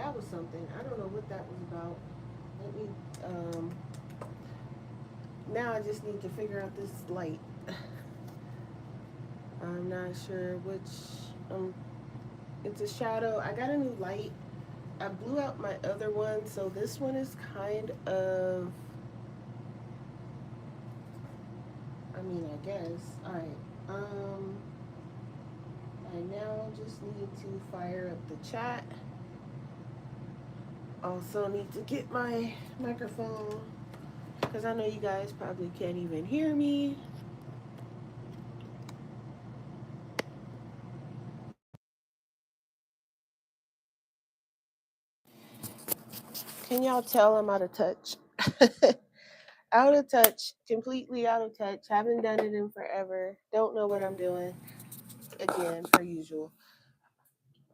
that was something. I don't know what that was about. Let me, um, now I just need to figure out this light. I'm not sure which, um, it's a shadow. I got a new light. I blew out my other one, so this one is kind of, I mean, I guess. All right. I now just need to fire up the chat. Also need to get my microphone because I know you guys probably can't even hear me. Can y'all tell I'm out of touch? Out of touch, completely out of touch. Haven't done it in forever. Don't know what I'm doing. Again, per usual.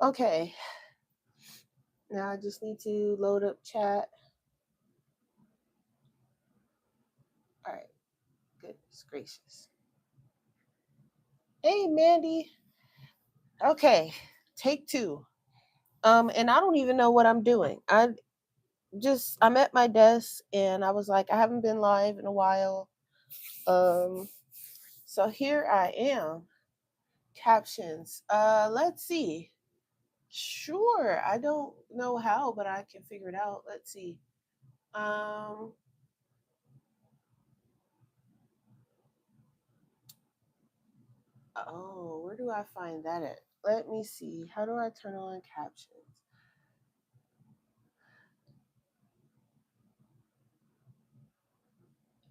Okay, now I just need to load up chat. All right, goodness gracious. Hey, Mandy. Okay, take two. And I don't even know what I'm doing. I'm at my desk and I was like, I haven't been live in a while. Um, so here I am. Captions. Let's see. Sure. I don't know how, but I can figure it out. Let's see. Um, oh, where do I find that at? Let me see. How do I turn on captions?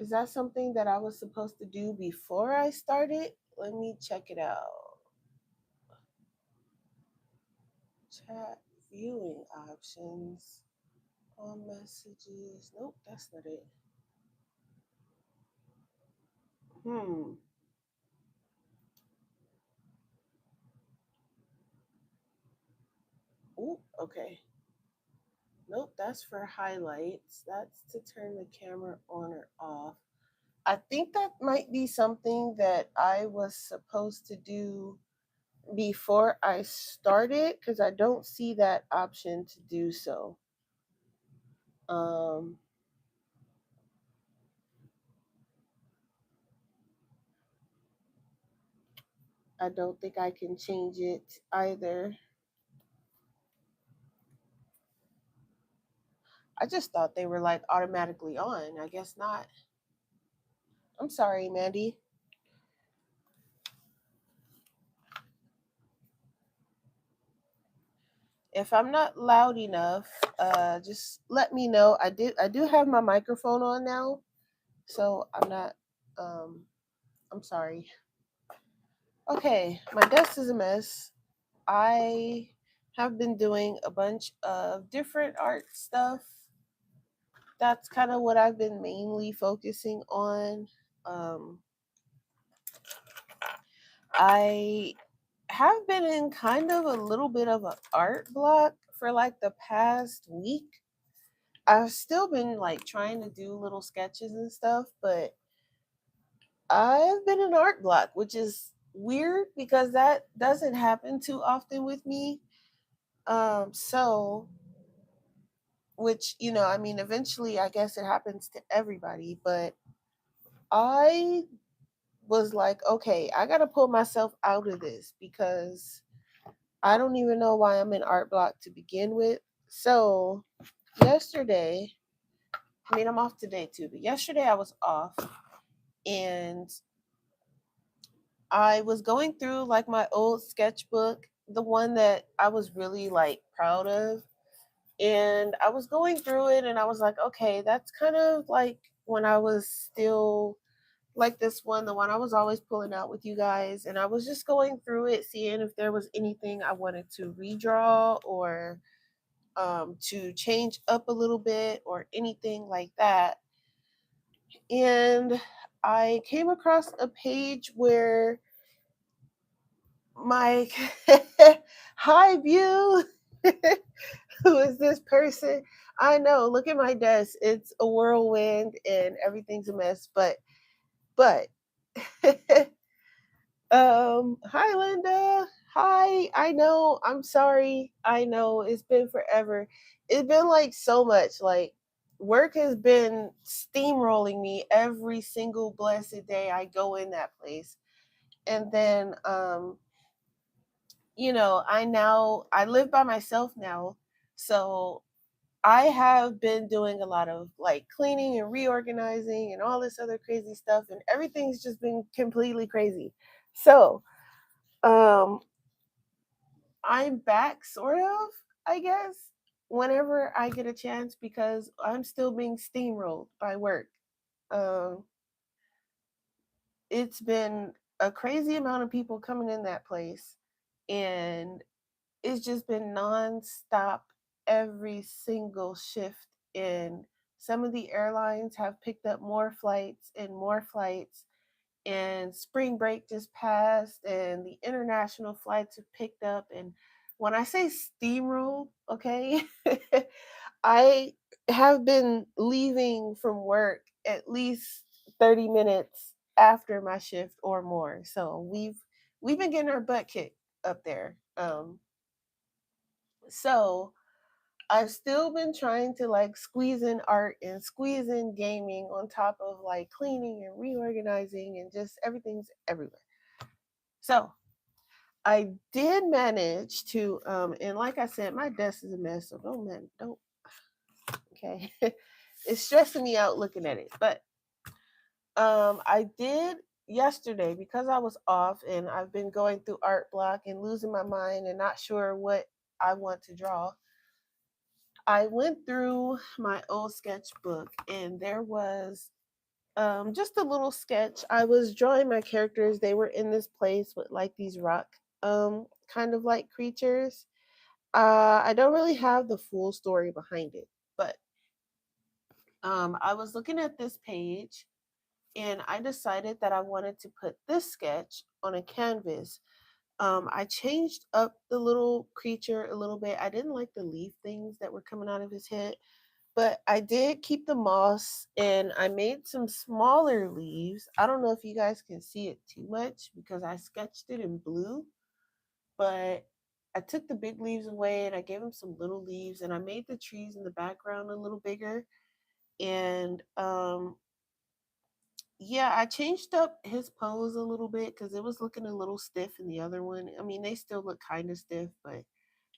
Is that something that I was supposed to do before I started? Let me check it out. Chat viewing options. All messages. Nope, that's not it. Hmm. Ooh, okay. Nope, that's for highlights. That's to turn the camera on or off. I think that might be something that I was supposed to do before I started because I don't see that option to do so. Um, I don't think I can change it either. I just thought they were like automatically on. I guess not. I'm sorry, Mandy. If I'm not loud enough, just let me know. I do have my microphone on now, so I'm not. Um, I'm sorry. Okay, my desk is a mess. I have been doing a bunch of different art stuff. That's kind of what I've been mainly focusing on. Um, I have been in kind of a little bit of an art block for like the past week. I've still been like trying to do little sketches and stuff, but I've been in art block, which is weird because that doesn't happen too often with me. So which, I mean, eventually I guess it happens to everybody, but I was like, okay, I got to pull myself out of this because I don't even know why I'm in art block to begin with. So, yesterday, I mean, I'm off today too, but yesterday I was off and I was going through like my old sketchbook, the one that I was really like proud of. And I was going through it and I was like, okay, that's kind of like when I was still like this one, the one I was always pulling out with you guys. And I was just going through it, seeing if there was anything I wanted to redraw or to change up a little bit or anything like that. And I came across a page where my hi view. Who is this person? I know, look at my desk. It's a whirlwind and everything's a mess, but hi Linda. Hi, I know. I'm sorry. I know it's been forever. It's been like so much. Like work has been steamrolling me every single blessed day I go in that place. And then I live by myself now. So I have been doing a lot of like cleaning and reorganizing and all this other crazy stuff, and everything's just been completely crazy. So, um I'm back, sort of, I guess, whenever I get a chance because I'm still being steamrolled by work. Um, it's been a crazy amount of people coming in that place, and it's just been nonstop every single shift. And some of the airlines have picked up more flights and more flights, and spring break just passed and the international flights have picked up. And when I say steamroll, okay, I have been leaving from work at least 30 minutes after my shift or more. So we've been getting our butt kicked up there. So I've still been trying to like squeeze in art and squeeze in gaming on top of like cleaning and reorganizing, and just everything's everywhere. So I did manage to, and like I said, my desk is a mess, so don't, okay. It's stressing me out looking at it. But I did yesterday because I was off and I've been going through art block and losing my mind and not sure what I want to draw. I went through my old sketchbook and there was just a little sketch. I was drawing my characters. They were in this place with like these rock kind of like creatures. I don't really have the full story behind it, but I was looking at this page and I decided that I wanted to put this sketch on a canvas. I changed up the little creature a little bit. I didn't like the leaf things that were coming out of his head, but I did keep the moss and I made some smaller leaves. I don't know if you guys can see it too much because I sketched it in blue, but I took the big leaves away and I gave him some little leaves and I made the trees in the background a little bigger. And yeah, I changed up his pose a little bit because it was looking a little stiff in the other one. I mean, they still look kind of stiff, but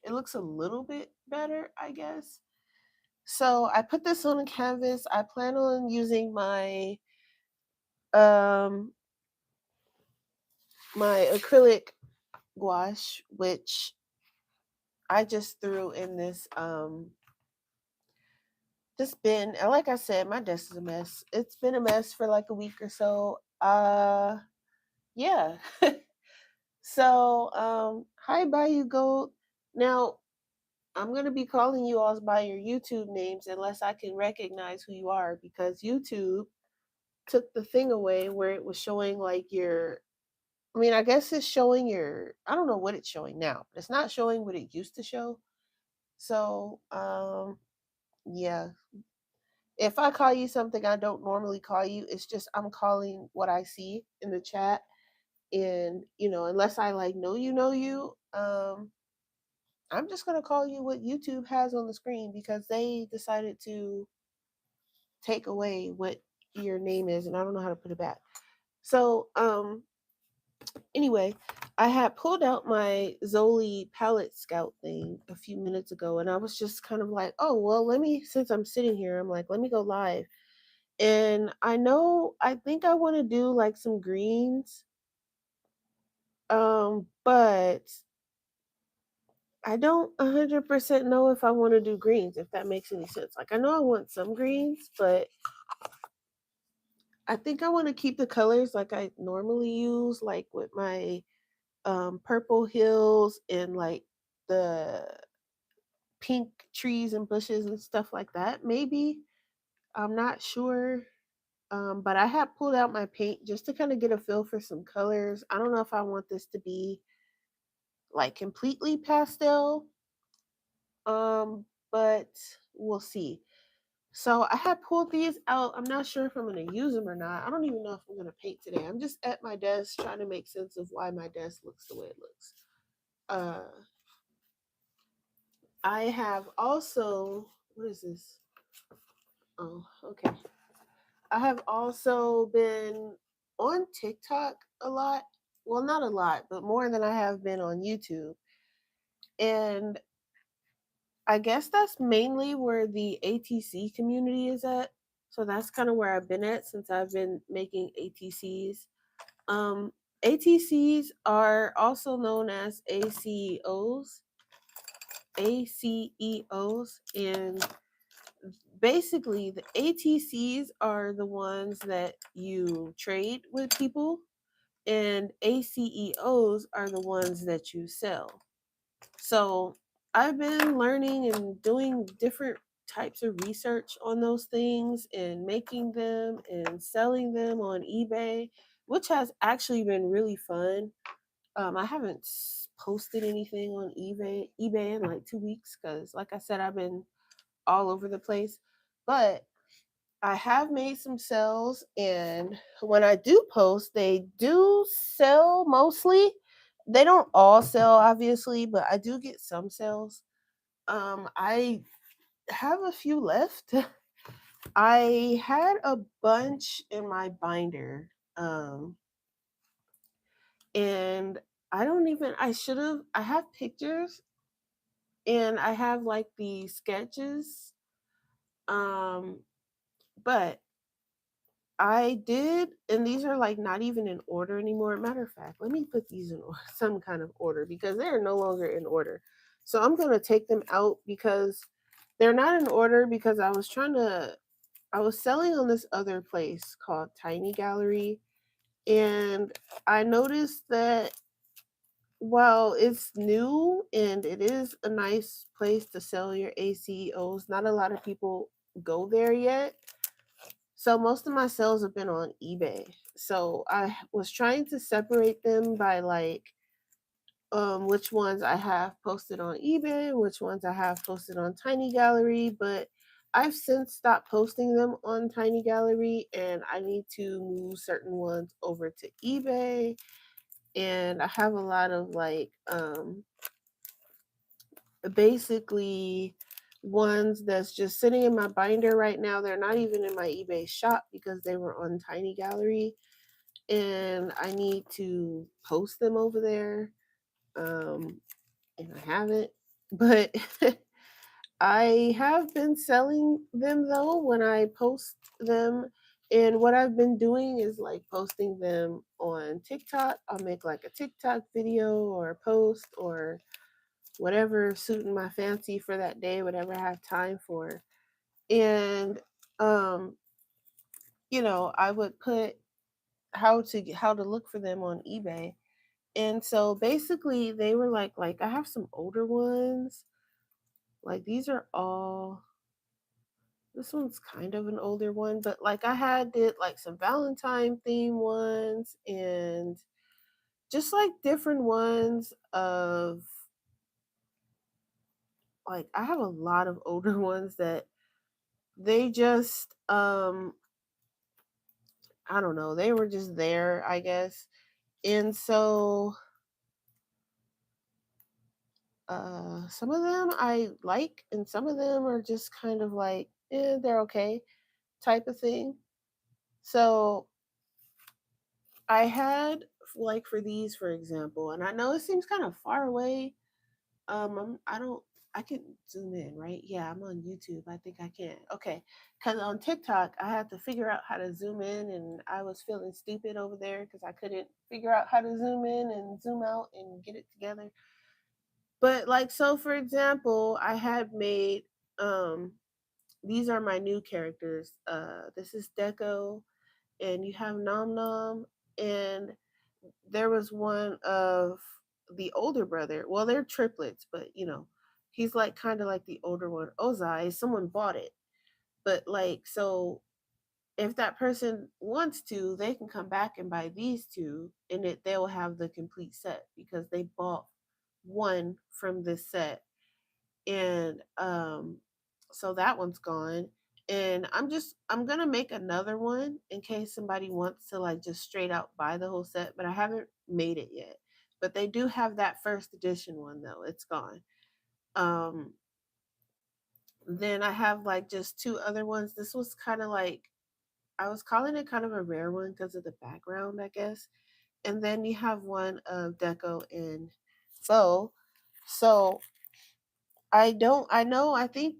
it looks a little bit better, I guess. So I put this on a canvas. I plan on using um my acrylic gouache, which I just threw in this bin. And like I said, my desk is a mess. It's been a mess for like a week or so. Yeah. So hi Bayou Gold. Now I'm gonna be calling you all by your YouTube names unless I can recognize who you are, because YouTube took the thing away where it was showing like your, I mean, I guess it's showing your, I don't know what it's showing now, but it's not showing what it used to show. So, yeah. If I call you something I don't normally call you, it's just I'm calling what I see in the chat. And, unless I like know you, I'm just gonna call you what YouTube has on the screen because they decided to take away what your name is and I don't know how to put it back. So, anyway, I had pulled out my Zoli palette scout thing a few minutes ago and I was just kind of like, oh, well, since I'm sitting here, I'm like, let me go live. And I think I want to do like some greens. But I don't 100% know if I want to do greens, if that makes any sense. Like, I know I want some greens, but I think I want to keep the colors like I normally use, like with my purple hills and like the pink trees and bushes and stuff like that. Maybe. I'm not sure. But I have pulled out my paint just to kind of get a feel for some colors. I don't know if I want this to be like completely pastel, but we'll see. So I had pulled these out. I'm not sure if I'm going to use them or not. I don't even know if I'm going to paint today. I'm just at my desk trying to make sense of why my desk looks the way it looks. Uh, I have also, what is this? Oh, okay. I have also been on TikTok a lot. Well, not a lot, but more than I have been on YouTube. And I guess that's mainly where the ATC community is at. So that's kind of where I've been at since I've been making ATCs. Um, ATCs are also known as ACEOs, and basically the ATCs are the ones that you trade with people, and ACEOs are the ones that you sell. So I've been learning and doing different types of research on those things and making them and selling them on eBay, which has actually been really fun. I haven't posted anything on eBay in like 2 weeks because, like I said, I've been all over the place. But I have made some sales, and when I do post, they do sell mostly. They don't all sell, obviously, but I do get some sales. I have a few left. I had a bunch in my binder, and I don't even. I should have. I have pictures, and I have like the sketches. Um, but I did, and these are like not even in order anymore. Matter of fact, let me put these in some kind of order because they are no longer in order. So I'm gonna take them out because they're not in order because I was selling on this other place called Tiny Gallery, and I noticed that while it's new and it is a nice place to sell your ACOs, not a lot of people go there yet. So most of my sales have been on eBay. So I was trying to separate them by like which ones I have posted on eBay, which ones I have posted on Tiny Gallery, but I've since stopped posting them on Tiny Gallery and I need to move certain ones over to eBay, and I have a lot of like basically ones that's just sitting in my binder right now. They're not even in my eBay shop because they were on Tiny Gallery, and I need to post them over there. And I haven't, but I have been selling them though when I post them. And what I've been doing is like posting them on TikTok. I'll make like a TikTok video or a post or whatever suiting my fancy for that day, whatever I have time for. And um, I would put how to look for them on eBay. And so basically they were like I have some older ones. Like these are all this one's kind of an older one, but like I had did like some Valentine theme ones and just like different ones of like I have a lot of older ones that they just I don't know, they were just there, I guess. And so some of them I like and some of them are just kind of like, they're okay type of thing. So I had like for these, for example, and I know it seems kind of far away. I don't. I can zoom in, right? Yeah, I'm on YouTube. I think I can. Okay, because on TikTok, I had to figure out how to zoom in, and I was feeling stupid over there because I couldn't figure out how to zoom in and zoom out and get it together. But like, so for example, I had made um these are my new characters. This is Deco, and you have Nom Nom, and there was one of the older brother. Well, they're triplets, but he's like kind of like the older one. Ozai, someone bought it, but like so. If that person wants to, they can come back and buy these two, and they'll have the complete set because they bought one from this set. And so that one's gone, and I'm gonna make another one in case somebody wants to like just straight out buy the whole set, but I haven't made it yet. but they do have that first edition one though. It's gone. Um, then I have like just two other ones. This was kind of like, I was calling it kind of a rare one because of the background, I guess. And then you have one of Deco and Faux. So I think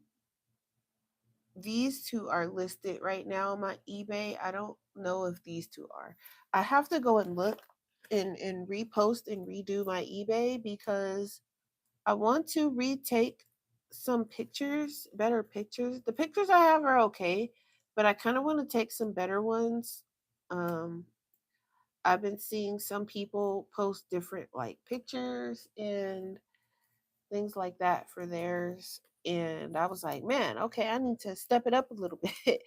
these two are listed right now on my eBay. I don't know if these two are. I have to go and look and repost and redo my eBay because I want to retake some pictures, better pictures. The pictures I have are okay, but I kind of want to take some better ones. Um, I've been seeing some people post different like pictures and things like that for theirs. And I was like, man, okay, I need to step it up a little bit.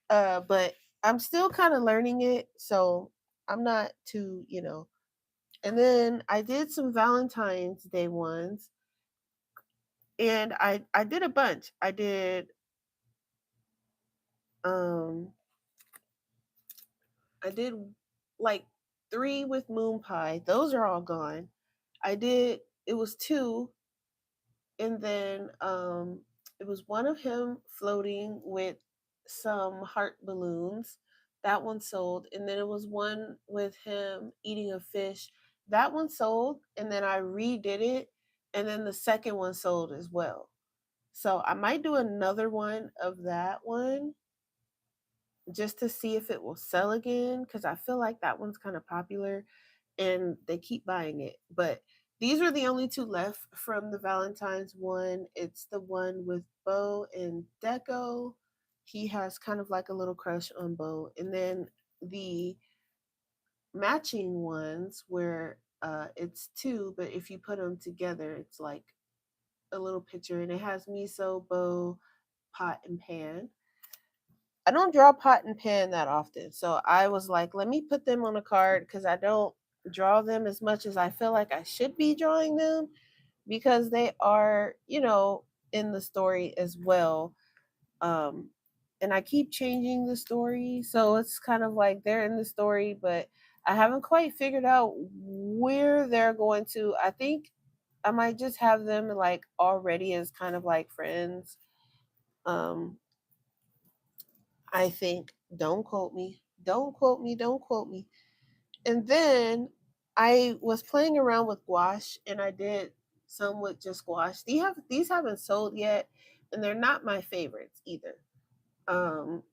But I'm still kind of learning it. So I'm not too, And then I did some Valentine's Day ones and I did a bunch. Um I did like three with moon pie. Those are all gone. I did it was two, and then it was one of him floating with some heart balloons. That one sold, and then it was one with him eating a fish. That one sold, and then I redid it, and then the second one sold as well. So I might do another one of that one just to see if it will sell again because I feel like that one's kind of popular and they keep buying it. But these are the only two left from the Valentine's one. It's the one with Bo and Deco. He has kind of like a little crush on Bo. And then the matching ones where it's two, but if you put them together, it's like a little picture and it has miso, Bo, pot, and pan. I don't draw pot and pan that often. So I was like, let me put them on a card because I don't draw them as much as I feel like I should be drawing them because they are, in the story as well. Um, and I keep changing the story. So it's kind of like they're in the story, but I haven't quite figured out where they're going to. I think I might just have them like already as kind of like friends. Um, I think, don't quote me, don't quote me, don't quote me. And then I was playing around with gouache and I did some with just gouache. These haven't sold yet and they're not my favorites either. Um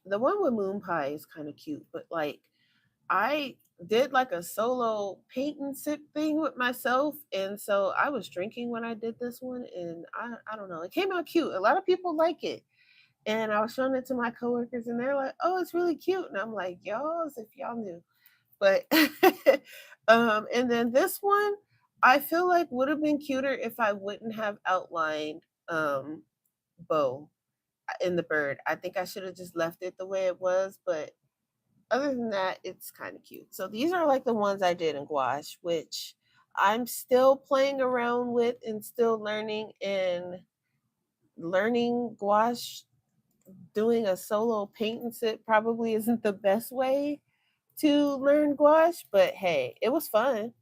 the one with moon pie is kind of cute, but like I did like a solo paint and sip thing with myself and so I was drinking when I did this one and I don't know, it came out cute. A lot of people like it. And I was showing it to my coworkers, and they're like, "Oh, it's really cute." And I'm like, "Y'all, as if y'all knew." But and then this one, I feel like would have been cuter if I wouldn't have outlined bow in the bird. I think I should have just left it the way it was. But other than that, it's kind of cute. So these are like the ones I did in gouache, which I'm still playing around with and still learning and learning gouache. Doing a solo paint and sip probably isn't the best way to learn gouache, but hey, it was fun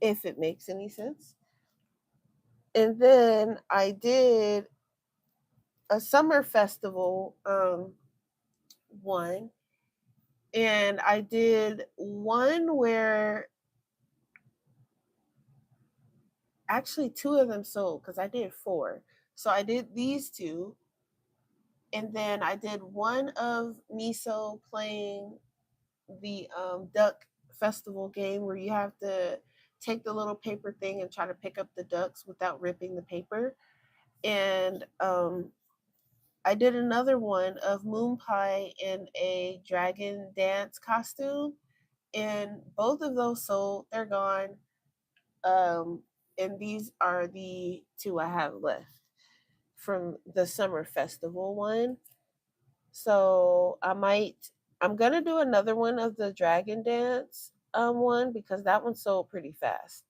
if it makes any sense. And then I did a summer festival one, and I did one where actually two of them sold because I did four. So I did these two, and then I did one of Miso playing the duck festival game where you have to take the little paper thing and try to pick up the ducks without ripping the paper. And I did another one of moon pie in a dragon dance costume, and both of those sold. They're gone. Um, and these are the two I have left from the summer festival one. So I'm gonna do another one of the dragon dance one because that one sold pretty fast.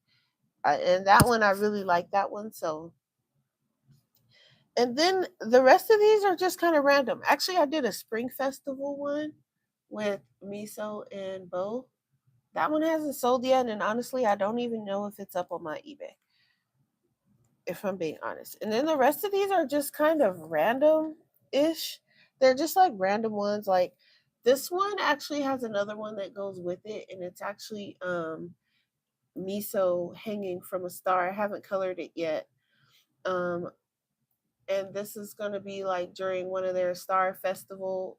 And that one I really like that one. So and then the rest of these are just kind of random. Actually, I did a spring festival one with Miso and Bo. That one hasn't sold yet, and honestly, I don't even know if it's up on my eBay, if I'm being honest. And then the rest of these are just kind of random ish. They're just like random ones. Like this one actually has another one that goes with it, and it's actually miso hanging from a star. I haven't colored it yet. Um, and this is going to be like during one of their star festival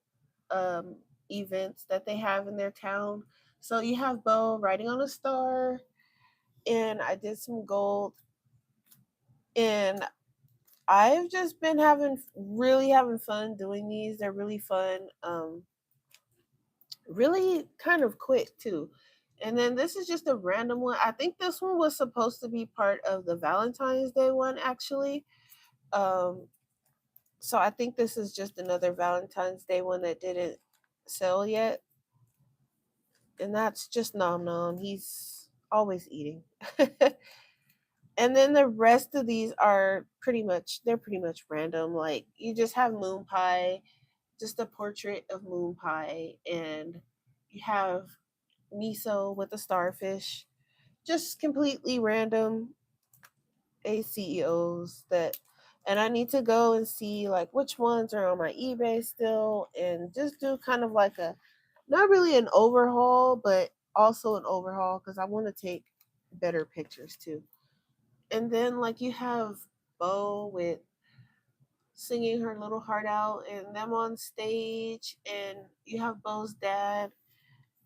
um, events that they have in their town. So you have Bo riding on a star, and I did some gold, and I've just been having fun doing these. They're really fun, really kind of quick too. And then this is just a random one. I think this one was supposed to be part of the Valentine's Day one actually. Um, so I think this is just another Valentine's Day one that didn't sell yet. And that's just Nom Nom. He's always eating. And then the rest of these are pretty much random. Like you just have moon pie, just a portrait of moon pie, and you have miso with a starfish. Just completely random ACEOs that, and I need to go and see like which ones are on my eBay still, and just do kind of like a, not really an overhaul, but also an overhaul because I want to take better pictures too. And then like you have Bo with singing her little heart out and them on stage, and you have Bo's dad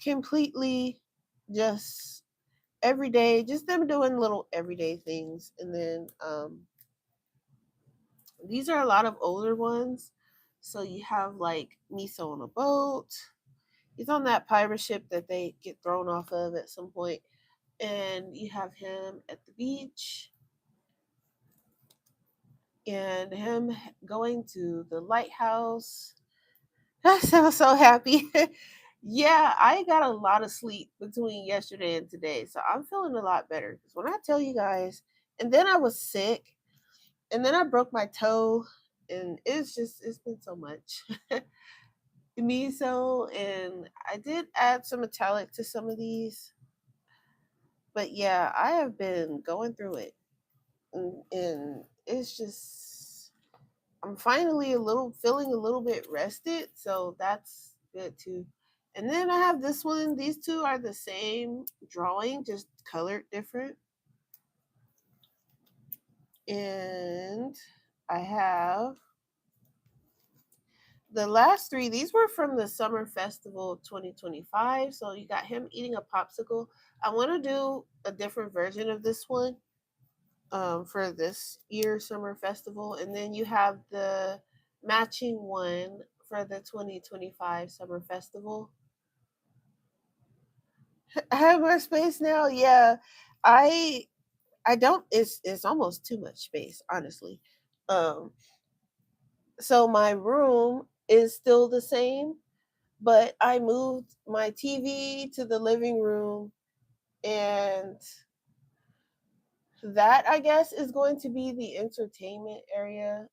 completely just everyday, just them doing little everyday things. And then these are a lot of older ones. So you have like Miso on a boat. He's on that pirate ship that they get thrown off of at some point. And you have him at the beach, and him going to the lighthouse. I sound so happy. Yeah, I got a lot of sleep between yesterday and today, so I'm feeling a lot better. Because when I tell you guys, and then I was sick, and then I broke my toe, and it's been so much. Miso, and I did add some metallic to some of these, but yeah, I have been going through it, and it's just I'm finally a little feeling a little bit rested, so that's good too. And then I have this one. These two are the same drawing, just colored different. And I have the last three. These were from the Summer Festival 2025. So you got him eating a popsicle. I want to do a different version of this one for this year's Summer Festival. And then you have the matching one for the 2025 Summer Festival. I have more space now. Yeah, I I don't. It's almost too much space, honestly. Um, so my room is still the same, but I moved my TV to the living room, and that I guess is going to be the entertainment area.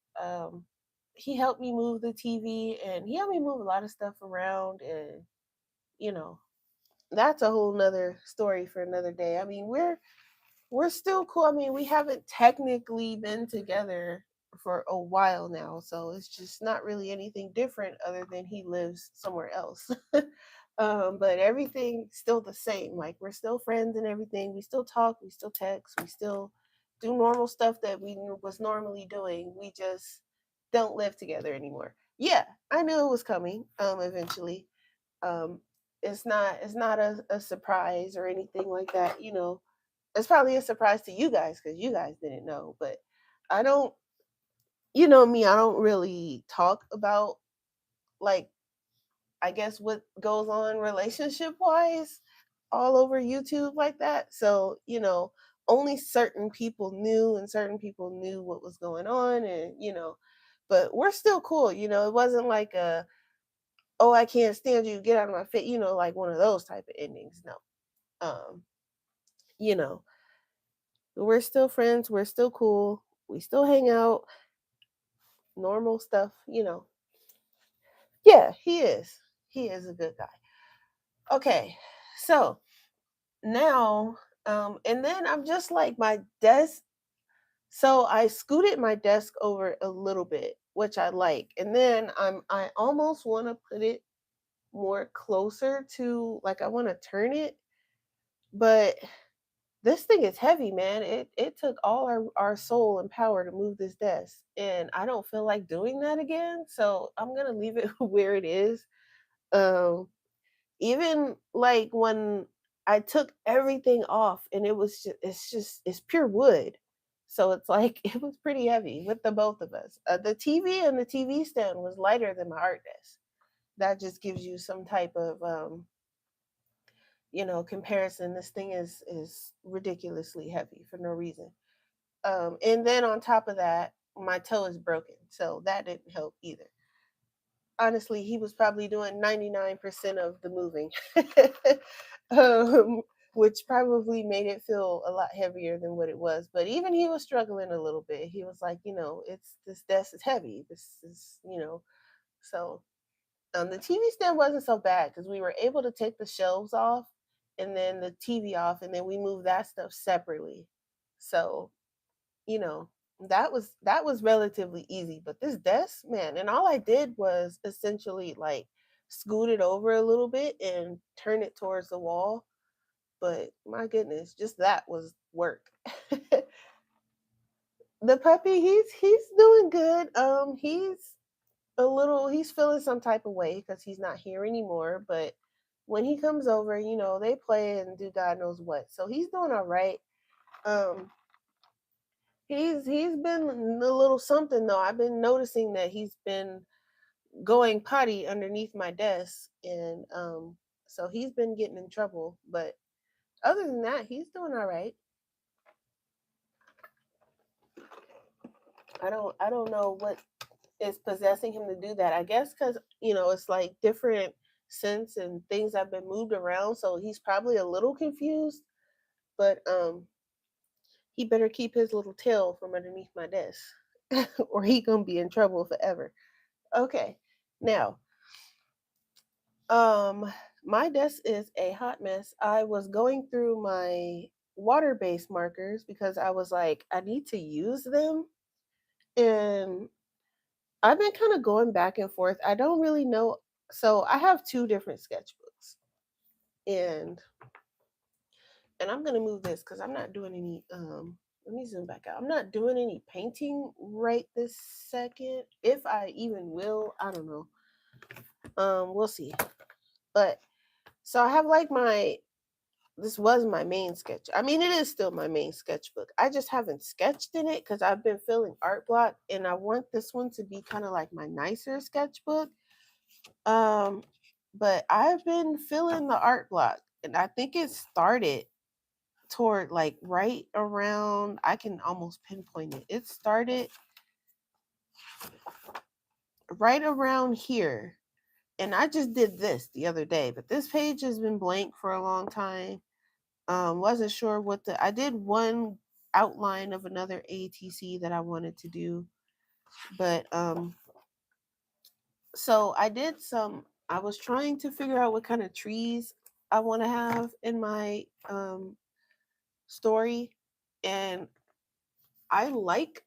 He helped me move the TV, and he helped me move a lot of stuff around, and you know that's a whole nother story for another day. I mean, we're still cool. I mean, we haven't technically been together for a while now, so it's just not really anything different other than he lives somewhere else. But everything's still the same. Like we're still friends and everything. We still talk. We still text. We still do normal stuff that we was normally doing. We just don't live together anymore. Yeah, I knew it was coming. Eventually. Um, it's not a surprise or anything like that. It's probably a surprise to you guys because you guys didn't know. But I don't, you know me, I don't really talk about like I guess what goes on relationship wise all over YouTube like that. So, only certain people knew and certain people knew what was going on, and but we're still cool. It wasn't like a, oh, I can't stand you, get out of my face, like one of those type of endings. No. Um, you know, we're still friends, we're still cool, we still hang out, normal stuff. Yeah, he is. He is a good guy. Okay, so now, and then I'm just like my desk. So I scooted my desk over a little bit, which I like. And then I almost want to put it more closer to, like, I want to turn it, but this thing is heavy, man. It took all our soul and power to move this desk. And I don't feel like doing that again. So I'm gonna leave it where it is. Um Even like when I took everything off and it's pure wood. So it's like it was pretty heavy with the both of us. The TV and the TV stand was lighter than my art desk. That just gives you some type of comparison. This thing is ridiculously heavy for no reason. And then on top of that, my toe is broken, so that didn't help either. Honestly, he was probably doing 99% of the moving, um, which probably made it feel a lot heavier than what it was. But even he was struggling a little bit. He was like, it's this desk is heavy. This is, so the TV stand wasn't so bad because we were able to take the shelves off and then the TV off, and then we moved that stuff separately. So you know that was relatively easy, but this desk, man, and all I did was essentially like scoot it over a little bit and turn it towards the wall, but my goodness, just that was work. The puppy, he's doing good. He's feeling some type of way because he's not here anymore, but when he comes over, they play and do god knows what, so he's doing all right. um he's been a little something though. I've been noticing that he's been going potty underneath my desk, and so he's been getting in trouble. But other than that, he's doing all right. I don't know what is possessing him to do that. I guess because it's like different scents and things have been moved around, so he's probably a little confused. But he better keep his little tail from underneath my desk, or he gonna be in trouble forever. Okay, now Um, my desk is a hot mess. I was going through my water-based markers because I was like, I need to use them. And I've been kind of going back and forth. I don't really know. So I have two different sketchbooks. And I'm gonna move this because I'm not doing any let me zoom back out. I'm not doing any painting right this second. If I even will, I don't know. We'll see. But so I have like my this was my main sketch. I mean, it is still my main sketchbook. I just haven't sketched in it because I've been feeling art block, and I want this one to be kind of like my nicer sketchbook. Um, but I've been feeling the art block, and I think it started toward like right around. I can almost pinpoint it. It started right around here, and I just did this the other day. But this page has been blank for a long time. Wasn't sure what I did one outline of another ATC that I wanted to do, but so I was trying to figure out what kind of trees I want to have in my story, and I like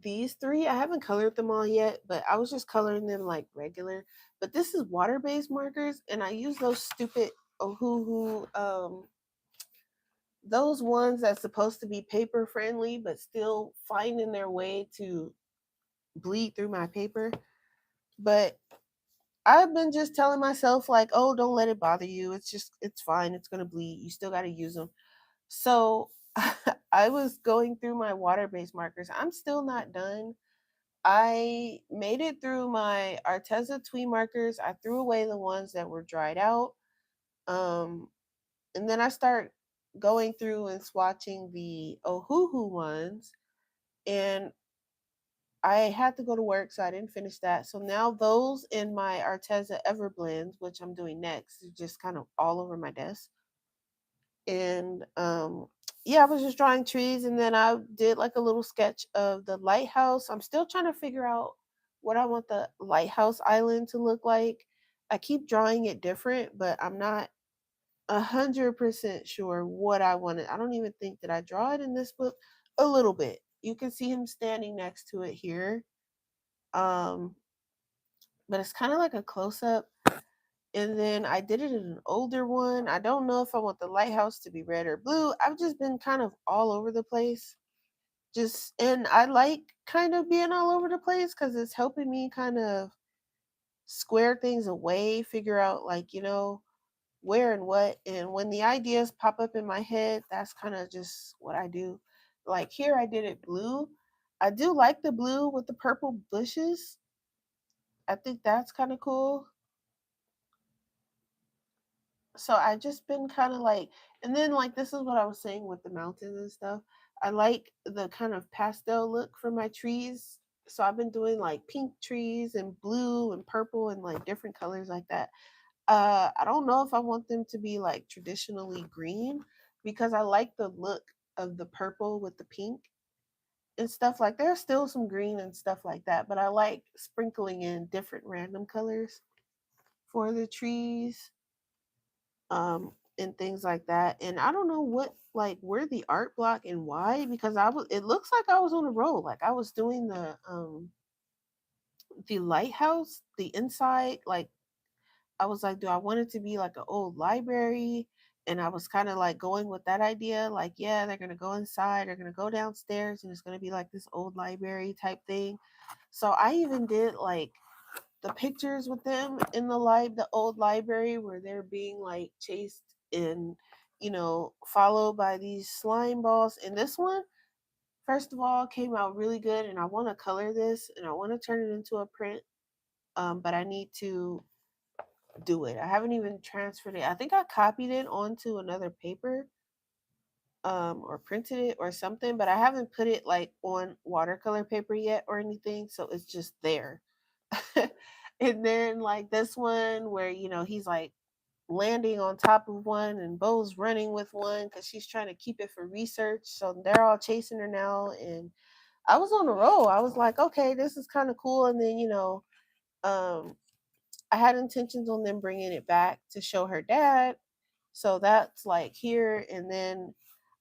these three. I haven't colored them all yet, but I was just coloring them like regular. But this is water-based markers, and I use those stupid Ohuhu those ones that's supposed to be paper friendly but still finding their way to bleed through my paper. But I've been just telling myself like, oh, don't let it bother you. It's fine. It's going to bleed. You still got to use them. So I was going through my water-based markers. I'm still not done. I made it through my Arteza Twee markers. I threw away the ones that were dried out. Um, and then I start going through and swatching the Ohuhu ones, and I had to go to work, so I didn't finish that. So now those in my Arteza Everblends, which I'm doing next, is just kind of all over my desk. And yeah, I was just drawing trees, and then I did like a little sketch of the lighthouse. I'm still trying to figure out what I want the lighthouse island to look like. I keep drawing it different, but I'm not 100% sure what I wanted. I don't even think that I draw it in this book a little bit. You can see him standing next to it here. Um, but it's kind of like a close up. And then I did it in an older one. I don't know if I want the lighthouse to be red or blue. I've just been kind of all over the place. Just and I like kind of being all over the place cuz it's helping me kind of square things away, figure out like, where and what. And when the ideas pop up in my head, that's kind of just what I do. Like here I did it blue. I do like the blue with the purple bushes. I think that's kind of cool. So I just been kind of like, and then like this is what I was saying with the mountains and stuff. I like the kind of pastel look for my trees. So I've been doing like pink trees and blue and purple and like different colors like that. I don't know if I want them to be like traditionally green because I like the look of the purple with the pink and stuff. Like there's still some green and stuff like that, but I like sprinkling in different random colors for the trees, and things like that. And I don't know what like where the art block and why, because I was it looks like I was on a roll. Like I was doing the lighthouse, the inside, like I was like, do I want it to be like an old library? And I was kind of like going with that idea, like, yeah, they're gonna go inside, they're gonna go downstairs, and it's gonna be like this old library type thing. So I even did like the pictures with them in the old library where they're being like chased and followed by these slime balls. And this one, first of all, came out really good, and I want to color this and I want to turn it into a print. But I need to do it. I haven't even transferred it. I think I copied it onto another paper, or printed it or something, but I haven't put it like on watercolor paper yet or anything, so it's just there. And then like this one where he's like landing on top of one and Bo's running with one because she's trying to keep it for research. So they're all chasing her now, and I was on a roll. I was like, okay, this is kind of cool. And then um, I had intentions on them bringing it back to show her dad. So that's like here, and then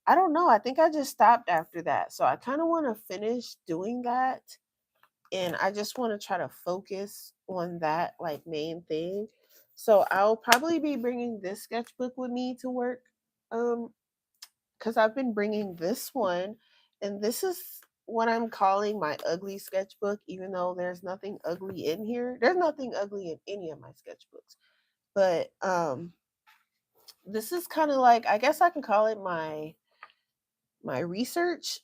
I don't know. I think I just stopped after that. So I kind of want to finish doing that, and I just want to try to focus on that like main thing. So I'll probably be bringing this sketchbook with me to work, um cuz I've been bringing this one, and this is what I'm calling my ugly sketchbook, even though there's nothing ugly in here. There's nothing ugly in any of my sketchbooks. But this is kind of like, I guess I can call it my research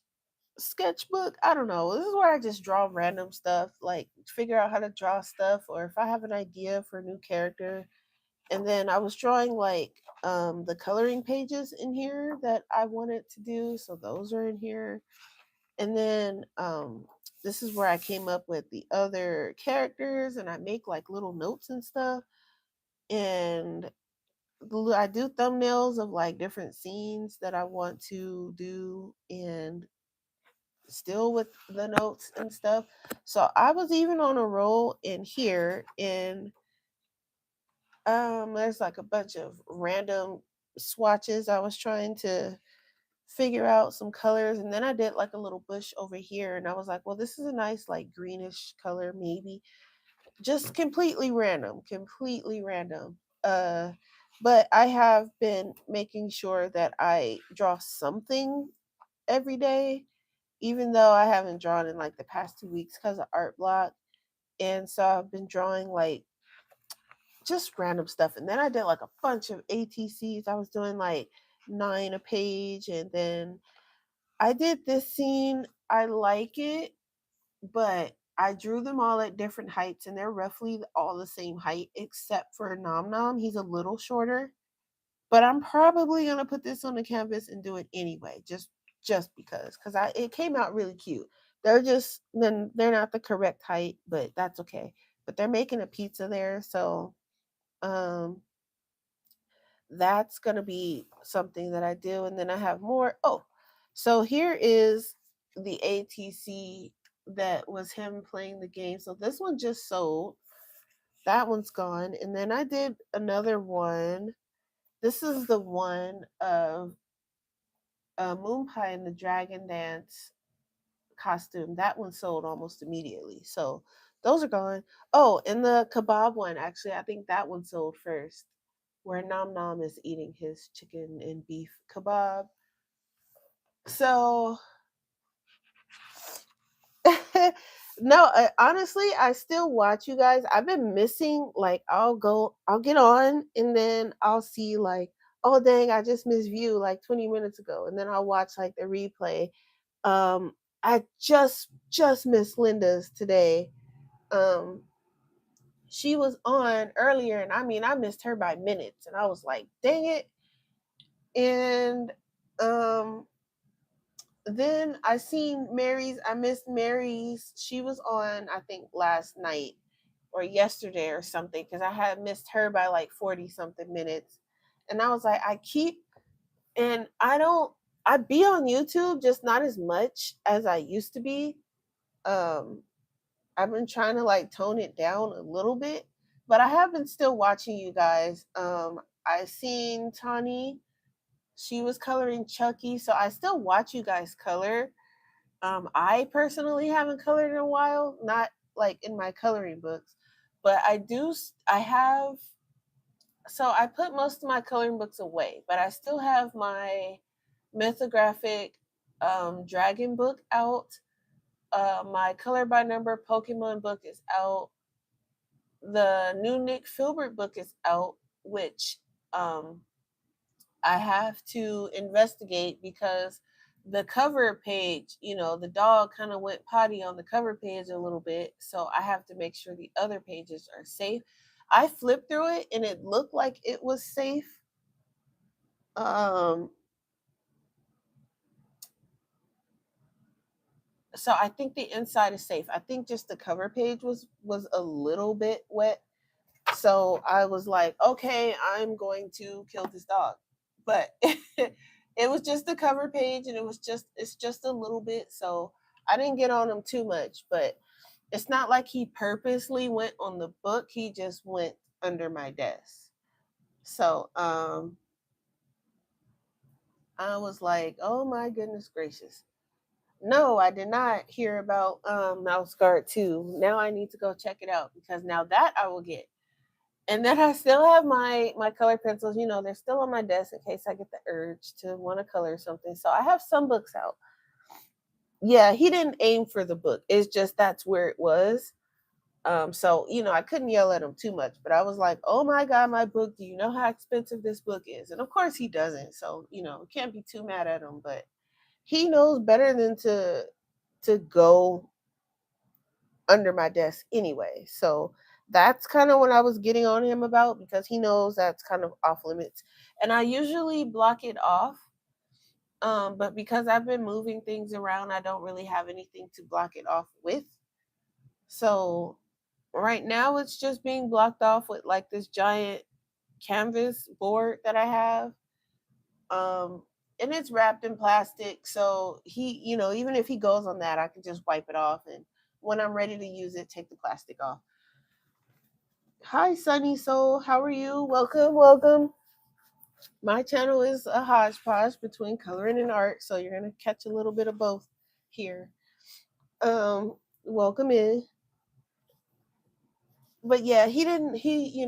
sketchbook. I don't know. This is where I just draw random stuff, like figure out how to draw stuff, or if I have an idea for a new character. And then I was drawing like the coloring pages in here that I wanted to do, so those are in here. And then this is where I came up with the other characters, and I make like little notes and stuff. And I do thumbnails of like different scenes that I want to do, and still with the notes and stuff. So I was even on a roll in here, and there's like a bunch of random swatches. I was trying to figure out some colors, and then I did like a little bush over here, and I was like, well, this is a nice like greenish color, maybe. Just completely random. But I have been making sure that I draw something every day, even though I haven't drawn in like the past 2 weeks because of art block. And so I've been drawing like just random stuff. And then I did like a bunch of ATCs. I was doing like 9 a page. And then I did this scene. I like it, but I drew them all at different heights, and they're roughly all the same height except for Nom Nom. He's a little shorter. But I'm probably gonna put this on the canvas and do it anyway, just because I it came out really cute. They're not the correct height, but that's okay. But they're making a pizza there, so um that's gonna be something that I do. And then I have more. Oh, so here is the ATC that was him playing the game. So this one just sold. That one's gone. And then I did another one This is the one of Moon Pie and the Dragon Dance costume. That one sold almost immediately. So those are gone. Oh, and the kebab one, actually, I think that one sold first, where Nom Nom is eating his chicken and beef kebab. So no, honestly, I still watch you guys. I've been missing, like, I'll get on and then I'll see, like, oh dang, I just missed View like 20 minutes ago, and then I'll watch like the replay. I just missed Linda's today. Um, she was on earlier, and I mean, I missed her by minutes, and I was like, dang it. And um, then I missed Mary's. She was on, I think, last night or yesterday or something, because I had missed her by like 40 something minutes. And I was like, and I be on YouTube, just not as much as I used to be. Um, I've been trying to like tone it down a little bit, but I have been still watching you guys. I seen Tani, she was coloring Chucky, so I still watch you guys color. I personally haven't colored in a while, not like in my coloring books, but I have, so I put most of my coloring books away, but I still have my mythographic dragon book out. My color by number Pokemon book is out. The new Nick Filbert book is out, which um, I have to investigate because the cover page, the dog kind of went potty on the cover page a little bit. So I have to make sure the other pages are safe. I flipped through it and it looked like it was safe. Um, so I think the inside is safe. I think just the cover page was a little bit wet. So I was like, okay, I'm going to kill this dog. But it was just the cover page and it's just a little bit. So I didn't get on him too much, but it's not like he purposely went on the book. He just went under my desk. So I was like, oh my goodness gracious. No, I did not hear about Mouse Guard 2. Now I need to go check it out because now that I will get. And then I still have my color pencils. They're still on my desk in case I get the urge to want to color something. So I have some books out. Yeah, he didn't aim for the book. It's just that's where it was. So I couldn't yell at him too much, but I was like, "Oh my god, my book! Do you know how expensive this book is?" And of course he doesn't. So can't be too mad at him. But he knows better than to go under my desk anyway. So that's kind of what I was getting on him about because he knows that's kind of off limits. And I usually block it off. But because I've been moving things around, I don't really have anything to block it off with. So right now it's just being blocked off with like this giant canvas board that I have. Um, and it's wrapped in plastic. So even if he goes on that, I can just wipe it off. And when I'm ready to use it, take the plastic off. Hi, Sunny Soul. How are you? Welcome, welcome. My channel is a hodgepodge between coloring and art, so you're gonna catch a little bit of both here. Welcome in. But yeah, he didn't. He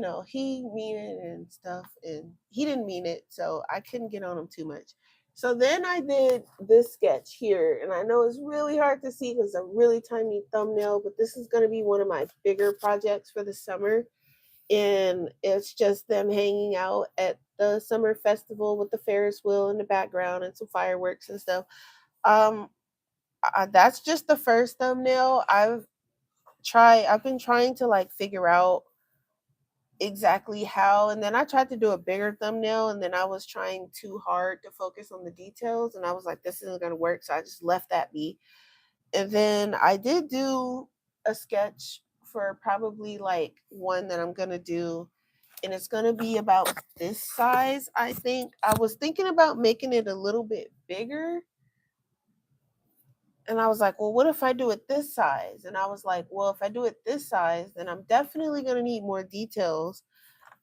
mean it and stuff, and he didn't mean it, so I couldn't get on him too much. So then I did this sketch here, and I know it's really hard to see because it's a really tiny thumbnail, but this is gonna be one of my bigger projects for the summer, and it's just them hanging out at the summer festival with the Ferris wheel in the background and some fireworks and stuff. Um, that's just the first thumbnail. I've been trying to like figure out exactly how, and then I tried to do a bigger thumbnail, and then I was trying too hard to focus on the details, and I was like, this isn't gonna work, so I just left that be. And then I did do a sketch for probably like one that I'm gonna do, and it's gonna be about this size. I think I was thinking about making it a little bit bigger, and I was like, well, what if I do it this size? And I was like, well, if I do it this size, then I'm definitely gonna need more details.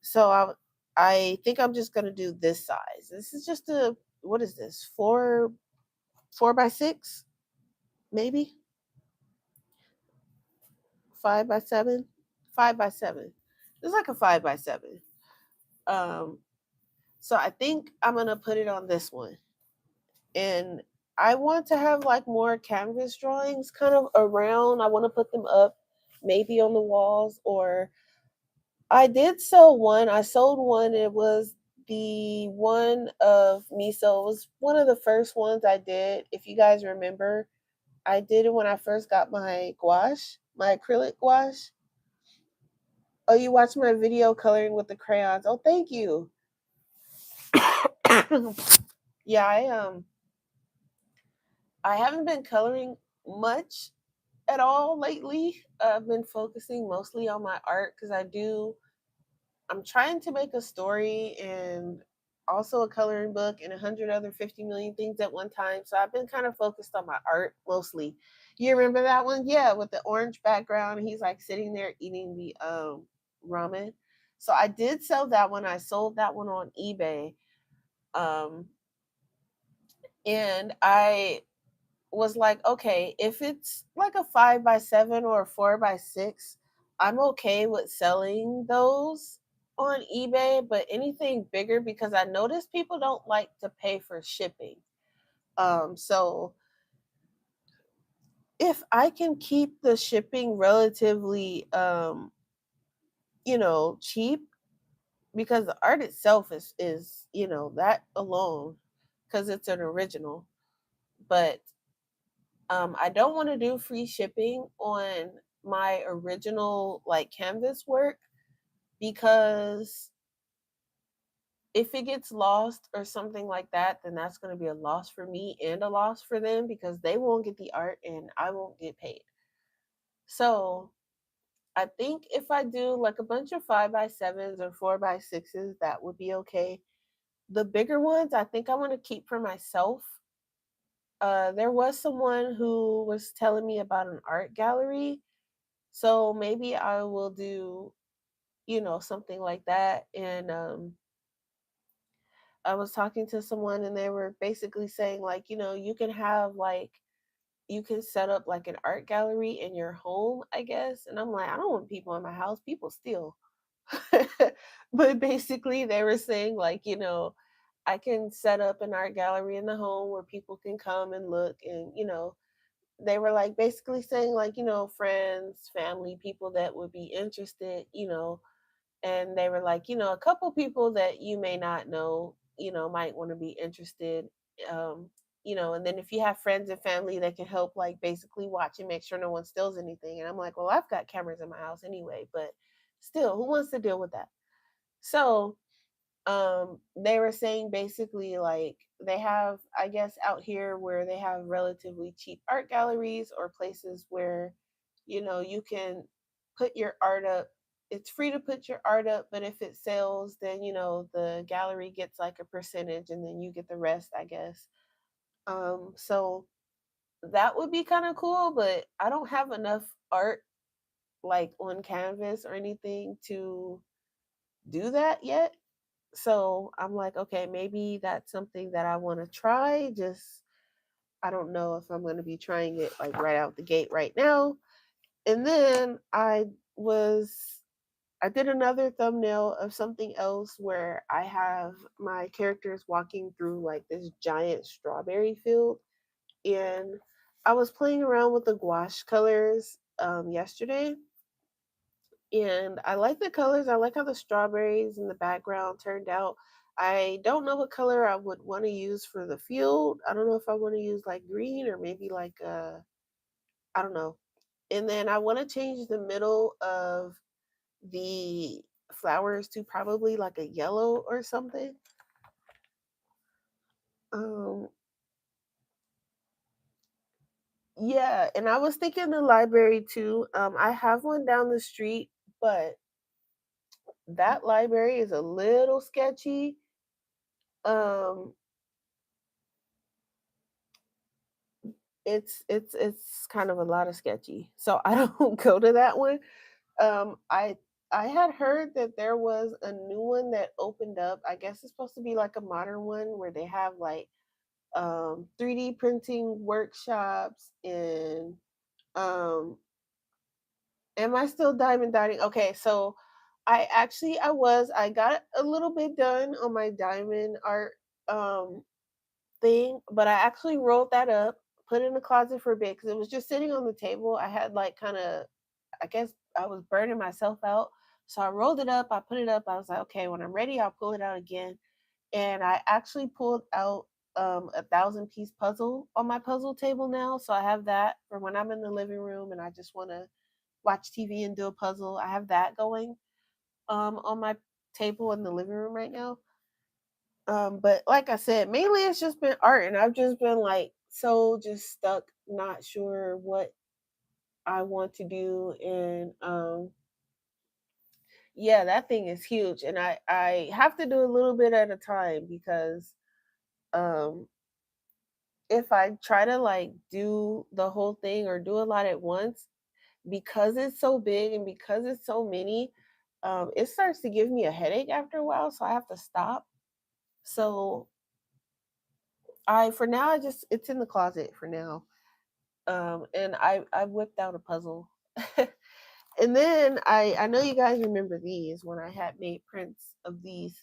So I think I'm just gonna do this size. This is just a, what is this? 4 by 6, maybe 5 by 7, 5 by 7. It's like a 5 by 7. Um, so I think I'm gonna put it on this one, and I want to have like more canvas drawings kind of around. I want to put them up, maybe on the walls, or I did sell one. I sold one. It was the one of miso. It was one of the first ones I did. If you guys remember, I did it when I first got my gouache, my acrylic gouache. Oh, you watched my video coloring with the crayons. Oh, thank you. Yeah, I haven't been coloring much at all lately. I've been focusing mostly on my art because I'm trying to make a story and also a coloring book and 100 other 50 million things at one time. So I've been kind of focused on my art mostly. You remember that one? Yeah, with the orange background. He's like sitting there eating the ramen. So I did sell that one. I sold that one on eBay. Um, and I was like, okay, if it's like a 5 by 7 or a 4 by 6, I'm okay with selling those on eBay, but anything bigger, because I noticed people don't like to pay for shipping. So if I can keep the shipping relatively, cheap, because the art itself is that alone, because it's an original, but I don't want to do free shipping on my original like canvas work, because if it gets lost or something like that, then that's going to be a loss for me and a loss for them, because they won't get the art and I won't get paid. So I think if I do like a bunch of 5 by 7s or 4 by 6s, that would be okay. The bigger ones, I think I want to keep for myself. There was someone who was telling me about an art gallery. So maybe I will do, something like that. And I was talking to someone and they were basically saying, like, you can have like, you can set up like an art gallery in your home, I guess. And I'm like, I don't want people in my house. People steal. But basically, they were saying, like, I can set up an art gallery in the home where people can come and look, and, they were like basically saying, like, friends, family, people that would be interested, and they were like, a couple people that you may not know, might want to be interested. um and then if you have friends and family that can help, like, basically watch and make sure no one steals anything. And I'm like, well, I've got cameras in my house anyway, but still, who wants to deal with that? So they were saying basically, like, they have, I guess, out here where they have relatively cheap art galleries or places where you can put your art up. It's free to put your art up, but if it sells, then the gallery gets like a percentage and then you get the rest, I guess. So that would be kind of cool, but I don't have enough art like on canvas or anything to do that yet. So I'm like, okay, maybe that's something that I want to try. Just, I don't know if I'm going to be trying it like right out the gate right now. And then was I did another thumbnail of something else where I have my characters walking through like this giant strawberry field, and I was playing around with the gouache colors yesterday, and I like the colors. I like how the strawberries in the background turned out. I don't know what color I would want to use for the field. I don't know if I want to use like green or maybe like I don't know. And then I want to change the middle of the flowers to probably like a yellow or something. Um yeah, and I was thinking the library too. I have one down the street, but that library is a little sketchy. Um it's kind of a lot of sketchy. So I don't go to that one. I I had heard that there was a new one that opened up. I guess it's supposed to be like a modern one where they have like 3D printing workshops and um am I still diamond dotting? Okay, so I got a little bit done on my diamond art um thing, but I actually rolled that up, put it in the closet for a bit because it was just sitting on the table. I had like kind of, I guess I was burning myself out. So I rolled it up, I put it up. I was like, okay, when I'm ready, I'll pull it out again. And I actually pulled out a 1,000 piece puzzle on my puzzle table now. So I have that for when I'm in the living room and I just want to watch TV and do a puzzle. I have that going on my table in the living room right now. But like I said, mainly it's just been art, and I've just been like so just stuck, not sure what I want to do, and yeah, that thing is huge, and I have to do a little bit at a time because um if I try to like do the whole thing or do a lot at once, because it's so big and because it's so many, it starts to give me a headache after a while, so I have to stop. So I for now I just it's in the closet for now. And I whipped out a puzzle. And then I know you guys remember these when I had made prints of these.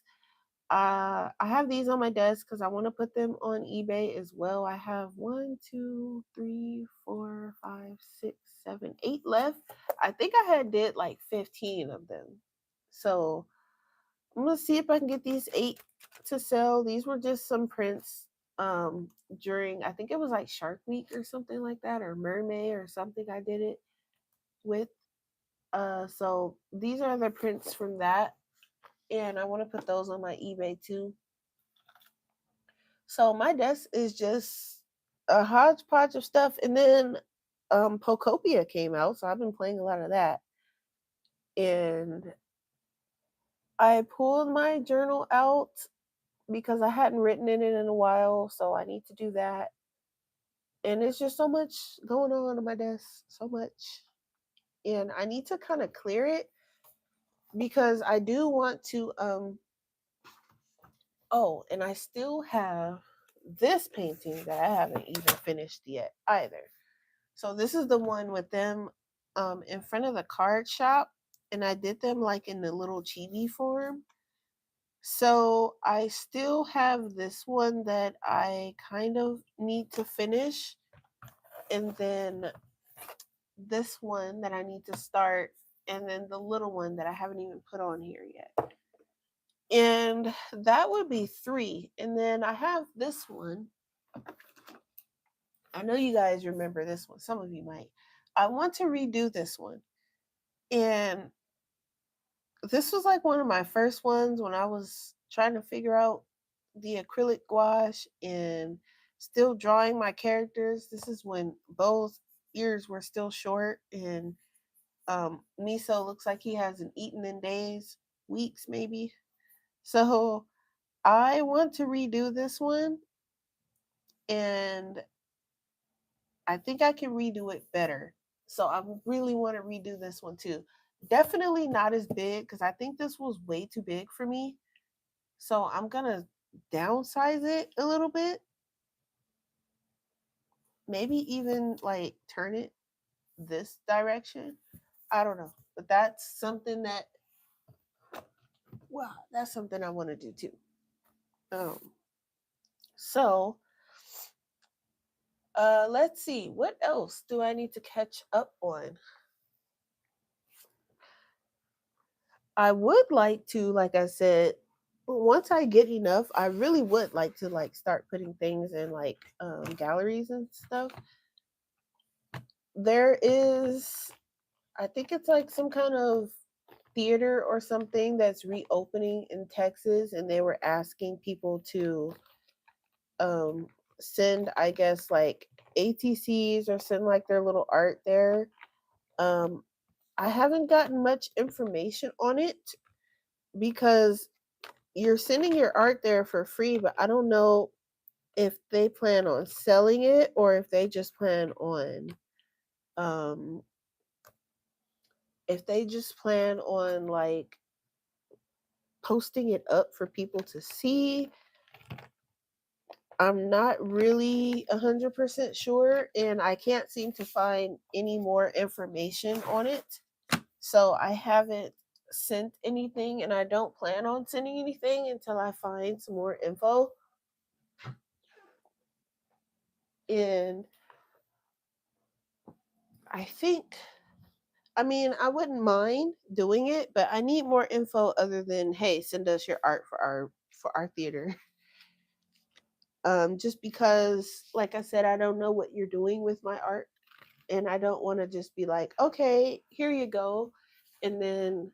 I have these on my desk because I want to put them on eBay as well. I have one, two, three, four, five, six, seven, eight left. I think I had did like 15 of them. So I'm gonna see if I can get these eight to sell. These were just some prints during I think it was like Shark Week or something like that, or Mermaid or something I did it with. So these are the prints from that. And I want to put those on my eBay too. So my desk is just a hodgepodge of stuff. And then Pocopia came out, so I've been playing a lot of that. And I pulled my journal out because I hadn't written in it in a while, so I need to do that. And it's just so much going on my desk, so much. And I need to kind of clear it because I do want to oh, and I still have this painting that I haven't even finished yet either. So this is the one with them in front of the card shop, and I did them like in the little chibi form. So I still have this one that I kind of need to finish, and then this one that I need to start, and then the little one that I haven't even put on here yet. And that would be three. And then I have this one. I know you guys remember this one. Some of you might. I want to redo this one. And this was like one of my first ones when I was trying to figure out the acrylic gouache and still drawing my characters. This is when Bo's ears were still short and Miso looks like he hasn't eaten in days, weeks maybe. So I want to redo this one and I think I can redo it better. So I really want to redo this one too. Definitely not as big because I think this was way too big for me. So I'm gonna downsize it a little bit. Maybe even like turn it this direction. I don't know. But that's something that wow, that's something I want to do too. Um so let's see. What else do I need to catch up on? I would like to, like I said, once I get enough, I really would like to like start putting things in like galleries and stuff. There is, I think it's like some kind of theater or something that's reopening in Texas, and they were asking people to um send, I guess, like ATCs or send like their little art there. Um, I haven't gotten much information on it because you're sending your art there for free, but I don't know if they plan on selling it or if they just plan on um if they just plan on like posting it up for people to see, I'm not really 100% sure, and I can't seem to find any more information on it. So I haven't sent anything, and I don't plan on sending anything until I find some more info. And I think, I mean, I wouldn't mind doing it, but I need more info other than, hey, send us your art for our theater. Just because, like I said, I don't know what you're doing with my art, and I don't want to just be like, okay, here you go, and then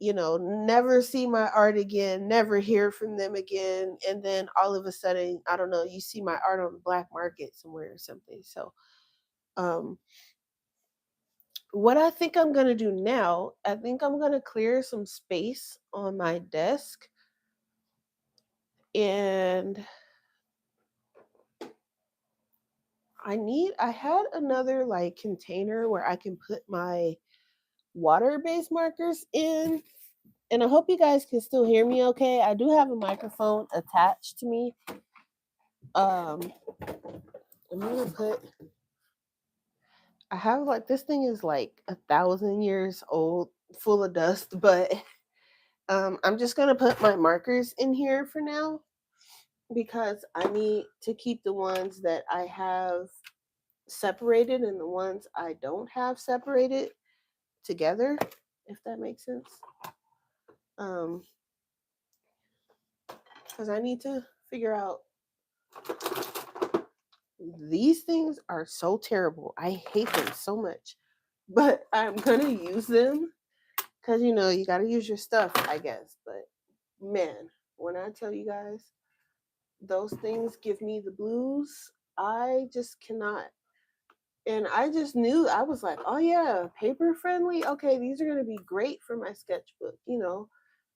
never see my art again, never hear from them again, and then all of a sudden, I don't know, you see my art on the black market somewhere or something. So, um, what I think I'm gonna do now, I think I'm gonna clear some space on my desk, and I had another like container where I can put my water-based markers in, and I hope you guys can still hear me okay. I do have a microphone attached to me. Um, I'm gonna put. I have like this thing is like 1,000 years old, full of dust, but I'm just gonna put my markers in here for now because I need to keep the ones that I have separated and the ones I don't have separated together, if that makes sense. Um, because I need to figure out, these things are so terrible. I hate them so much, but I'm gonna use them because you got to use your stuff, I guess. But man, when I tell you guys, those things give me the blues. I just cannot. And I just knew, I was like, oh yeah, paper friendly. Okay, these are gonna be great for my sketchbook.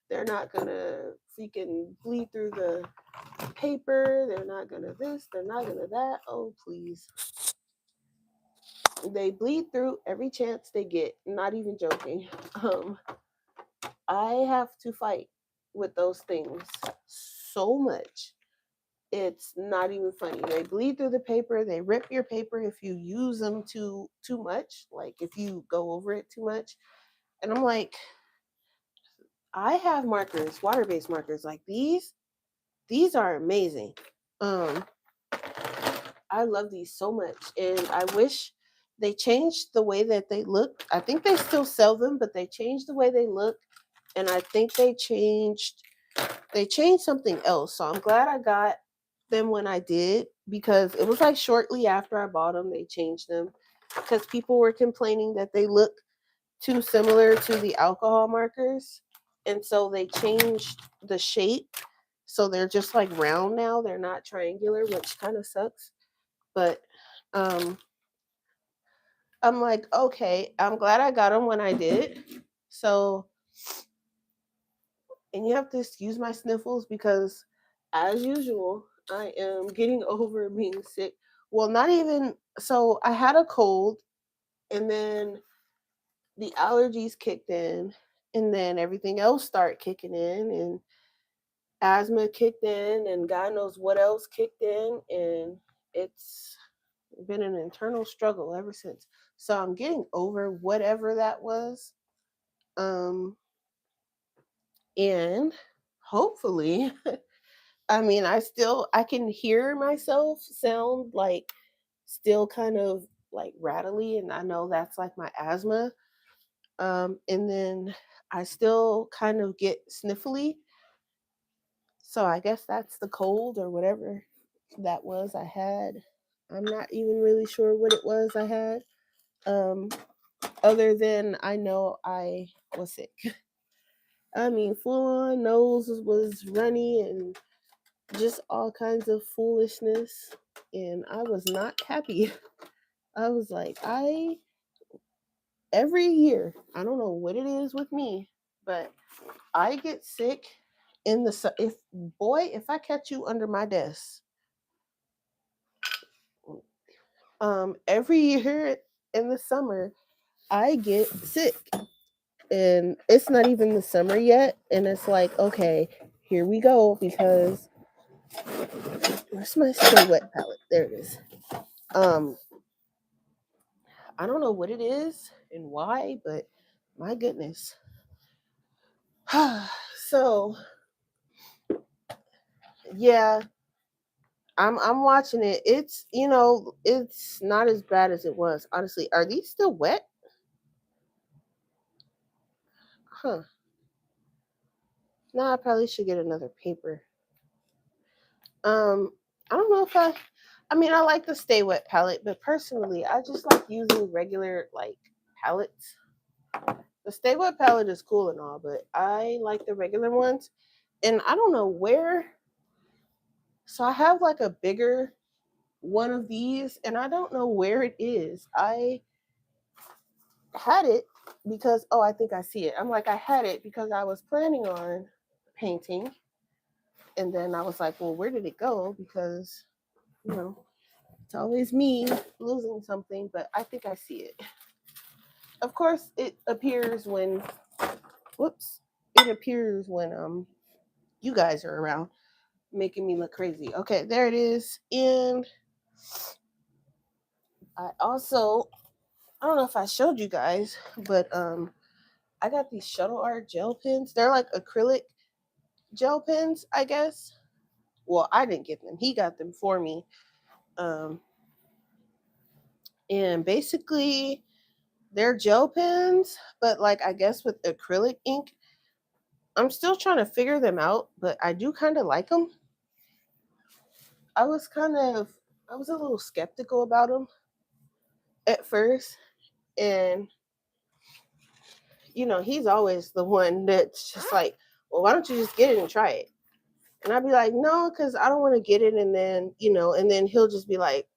They're not gonna freaking bleed through the paper. They're not gonna this. They're not gonna that. Oh please. They bleed through every chance they get. Not even joking. Um, I have to fight with those things so much. It's not even funny. They bleed through the paper. They rip your paper if you use them too much. Like if you go over it too much. And I'm like, I have markers, water-based markers like these. These are amazing. Um, I love these so much, and I wish they changed the way that they look. I think they still sell them, but they changed the way they look, and I think they changed something else. So I'm glad I got them when I did, because it was like shortly after I bought them they changed them because people were complaining that they look too similar to the alcohol markers, and so they changed the shape, so they're just like round now. They're not triangular, which kind of sucks. But um I'm like, okay, I'm glad I got them when I did. So, and you have to excuse my sniffles because, as usual, I am getting over being sick. Well, not even so, I had a cold, and then the allergies kicked in, and then everything else started kicking in, and asthma kicked in, and God knows what else kicked in, and it's been an internal struggle ever since. So I'm getting over whatever that was. Um, and hopefully, I mean, I can hear myself sound like still kind of like rattly, and I know that's like my asthma. And then I still kind of get sniffly. So I guess that's the cold or whatever that was I had. I'm not even really sure what it was I had. Um, other than I know I was sick. I mean, full on nose was runny and just all kinds of foolishness. And I was not happy. I was like, every year, I don't know what it is with me, but I get sick in the if I catch you under my desk, every year in the summer, I get sick. And it's not even the summer yet. And it's like, okay, here we go. Because where's my Stay Wet palette? There it is. Um, I don't know what it is and why, but my goodness. So yeah, I'm watching it. It's it's not as bad as it was. Honestly, are these still wet? Huh. No, I probably should get another paper. Um, I don't know if I mean, I like the Stay Wet palette, but personally, I just like using regular like palettes. The Stay Wet palette is cool and all, but I like the regular ones. And I don't know where. So I have like a bigger one of these, and I don't know where it is. I had it because I think I see it. I'm like I had it because I was planning on painting, and then I was like, well, where did it go? Because you know it's always me losing something, but I think I see it. Of course, it appears when whoops, it appears when you guys are around, making me look crazy. Okay, there it is. And I don't know if I showed you guys, but I got these shuttle art gel pens. They're like acrylic gel pens, I guess. Well, I didn't get them. He got them for me. Um, and basically, they're gel pens, but like I guess with acrylic ink. I'm still trying to figure them out, but I do kind of like them. I was kind of, I was a little skeptical about them at first, and he's always the one that's just like, well, why don't you just get it and try it? And I'd be like, no, because I don't want to get it, and then and then he'll just be like,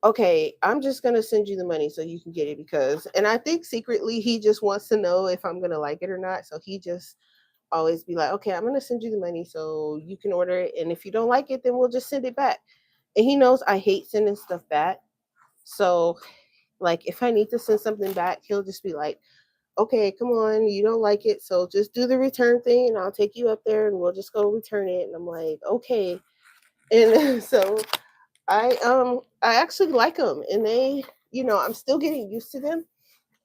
okay, I'm just gonna send you the money so you can get it because, and I think secretly he just wants to know if I'm gonna like it or not, so he just always be like, okay, I'm gonna send you the money so you can order it, and if you don't like it, then we'll just send it back. And he knows I hate sending stuff back, so like if I need to send something back, he'll just be like, okay, come on, you don't like it, so just do the return thing, and I'll take you up there, and we'll just go return it. And I'm like, okay, and so I actually like them, and they, I'm still getting used to them,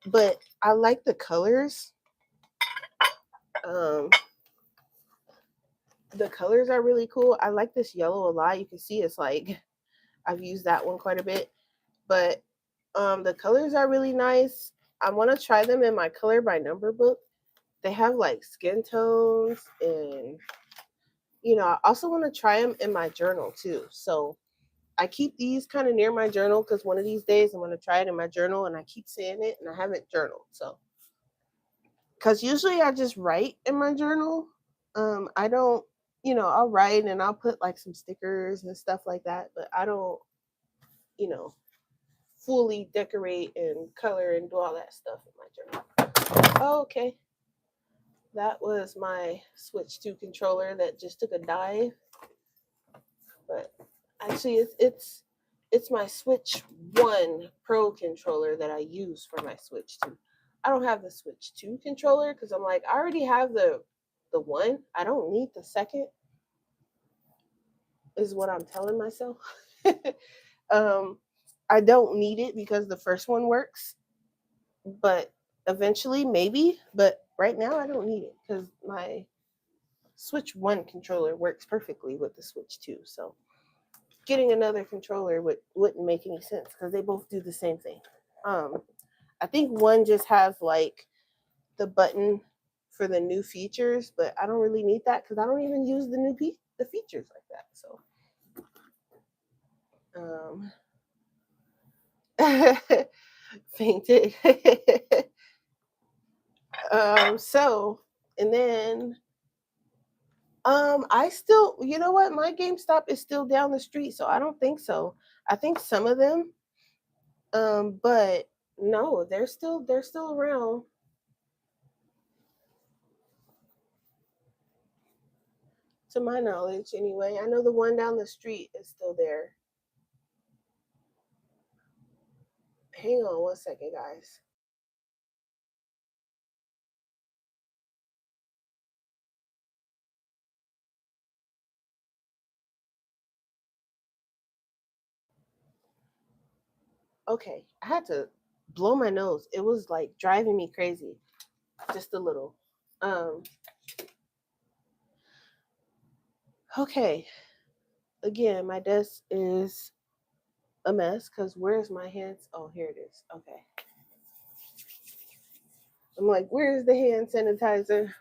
but I like the colors. Um, the colors are really cool. I like this yellow a lot. You can see it's like I've used that one quite a bit, but the colors are really nice. I want to try them in my color by number book. They have like skin tones, and I also want to try them in my journal too. So I keep these kind of near my journal because one of these days I'm going to try it in my journal, and I keep saying it and I haven't journaled. So, because usually I just write in my journal. I don't, I'll write and I'll put like some stickers and stuff like that, but I don't, you know, fully decorate and color and do all that stuff in my journal. Oh, okay. That was my Switch 2 controller that just took a dive, but actually it's my Switch 1 Pro controller that I use for my Switch 2. I don't have the Switch 2 controller because I'm like, I already have the one. I don't need the second, is what I'm telling myself. um, I don't need it because the first one works, but eventually maybe. But right now I don't need it because my Switch 1 controller works perfectly with the Switch 2. So getting another controller wouldn't make any sense because they both do the same thing. I think one just has like the button for the new features, but I don't really need that because I don't even use the features like that. So, fainted. So, and then I still, you know what? My GameStop is still down the street, so I don't think so. I think some of them, but no, they're still around. To my knowledge, anyway. I know the one down the street is still there. Hang on one second, guys. Okay, I had to blow my nose. It was like driving me crazy, just a little. Um, okay, again, my desk is a mess because where's my hands? Oh, here it is. Okay. I'm like, where's the hand sanitizer?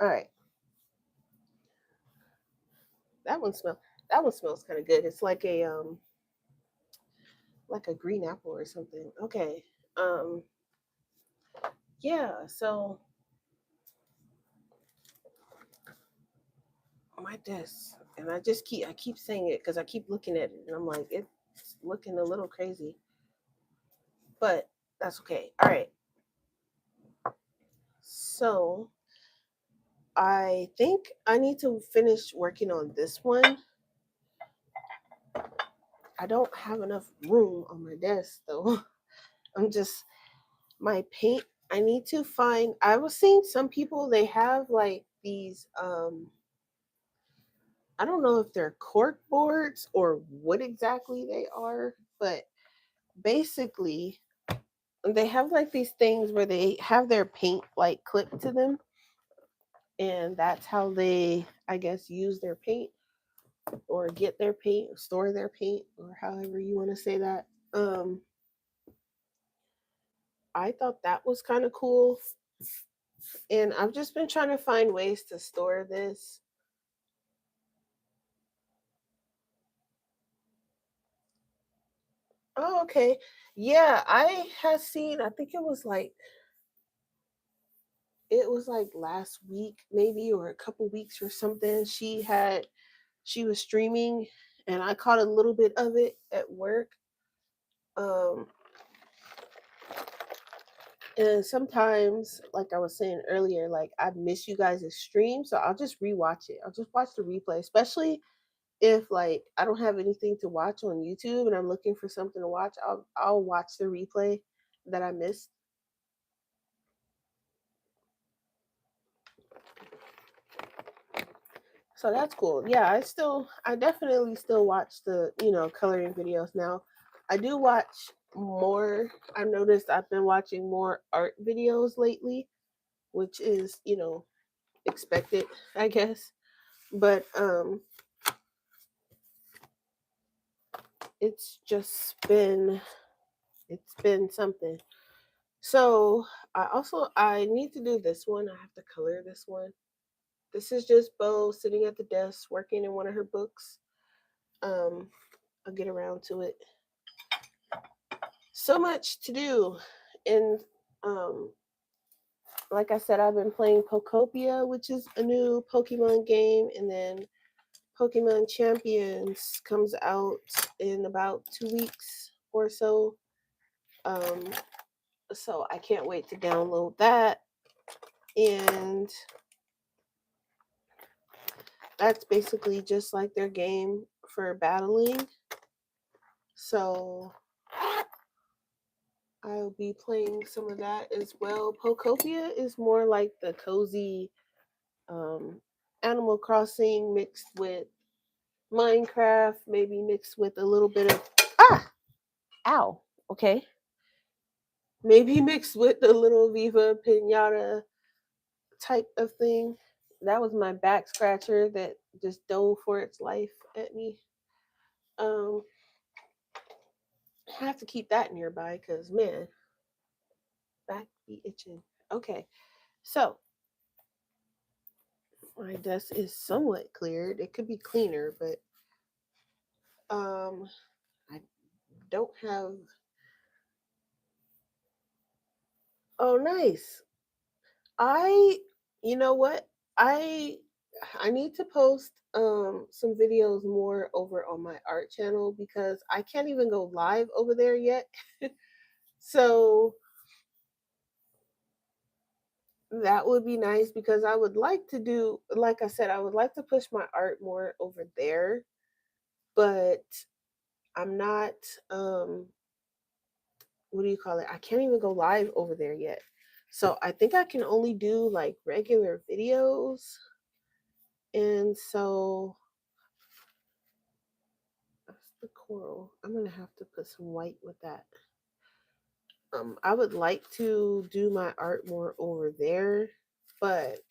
All right, that one smell. That one smells kind of good. It's like a green apple or something. Okay. Um, yeah. So my desk, and I keep saying it because I keep looking at it, and I'm like, it's looking a little crazy, but that's okay. All right. So I think I need to finish working on this one. I don't have enough room on my desk though. I'm just my paint. I need to find. I was seeing some people they have like these. I don't know if they're cork boards or what exactly they are, but basically they have like these things where they have their paint like clipped to them, and that's how they, I guess, use their paint or get their paint or store their paint or however you want to say that. I thought that was kind of cool, and I've just been trying to find ways to store this. Oh, okay. Yeah, I had seen, I think it was like last week maybe or a couple weeks or something. She was streaming and I caught a little bit of it at work. Um and sometimes, like I was saying earlier, like I miss you guys' stream, so I'll just rewatch it. I'll just watch the replay, especially if like I don't have anything to watch on YouTube and I'm looking for something to watch. I'll watch the replay that I missed. So that's cool. Yeah, I definitely still watch the, coloring videos now. I do watch more. I've noticed I've been watching more art videos lately, which is, expected, I guess. But it's just been it's been something. So, I need to do this one. I have to color this one. This is just Bo sitting at the desk working in one of her books. Um I'll get around to it. So much to do. And um like I said, I've been playing Pokopia, which is a new Pokemon game, and then Pokemon Champions comes out in about 2 weeks or so. Um so I can't wait to download that. And that's basically just like their game for battling. So I'll be playing some of that as well. Pokopia is more like the cozy um, Animal Crossing mixed with Minecraft, maybe mixed with a little bit of ow, okay, maybe mixed with the little Viva Pinata type of thing. That was my back scratcher that just dove for its life at me. Um, I have to keep that nearby because man, back be itching. Okay, so my desk is somewhat cleared. It could be cleaner, but I don't have. Oh, nice. I, you know what? I I need to post some videos more over on my art channel because I can't even go live over there yet. So that would be nice because I would like to do, like I said, I would like to push my art more over there, but I'm not what do you call it? I can't even go live over there yet. So I think I can only do like regular videos. And so that's the coral. I'm gonna have to put some white with that. I would like to do my art more over there, but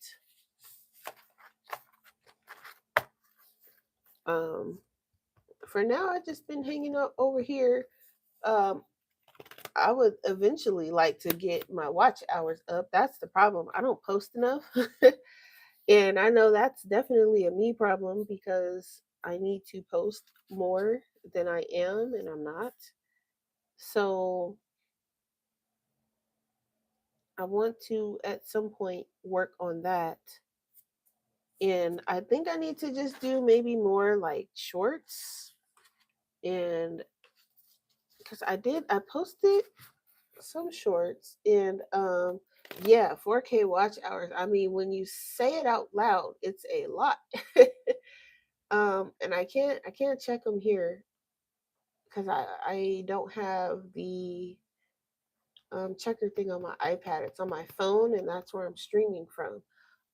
um, for now, I've just been hanging out over here. Um, I would eventually like to get my watch hours up. That's the problem. I don't post enough. And I know that's definitely a me problem because I need to post more than I am, and I'm not. So I want to at some point work on that. And I think I need to just do maybe more like shorts. And because I posted some shorts and yeah, 4K watch hours. I mean, when you say it out loud, it's a lot. And I can't check them here because I don't have the checker thing on my iPad. It's on my phone, and that's where I'm streaming from.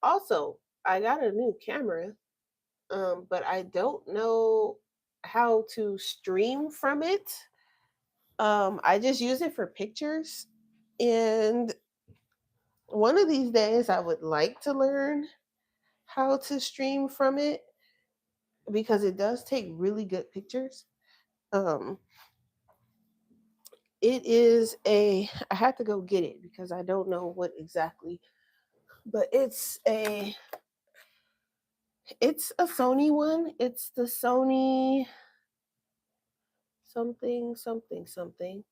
Also, I got a new camera, but I don't know how to stream from it. I just use it for pictures, and one of these days I would like to learn how to stream from it because it does take really good pictures. Um, it is a I had to go get it because I don't know what exactly, but it's a Sony one. It's the Sony something something something.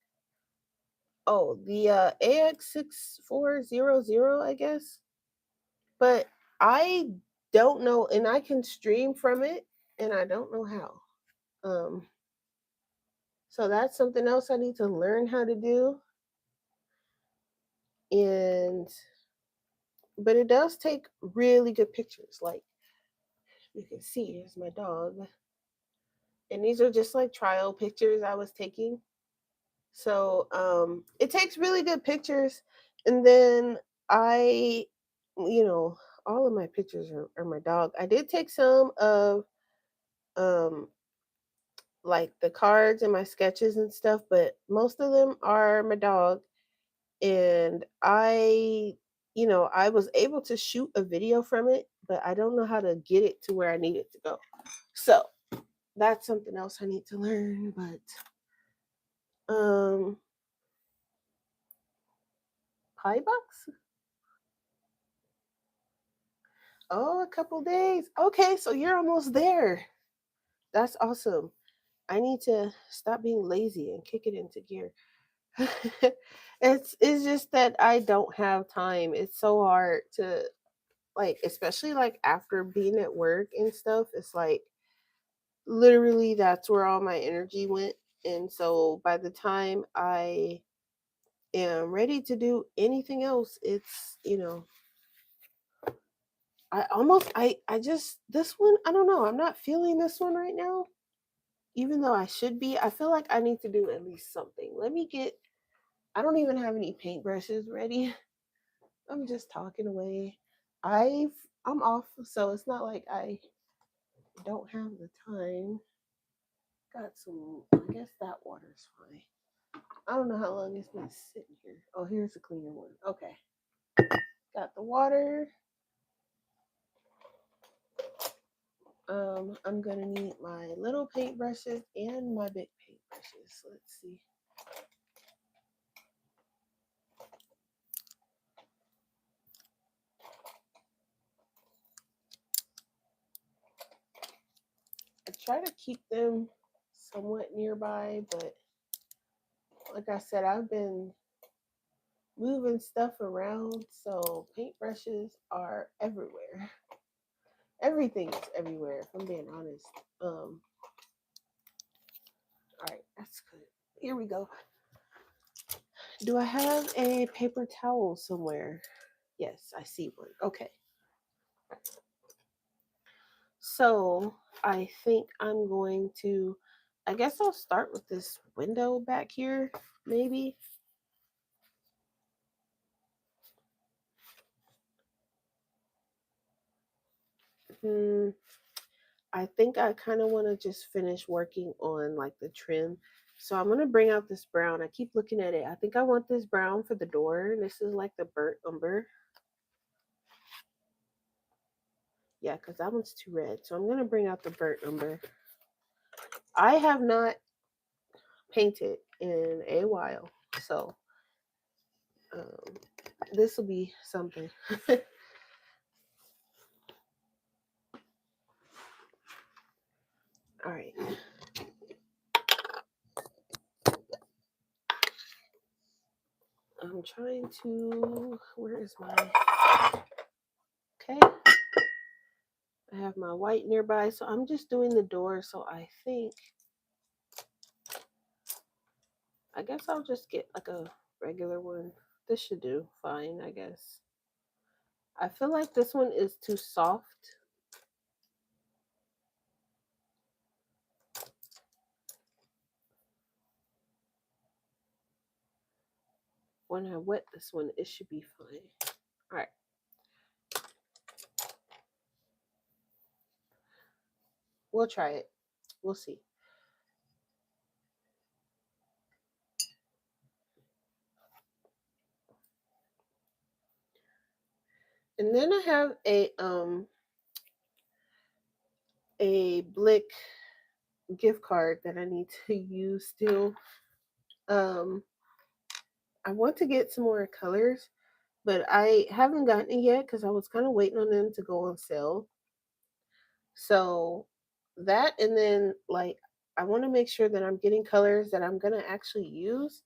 Oh, the AX6400, I guess. But I don't know, and I can stream from it, and I don't know how. Um, so that's something else I need to learn how to do. And but it does take really good pictures. Like you can see, here's my dog, and these are just like trial pictures I was taking. So it takes really good pictures, and then I, you know, all of my pictures are my dog. I did take some of um like the cards and my sketches and stuff, but most of them are my dog. And I was able to shoot a video from it, but I don't know how to get it to where I need it to go. So that's something else I need to learn. But pie box? Oh, a couple days. Okay, so you're almost there. That's awesome. I need to stop being lazy and kick it into gear. It's just that I don't have time. It's so hard to like, especially like after being at work and stuff. It's like literally that's where all my energy went. And so by the time I am ready to do anything else, it's I just this one, I don't know. I'm not feeling this one right now. Even though I should be, I feel like I need to do at least something. I don't even have any paintbrushes ready. I'm just talking away. I'm off, so it's not like I don't have the time. Got some, I guess that water's fine. I don't know how long it's been sitting here. Oh, here's a cleaner one. Okay. Got the water. I'm gonna need my little paintbrushes and my big paintbrushes. Let's see. I try to keep them somewhat nearby, but like I said, I've been moving stuff around, so paintbrushes are everywhere. Everything is everywhere, if I'm being honest. All right, that's good. Here we go. Do I have a paper towel somewhere? Yes, I see one. Okay. So I think I'm going to, I guess I'll start with this window back here, maybe. Hmm. I think I kind of want to just finish working on like the trim. So I'm going to bring out this brown. I keep looking at it. I think I want this brown for the door. This is like the burnt umber. Yeah, because that one's too red. So I'm going to bring out the burnt umber. I have not painted in a while. So um, this will be something. All right. I'm trying to. Where is my. Okay. I have my white nearby. So I'm just doing the door. So I think. I guess I'll just get like a regular one. This should do fine, I guess. I feel like this one is too soft. When I wet this one, it should be fine. All right. We'll try it. We'll see. And then I have a Blick gift card that I need to use still. Um I want to get some more colors, but I haven't gotten it yet because I was kind of waiting on them to go on sale. So that, and then like I want to make sure that I'm getting colors that I'm gonna actually use,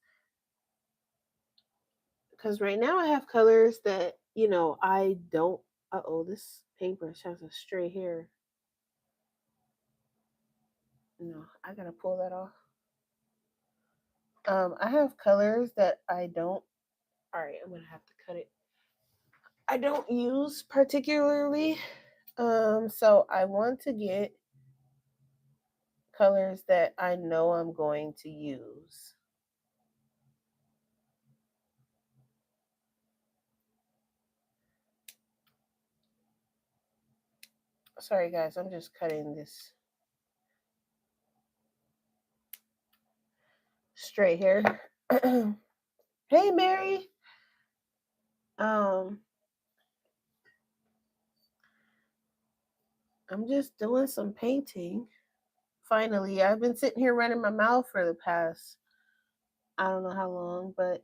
because right now I have colors that I don't. Uh oh, this paintbrush has a stray hair. No, I gotta pull that off. I have colors that I don't. All right, I'm gonna have to cut it. I don't use particularly. So I want to get colors that I know I'm going to use. Sorry guys, I'm just cutting this straight hair. Hey Mary. Um I'm just doing some painting. Finally, I've been sitting here running my mouth for the past I don't know how long, but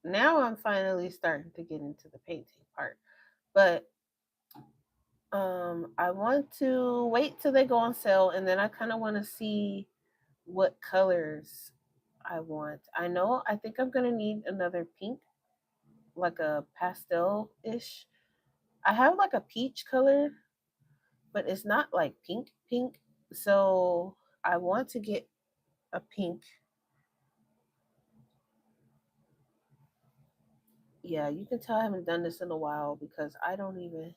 now I'm finally starting to get into the painting part. But I want to wait till they go on sale, and then I kind of want to see what colors I want. I think I'm going to need another pink, like a pastel ish. I have like a peach color, but it's not like pink pink. So I want to get a pink. Yeah, you can tell I haven't done this in a while because I don't even.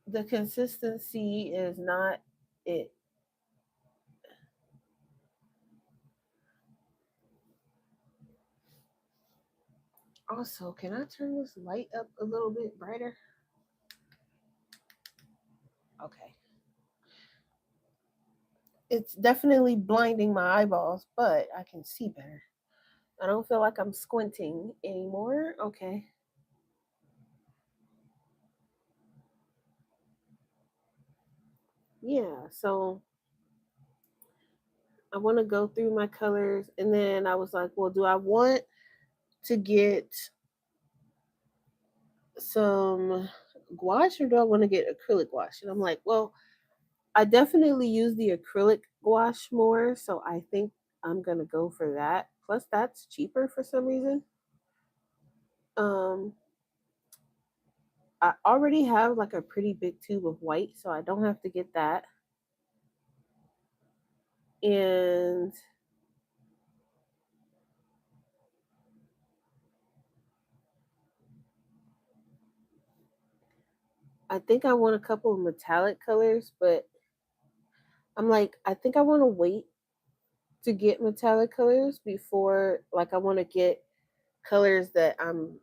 The consistency is not it. Also, can I turn this light up a little bit brighter? Okay. It's definitely blinding my eyeballs, but I can see better. I don't feel like I'm squinting anymore. Okay. Yeah, so I want to go through my colors, and then I was like, well, do I want to get some gouache or do I want to get acrylic gouache? And I'm like, well, I definitely use the acrylic gouache more, so I think I'm gonna go for that. Plus, that's cheaper for some reason. Um, I already have like a pretty big tube of white, so I don't have to get that. And I think I want a couple of metallic colors, but I'm like, I think I want to wait to get metallic colors before, like, I want to get colors that I'm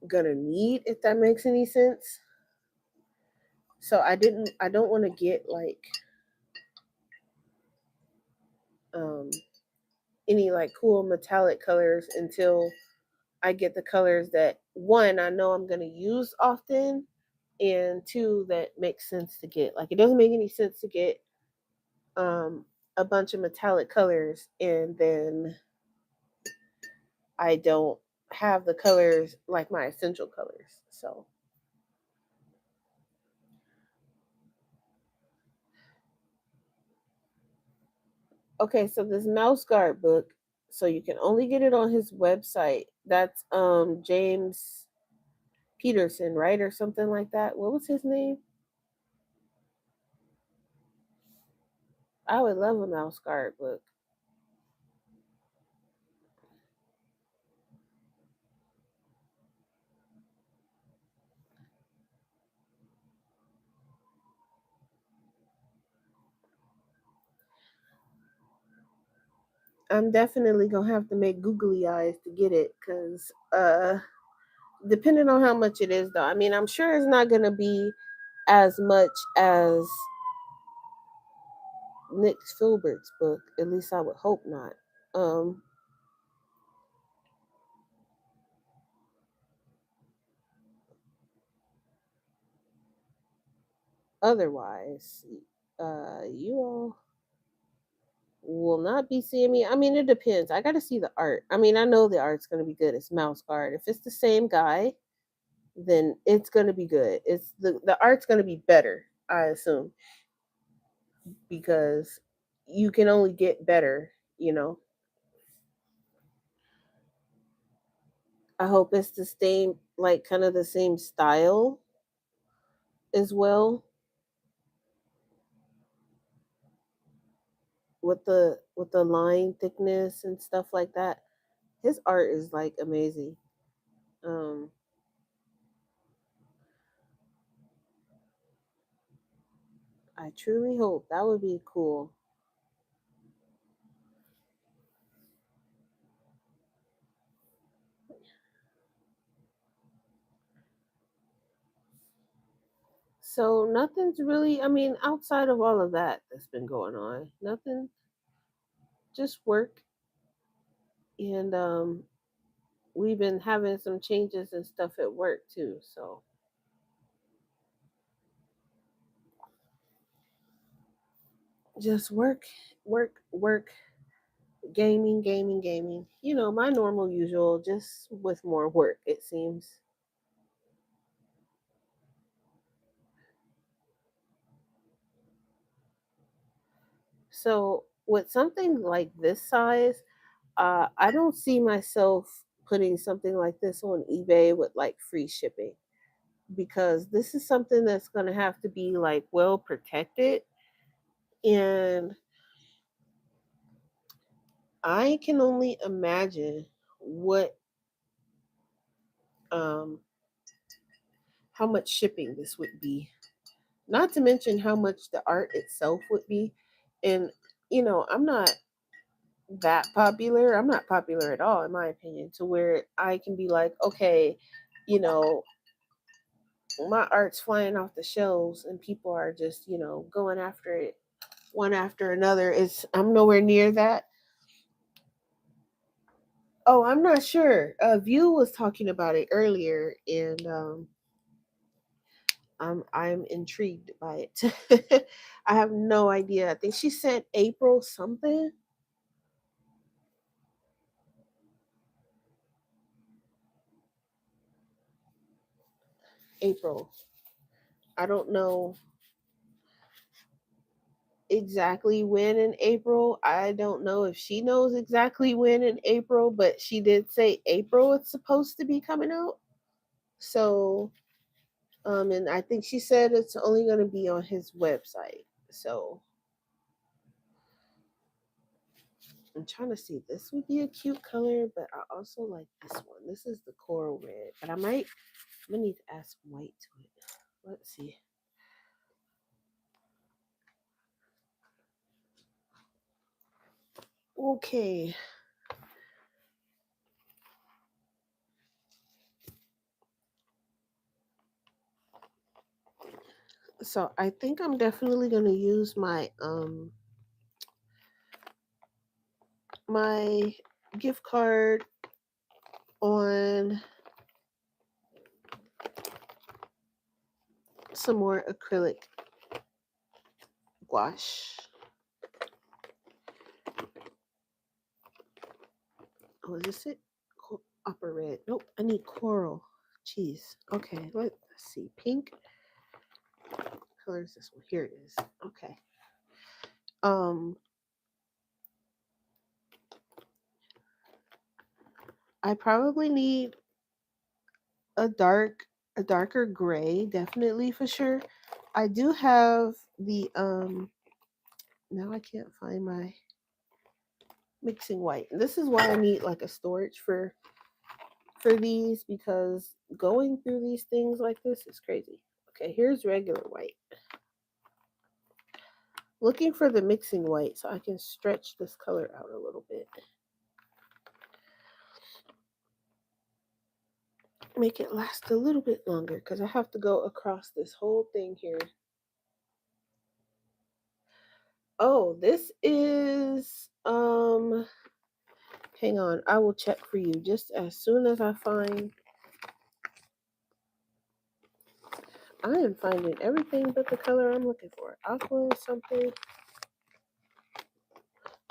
gonna need, if that makes any sense. So I don't want to get like um any like cool metallic colors until I get the colors that one I know I'm going to use often, and two that makes sense to get. Like it doesn't make any sense to get um a bunch of metallic colors and then I don't have the colors like my essential colors. So okay, so this mouse guard book, so you can only get it on his website. That's James Peterson, right? Or something like that. What was his name? I would love a mouse guard book. I'm definitely gonna have to make googly eyes to get it because depending on how much it is though. I mean I'm sure it's not gonna be as much as Nick Filbert's book. At least I would hope not. Um Otherwise, you all will not be seeing me. I mean, it depends. I got to see the art. I mean, I know the art's going to be good. It's Mouse Guard. If it's the same guy, then it's going to be good. It's the art's going to be better, I assume, because you can only get better, you know. I hope it's the same, like kind of the same style as well with the line thickness and stuff like that. His art is like amazing. Um I truly hope that would be cool. So nothing's really, I mean, outside of all of that that's been going on, nothing, just work. And we've been having some changes and stuff at work too. So just work, work, work, gaming, gaming, gaming. You know, my normal usual, just with more work, it seems. So with something like this size, I don't see myself putting something like this on eBay with like free shipping because this is something that's going to have to be like well protected, and I can only imagine what um how much shipping this would be, not to mention how much the art itself would be. And you know, I'm not that popular. I'm not popular at all in my opinion to where I can be like, okay, you know, my art's flying off the shelves and people are just, you know, going after it one after another. Is I'm nowhere near that. Oh, I'm not sure. View was talking about it earlier, and I'm intrigued by it. I have no idea. I think she said April something. April. I don't know exactly when in April. I don't know if she knows exactly when in April, but she did say April it's supposed to be coming out. So, and I think she said it's only going to be on his website. So, I'm trying to see. This would be a cute color, but I also like this one. This is the coral red, but I'm gonna need to add some white to it. Let's see. Okay, So I think I'm definitely going to use my gift card on some more acrylic gouache. Oh, is this it? Opera red. Nope, I need coral. Jeez. Okay, let's see. Pink. What color is this one? Here it is. Okay. Um, I probably need a darker gray, definitely for sure. I do have the now I can't find my mixing white. This is why I need like a storage for these, because going through these things like this is crazy. Okay, here's regular white. Looking for the mixing white so I can stretch this color out a little bit. Make it last a little bit longer because I have to go across this whole thing here. Oh, this is hang on, I will check for you just as soon as I find. I am finding everything but the color I'm looking for. Aqua something.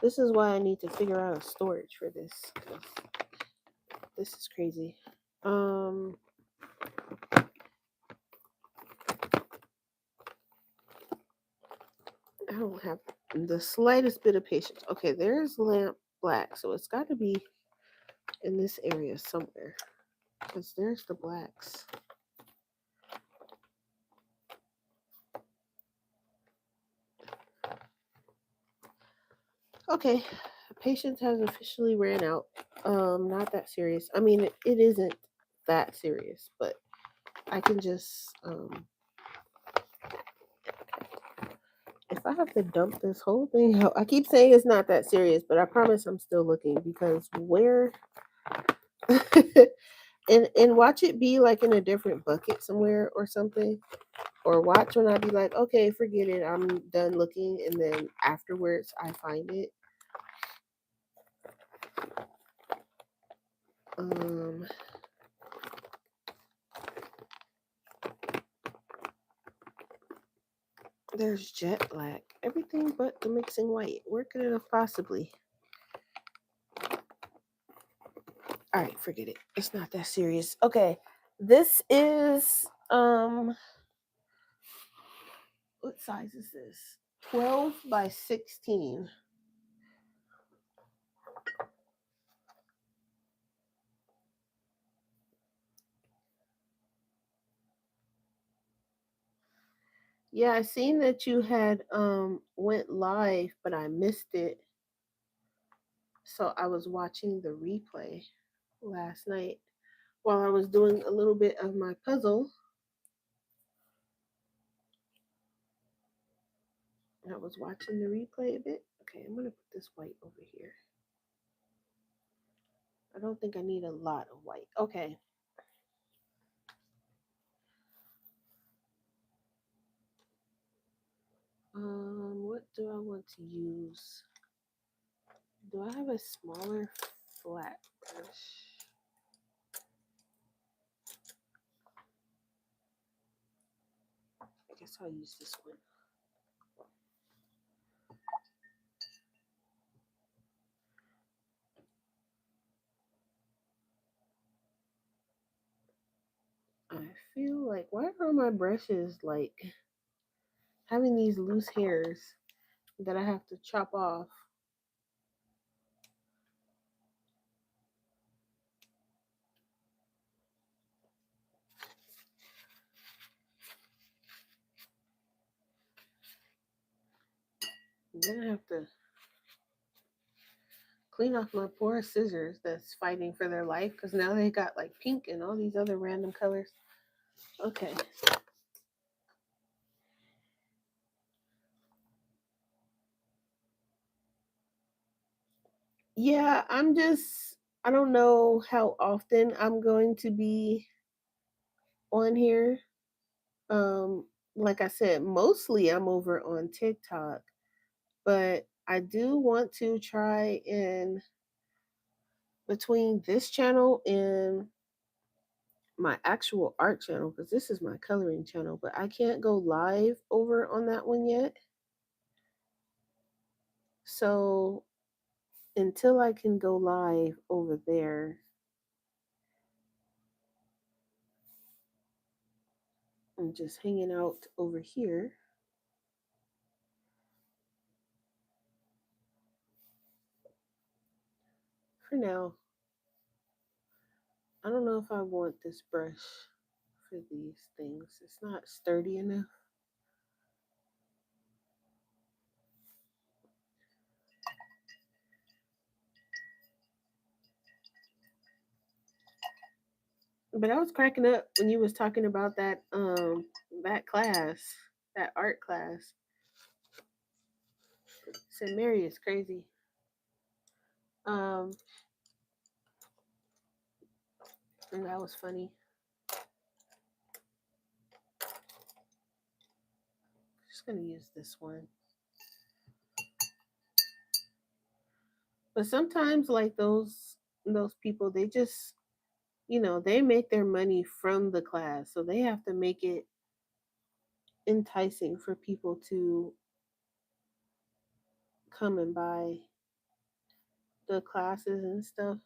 This is why I need to figure out a storage for this. This is crazy. I don't have the slightest bit of patience. Okay, there's lamp black, so it's got to be in this area somewhere. Because there's the blacks. Okay, patience has officially ran out. Not that serious. I mean, it isn't that serious, but I can just if I have to dump this whole thing out. I keep saying it's not that serious, but I promise I'm still looking because where and watch it be like in a different bucket somewhere or something. Or watch when I be like, okay, forget it, I'm done looking, and then afterwards I find it. Um there's jet black. Everything but the mixing white. Where could it have possibly? Alright, forget it. It's not that serious. Okay. This is what size is this? 12 by 16. Yeah, I seen that you had went live, but I missed it. So I was watching the replay last night while I was doing a little bit of my puzzle. I was watching the replay a bit. Okay, I'm gonna put this white over here. I don't think I need a lot of white. Okay. What do I want to use? Do I have a smaller flat brush? I guess I'll use this one. I feel like, why are my brushes like having these loose hairs that I have to chop off? Then I have to clean off my poor scissors that's fighting for their life because now they got like pink and all these other random colors. Okay. Yeah, I don't know how often I'm going to be on here. like I said, mostly I'm over on TikTok, but I do want to try in between this channel and my actual art channel because this is my coloring channel, but I can't go live over on that one yet. So until I can go live over there, I'm just hanging out over here for now. I don't know if I want this brush for these things. It's not sturdy enough. But I was cracking up when you was talking about that class, that art class. Said Mary is crazy. Um, and that was funny. Just gonna use this one. But sometimes like those people, they just they make their money from the class, so they have to make it enticing for people to come and buy the classes and stuff.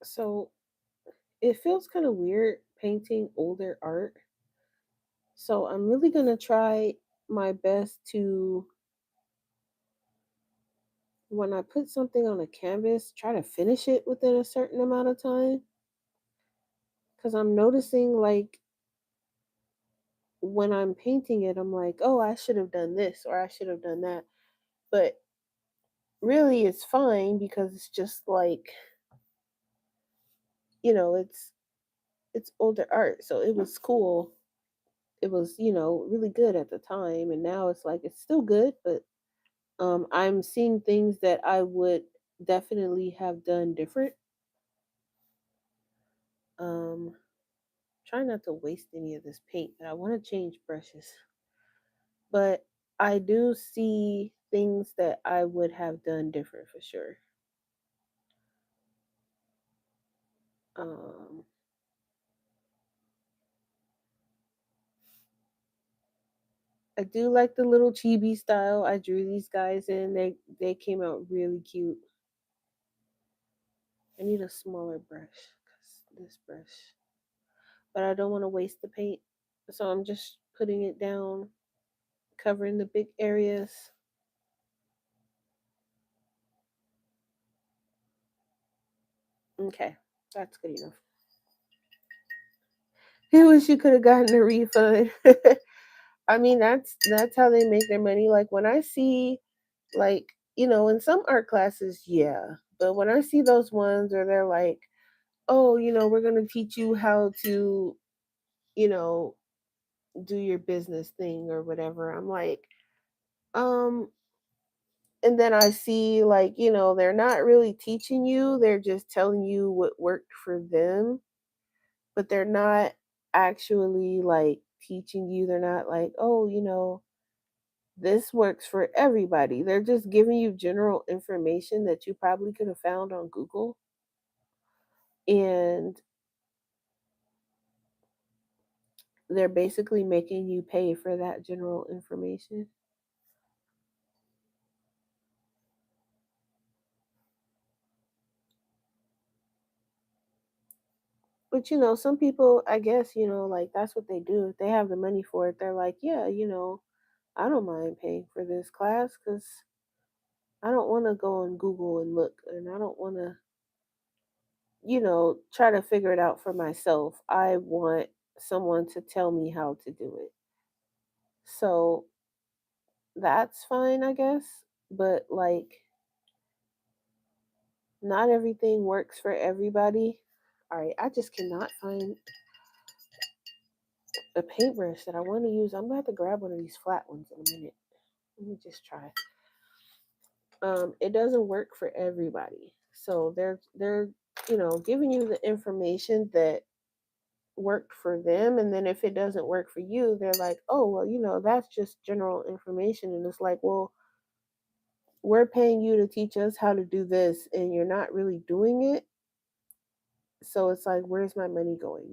So it feels kind of weird painting older art. So I'm really gonna try my best to, when I put something on a canvas, try to finish it within a certain amount of time. Because I'm noticing like when I'm painting it, I'm like, oh, I should have done this or I should have done that. But really, it's fine because it's just like, it's older art. So it was cool. It was, really good at the time. And now it's like, it's still good, but I'm seeing things that I would definitely have done different. Um, Try not to waste any of this paint, but I want to change brushes. But I do see things that I would have done different for sure. Um, I do like the little chibi style I drew these guys in. They came out really cute. I need a smaller brush because this brush, but I don't want to waste the paint, so I'm just putting it down, covering the big areas. Okay, that's good enough. I wish you could have gotten a refund. I mean, that's how they make their money. Like when I see, like, in some art classes, yeah, but when I see those ones where they're like, oh, we're gonna teach you how to, you know, do your business thing or whatever. I'm like, um, and then I see like, they're not really teaching you; they're just telling you what worked for them, but they're not actually like teaching you. They're not like, oh, this works for everybody. They're just giving you general information that you probably could have found on Google. And they're basically making you pay for that general information. But some people, I guess, like that's what they do. If they have the money for it, they're like, yeah, I don't mind paying for this class because I don't want to go on Google and look, and I don't want to, try to figure it out for myself. I want someone to tell me how to do it. So that's fine, I guess. But like, not everything works for everybody. All right, I just cannot find a paintbrush that I want to use. I'm about to grab one of these flat ones in a minute. Let me just try. It doesn't work for everybody. So they're giving you the information that worked for them, and then if it doesn't work for you, they're like, oh well, that's just general information. And it's like, well, we're paying you to teach us how to do this and you're not really doing it. So it's like, where's my money going?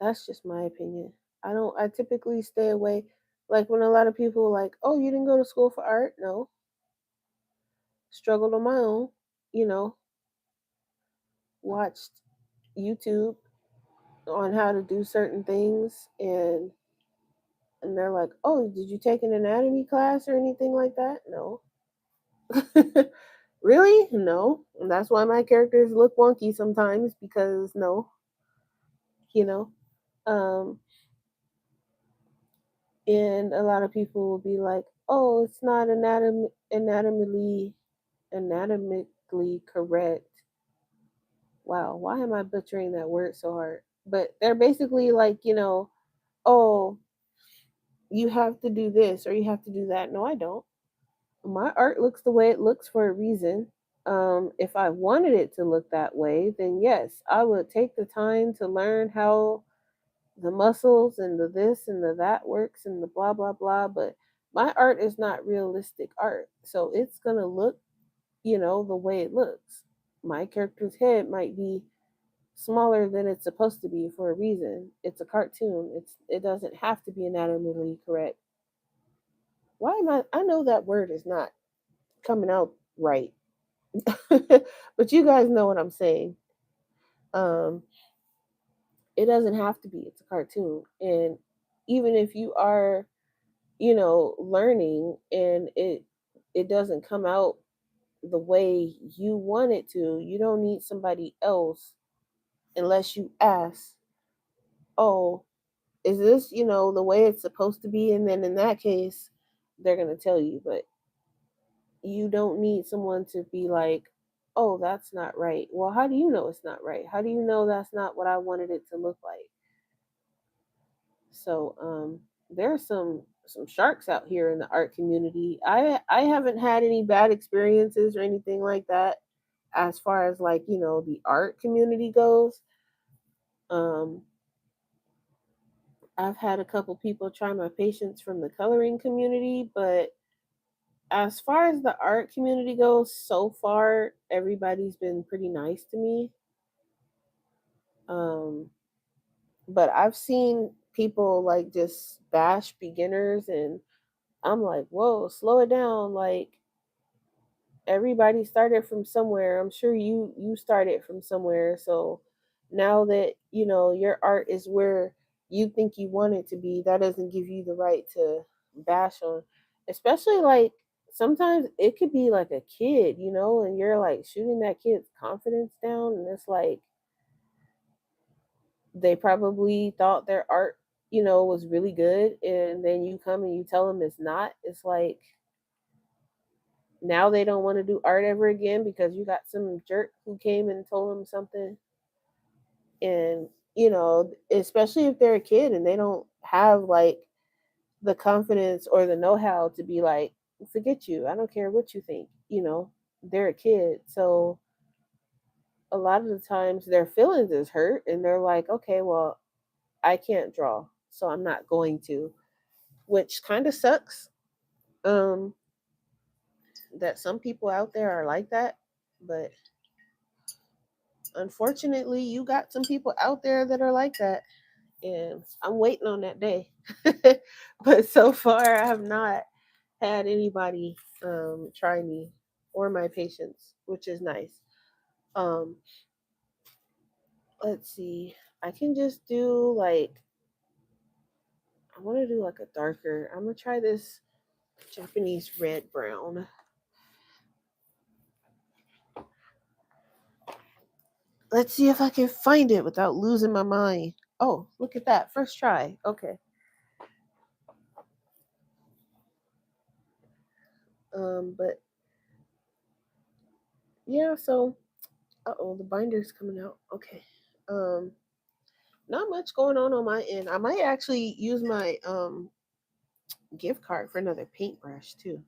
That's just my opinion. I typically stay away. Like when a lot of people are like, oh, you didn't go to school for art? No. Struggled on my own, you know, watched YouTube on how to do certain things, and they're like, "Oh, did you take an anatomy class or anything like that?" No. Really? No. And that's why my characters look wonky sometimes, because no, you know. Um and a lot of people will be like, "Oh, it's not anatomically correct." Wow, why am I butchering that word so hard? But they're basically like, "Oh, you have to do this or you have to do that." No, I don't. My art looks the way it looks for a reason. If I wanted it to look that way, then yes, I would take the time to learn how the muscles and the this and the that works and the blah blah blah. But my art is not realistic art, so it's gonna look, the way it looks. My character's head might be smaller than it's supposed to be for a reason. It's a cartoon. It doesn't have to be anatomically correct. Why am I know that word is not coming out right. But you guys know what I'm saying. Um, it doesn't have to be. It's a cartoon, and even if you are, learning and it doesn't come out the way you want it to, you don't need somebody else unless you ask, "Oh, is this, the way it's supposed to be?" And then in that case, they're gonna tell you. But you don't need someone to be like, oh, that's not right. Well, how do you know it's not right? How do you know that's not what I wanted it to look like? So there's some sharks out here in the art community. I haven't had any bad experiences or anything like that as far as like, the art community goes. um I've had a couple people try my patience from the coloring community, but as far as the art community goes, so far everybody's been pretty nice to me. Um, but I've seen people like just bash beginners, and I'm like, whoa, slow it down. Like everybody started from somewhere. I'm sure you started from somewhere. So now that your art is where you think you want it to be, that doesn't give you the right to bash on. Especially like sometimes it could be like a kid, and you're like shooting that kid's confidence down, and it's like they probably thought their art, was really good, and then you come and you tell them it's not. It's like now they don't want to do art ever again because you got some jerk who came and told them something. And especially if they're a kid and they don't have like the confidence or the know-how to be like, forget you, I don't care what you think. They're a kid, so a lot of the times their feelings is hurt and they're like, okay, well, I can't draw, so I'm not going to, which kind of sucks. um that some people out there are like that, but unfortunately you got some people out there that are like that, and I'm waiting on that day. But so far I have not had anybody try me or my patience, which is nice. um let's see, I can just do like, I want to do like a darker, I'm gonna try this Japanese red brown. Let's see if I can find it without losing my mind. Oh, look at that. First try. Okay. But yeah, so uh-oh, the binder's coming out. Okay. Um, Not much going on my end. I might actually use my gift card for another paintbrush too.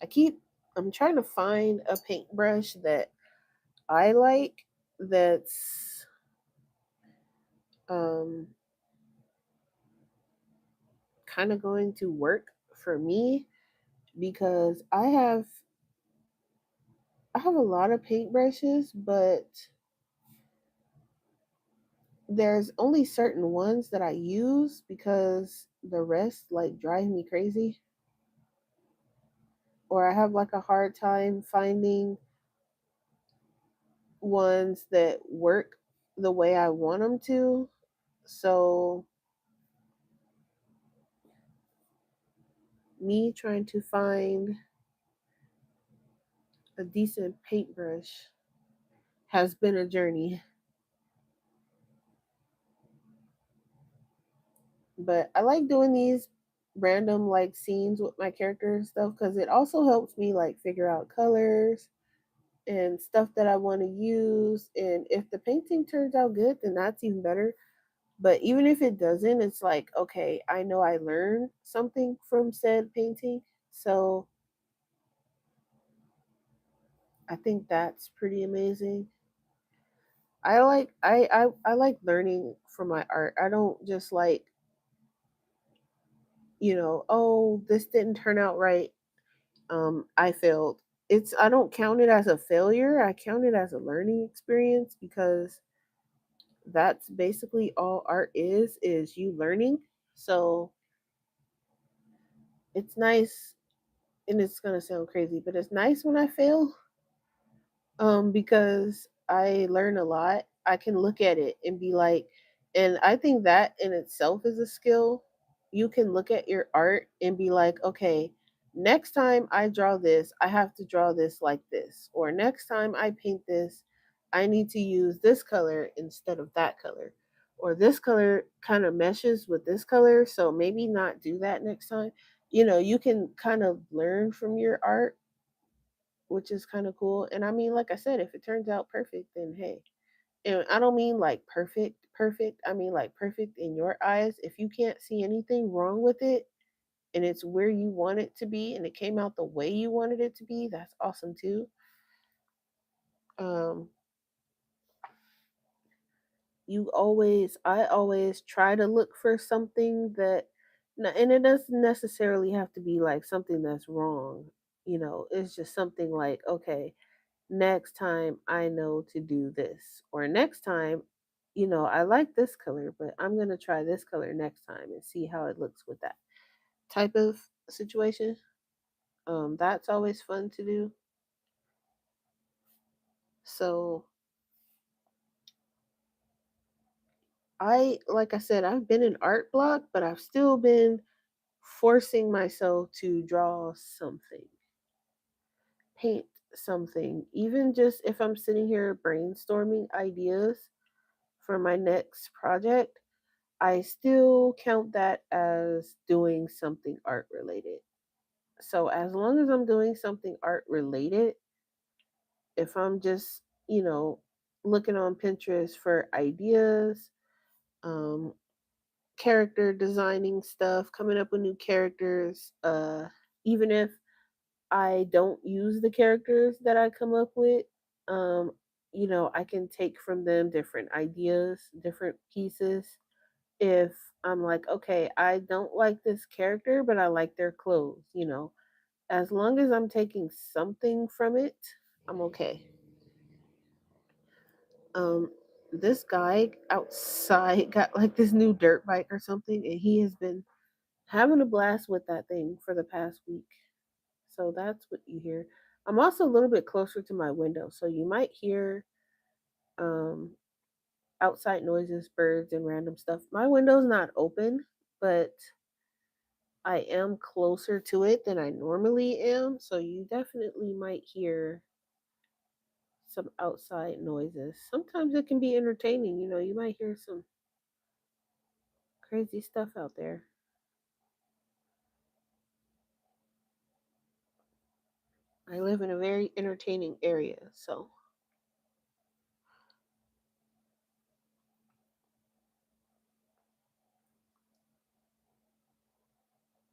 I keep I'm trying to find a paintbrush that I like that's um kind of going to work for me because I have a lot of paintbrushes, but there's only certain ones that I use because the rest like drive me crazy, or I have like a hard time finding ones that work the way I want them to. So, me trying to find a decent paintbrush has been a journey. But I like doing these random like scenes with my character and stuff because it also helps me like figure out colors and stuff that I want to use. And if the painting turns out good, then that's even better. But even if it doesn't, it's like, okay, I know I learned something from said painting. So I think that's pretty amazing. I like learning from my art. I don't just like, oh, this didn't turn out right. I failed. I don't count it as a failure. I count it as a learning experience because that's basically all art is you learning. So it's nice, and it's gonna sound crazy, but it's nice when I fail, because I learn a lot. I can look at it and be like, and I think that in itself is a skill. You can look at your art and be like, okay, next time I draw this, I have to draw this like this. Or next time I paint this, I need to use this color instead of that color. Or this color kind of meshes with this color, so maybe not do that next time. You can kind of learn from your art, which is kind of cool. And I mean, like I said, if it turns out perfect, then hey. And I don't mean like perfect, perfect. I mean like perfect in your eyes. If you can't see anything wrong with it and it's where you want it to be and it came out the way you wanted it to be, that's awesome too. Um, I always try to look for something and it doesn't necessarily have to be like something that's wrong. It's just something like, okay, next time I know to do this. Or next time, I like this color, but I'm going to try this color next time and see how it looks with that type of situation. That's always fun to do. So, like I said, I've been in art block, but I've still been forcing myself to draw something, paint something, even just if I'm sitting here brainstorming ideas for my next project. I still count that as doing something art related. So as long as I'm doing something art related, if I'm just, looking on Pinterest for ideas, um, character designing stuff, coming up with new characters, even if I don't use the characters that I come up with, um, I can take from them different ideas, different pieces. If I'm like, okay, I don't like this character, but I like their clothes, as long as I'm taking something from it, I'm okay. Um, this guy outside got like this new dirt bike or something, and he has been having a blast with that thing for the past week. So that's what you hear. I'm also a little bit closer to my window, so you might hear um, outside noises, birds, and random stuff. My window's not open, but I am closer to it than I normally am, so you definitely might hear some outside noises. Sometimes it can be entertaining, you might hear some crazy stuff out there. I live in a very entertaining area, so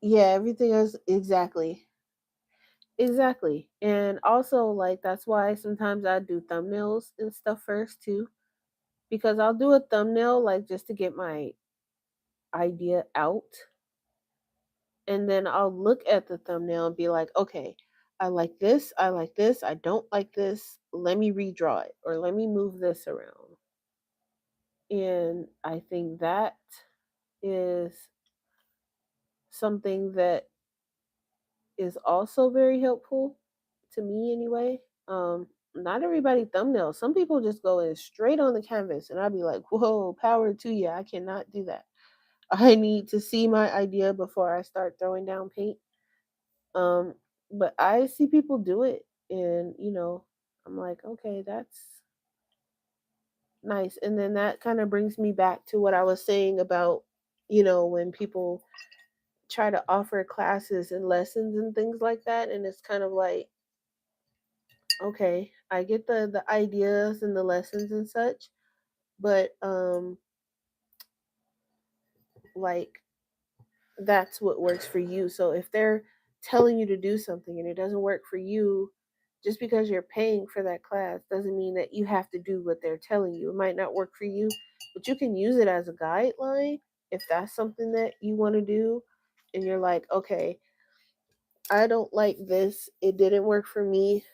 yeah, everything is exactly. Exactly. And also like that's why sometimes I do thumbnails and stuff first too because I'll do a thumbnail like just to get my idea out and then I'll look at the thumbnail and be like, "Okay, I like this, I like this, I don't like this. Let me redraw it or let me move this around." And I think that is something that is also very helpful to me anyway. Not everybody thumbnails. Some people just go in straight on the canvas, and I'd be like, "Whoa, power to you! I cannot do that. I need to see my idea before I start throwing down paint." Um, but I see people do it, and I'm like, okay, that's nice. And then that kind of brings me back to what I was saying about, when people try to offer classes and lessons and things like that, and it's kind of like, okay, I get the ideas and the lessons and such, but like that's what works for you. So if they're telling you to do something and it doesn't work for you, just because you're paying for that class doesn't mean that you have to do what they're telling you. It might not work for you, but you can use it as a guideline if that's something that you want to do and you're like, okay, I don't like this. It didn't work for me,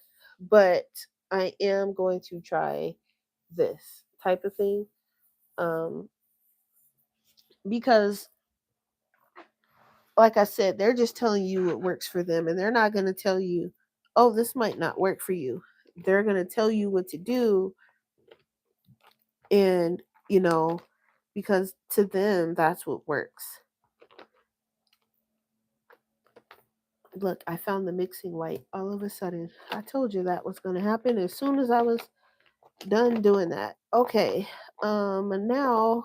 but I am going to try this type of thing. Um, because, like I said, they're just telling you what works for them, and they're not going to tell you, oh, this might not work for you. They're going to tell you what to do, and, you know, because to them, that's what works. Look, I found the mixing white all of a sudden. I told you that was going to happen as soon as I was done doing that. Okay. Now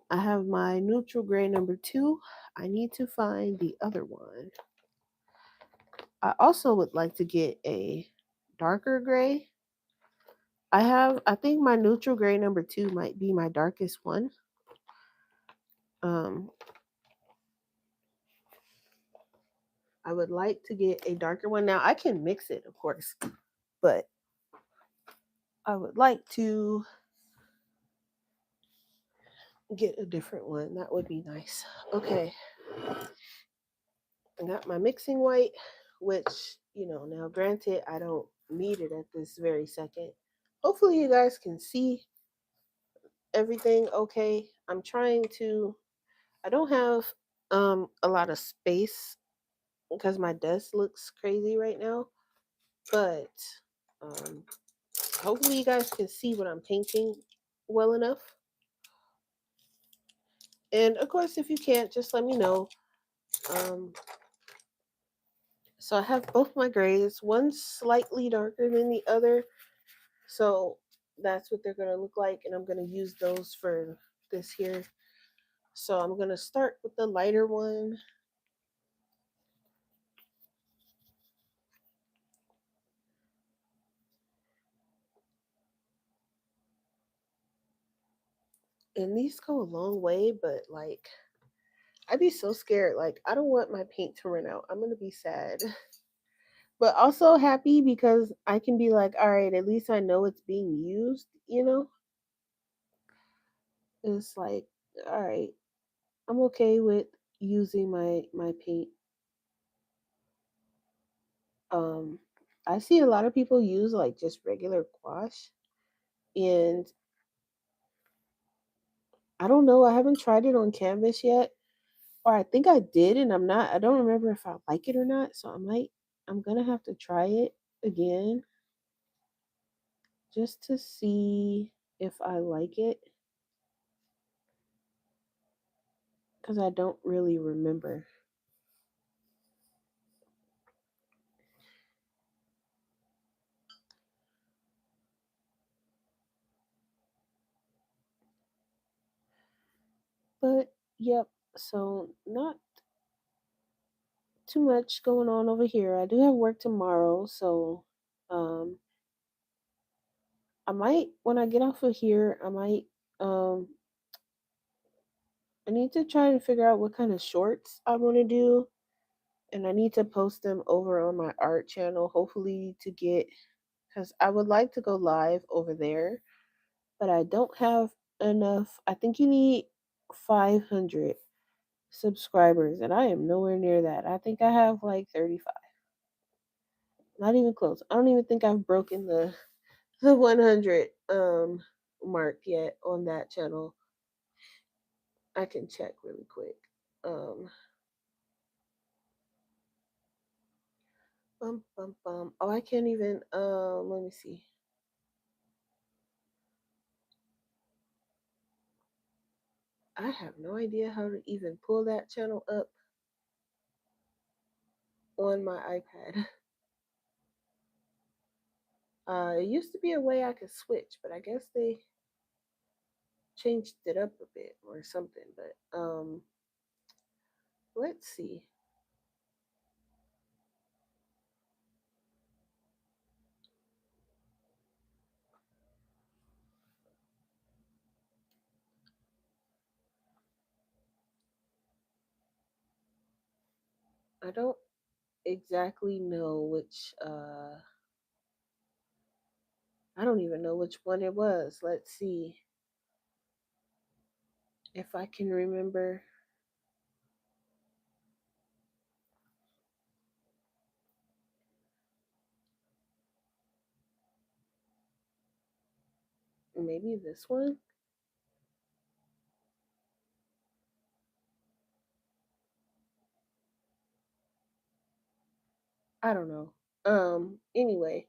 I have my neutral gray number 2. I need to find the other one. I also would like to get a darker gray. I think my neutral gray number 2 might be my darkest one. Um I would like to get a darker one. Now I can mix it, of course, but I would like to get a different one. That would be nice. Okay. I got my mixing white, which, now granted, I don't need it at this very second. Hopefully, you guys can see everything okay. I don't have a lot of space because my desk looks crazy right now, but um, hopefully, you guys can see what I'm painting well enough. And of course, if you can't, just let me know. Um, so I have both my grays, one slightly darker than the other. So that's what they're going to look like. And I'm going to use those for this here. So I'm going to start with the lighter one. And these go a long way, but like, I'd be so scared. Like, I don't want my paint to run out. I'm going to be sad. But also happy because I can be like, all right, at least I know it's being used. It's like, all right, I'm okay with using my paint. Um, I see a lot of people use like just regular gouache, and I don't know. I haven't tried it on canvas yet, or I think I did, and I don't remember if I like it or not. So I'm gonna have to try it again just to see if I like it because I don't really remember. But Yep. So not too much going on over here. I do have work tomorrow, so um I might when I get off of here, um I need to try and figure out what kind of shorts I want to do, and I need to post them over on my art channel hopefully to get cuz I would like to go live over there, but I don't have enough. I think you need 500 subscribers and I am nowhere near that. I think I have like 35. Not even close. I don't even think I've broken the 100 mark yet on that channel. I can check really quick. Um bum bum bum. Oh, I can't even let me see. I have no idea how to even pull that channel up on my iPad. It used to be a way I could switch, but I guess they changed it up a bit or something. But let's see. I don't exactly know which I don't even know which one it was. Let's see if I can remember. Maybe this one. I don't know. Anyway,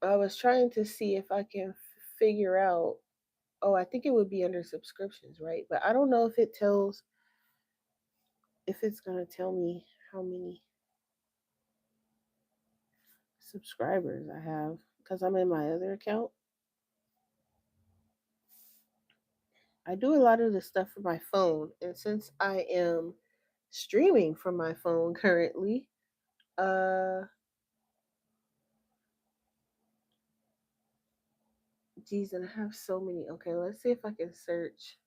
I was trying to see if I can figure out. Oh, I think it would be under subscriptions, right? But I don't know if it's gonna tell me how many subscribers I have because I'm in my other account. I do a lot of the stuff for my phone, and since I am streaming from my phone currently, uh, geez, and I have so many. Okay, let's see if I can search.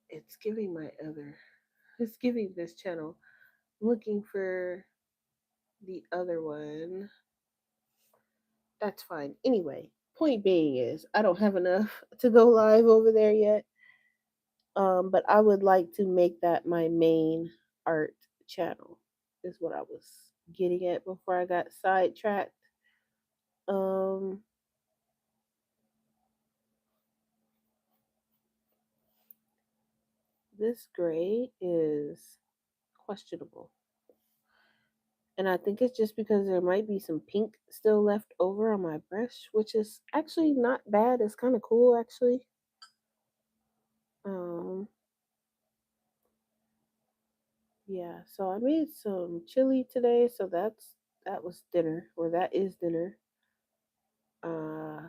It's giving my other. It's giving this channel. I'm looking for the other one. That's fine. Anyway, point being is I don't have enough to go live over there yet. But I would like to make that my main art channel. Is what I was getting at before I got sidetracked. Um, this gray is questionable. And I think it's just because there might be some pink still left over on my brush, which is actually not bad. It's kind of cool, actually. Um, yeah. So I made some chili today. So that was dinner, or that is dinner. Uh,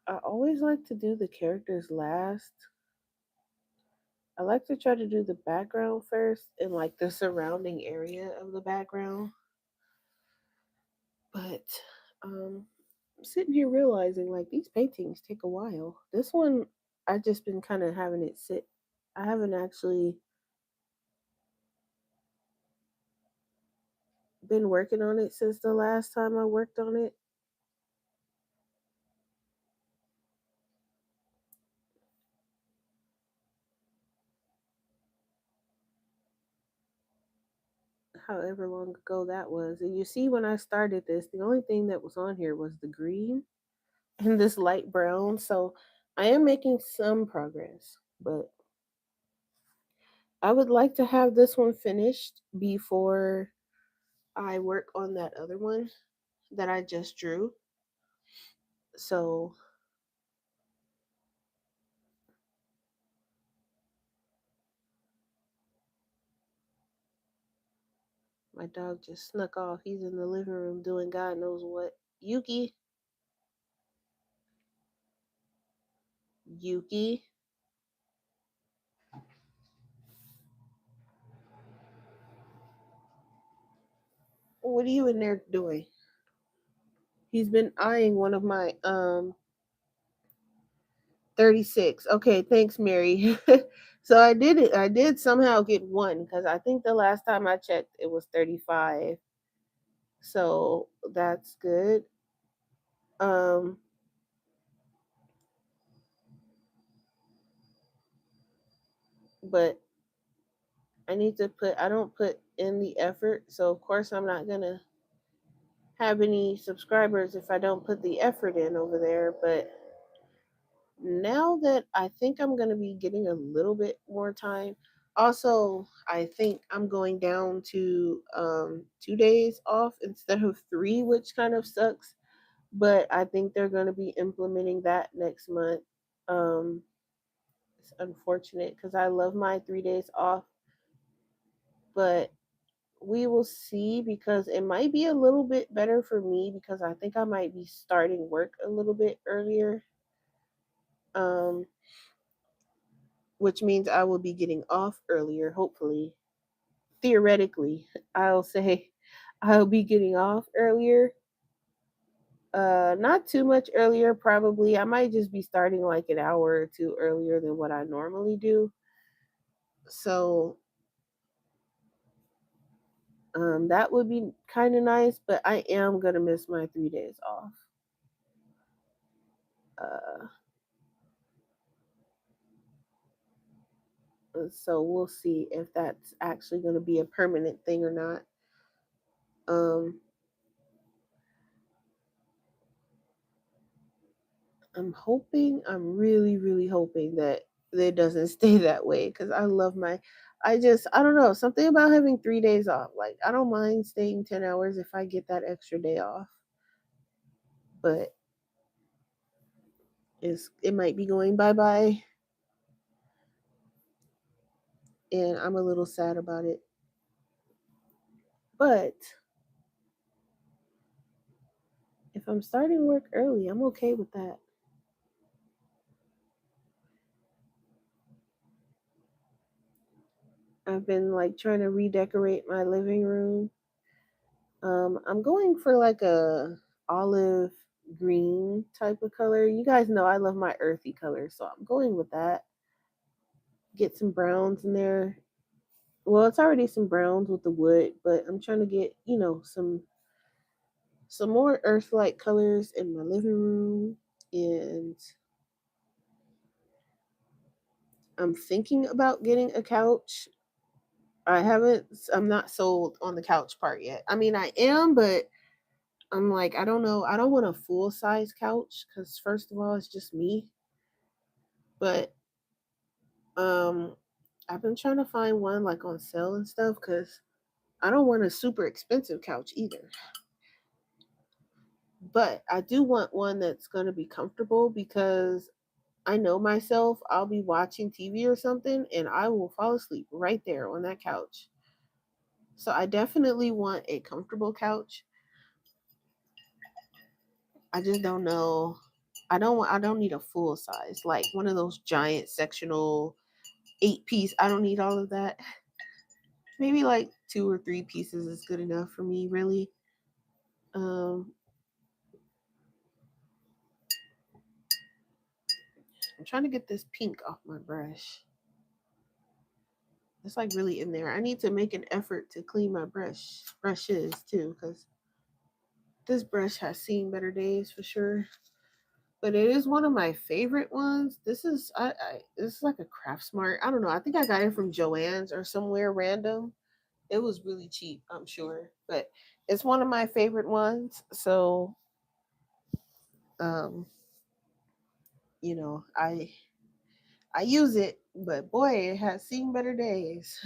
I always like to do the characters last. I like to try to do the background first and like the surrounding area of the background. But I'm sitting here realizing like these paintings take a while. This one I just been kind of having it sit. I haven't actually been working on it since the last time I worked on it. however long ago that was. And you see, when I started this, the only thing that was on here was the green and this light brown. So I am making some progress, but I would like to have this one finished before I work on that other one that I just drew. So my dog just snuck off. He's in the living room doing God knows what. Yuki, Yuki, what are you in there doing? He's been eyeing one of my 36. Okay, thanks, Mary. So I did it. I did somehow get one because I think the last time I checked it was 35. So that's good. Um, but I need to put, I don't put in the effort. So of course I'm not gonna have any subscribers if I don't put the effort in over there. But now that I think I'm going to be getting a little bit more time, also, I think I'm going down to 2 days off instead of three, which kind of sucks. But I think they're going to be implementing that next month. Um, it's unfortunate because I love my 3 days off, but we will see because it might be a little bit better for me because I think I might be starting work a little bit earlier. Um, which means I will be getting off earlier, hopefully. Theoretically, I'll say I'll be getting off earlier. Not too much earlier, probably. I might just be starting like an hour or two earlier than what I normally do. So, that would be kind of nice, but I am going to miss my 3 days off. Uh, so we'll see if that's actually going to be a permanent thing or not. Um, I'm hoping, I'm really, really hoping that it doesn't stay that way because I love my, I don't know, something about having 3 days off. Like, I don't mind staying 10 hours if I get that extra day off, but it might be going bye bye, and I'm a little sad about it. But if I'm starting work early, I'm okay with that. I've been like trying to redecorate my living room. I'm going for like a olive green type of color. You guys know I love my earthy colors, so I'm going with that. Get some browns in there. Well, it's already some browns with the wood, but I'm trying to get, some more earth-like colors in my living room, and I'm thinking about getting a couch. I'm not sold on the couch part yet. I mean, I am, but I'm like, I don't know. I don't want a full size couch because first of all, it's just me. But um, I've been trying to find one like on sale and stuff because I don't want a super expensive couch either. But I do want one that's going to be comfortable because I know myself. I'll be watching TV or something and I will fall asleep right there on that couch. So I definitely want a comfortable couch. I just don't know. I don't need a full size like one of those giant sectional 8 piece. I don't need all of that. Maybe like 2 or 3 pieces is good enough for me, really. Um, I'm trying to get this pink off my brush. It's like really in there. I need to make an effort to clean my brushes too, because this brush has seen better days for sure. But it is one of my favorite ones. This is like a craft smart. I don't know. I think I got it from Joann's or somewhere random. It was really cheap, I'm sure, but it's one of my favorite ones. So, um, you know, I use it, but boy, it has seen better days.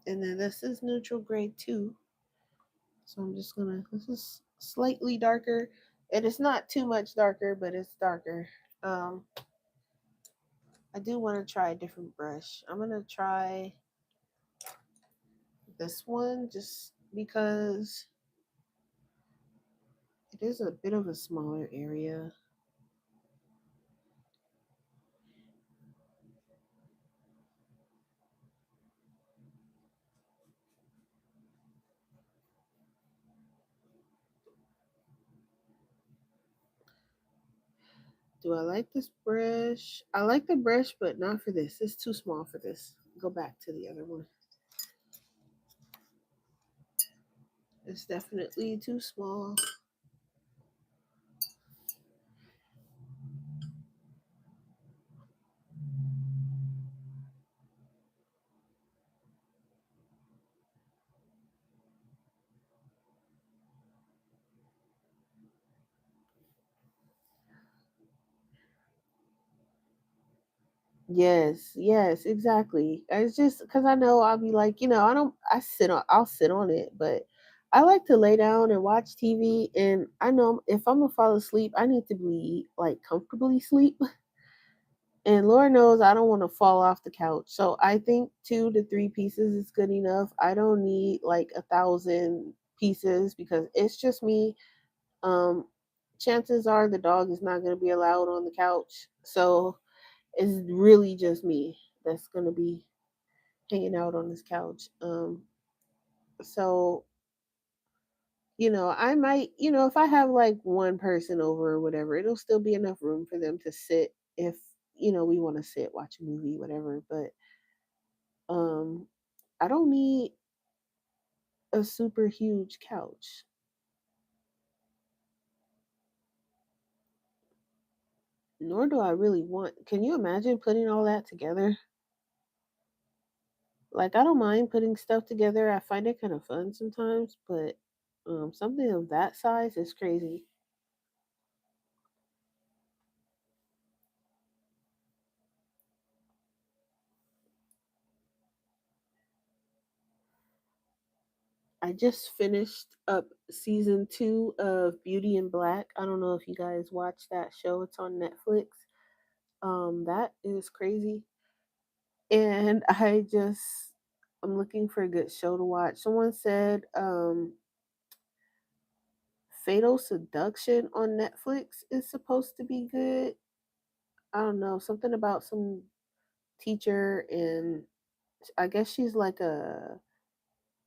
And then this is neutral grade too. So I'm just gonna. This is slightly darker, and it's not too much darker, but it's darker. Um, I do want to try a different brush. I'm gonna try this one just because it is a bit of a smaller area. Do I like this brush? I like the brush, but not for this. It's too small for this. Go back to the other one. It's definitely too small. Yes, yes, exactly. It's just because I know I'll be like, I don't, I'll sit on it, but I like to lay down and watch TV. And I know if I'm gonna fall asleep, I need to be like comfortably sleep. And Lord knows I don't want to fall off the couch. So I think 2 to 3 pieces is good enough. I don't need like 1,000 pieces because it's just me. Um, Chances are the dog is not gonna be allowed on the couch. So it's really just me that's gonna be hanging out on this couch. So I might, if I have like one person over or whatever, it'll still be enough room for them to sit if we want to sit, watch a movie, whatever. But um, I don't need a super huge couch. Nor do I really want. Can you imagine putting all that together? Like I don't mind putting stuff together. I find it kind of fun sometimes, but something of that size is crazy. I just finished up season 2 of Beauty in Black. I don't know if you guys watch that show. It's on Netflix. That is crazy. And I'm looking for a good show to watch. Someone said Fatal Seduction on Netflix is supposed to be good. I don't know, something about some teacher, and I guess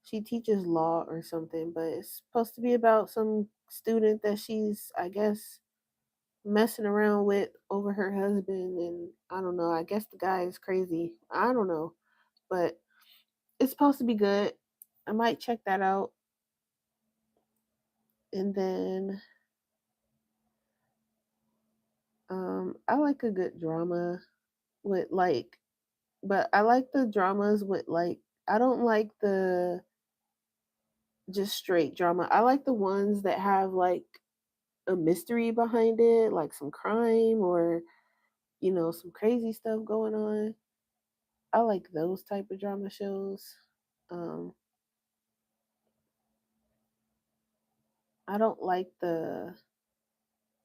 she teaches law or something, but it's supposed to be about some student that she's, I guess, messing around with over her husband. And I don't know, I guess the guy is crazy. I don't know, but it's supposed to be good. I might check that out. And then I like a good drama with like, but I like the dramas with like, I don't like the just straight drama. I like the ones that have like a mystery behind it, like some crime or some crazy stuff going on. I like those type of drama shows. Um, I don't like the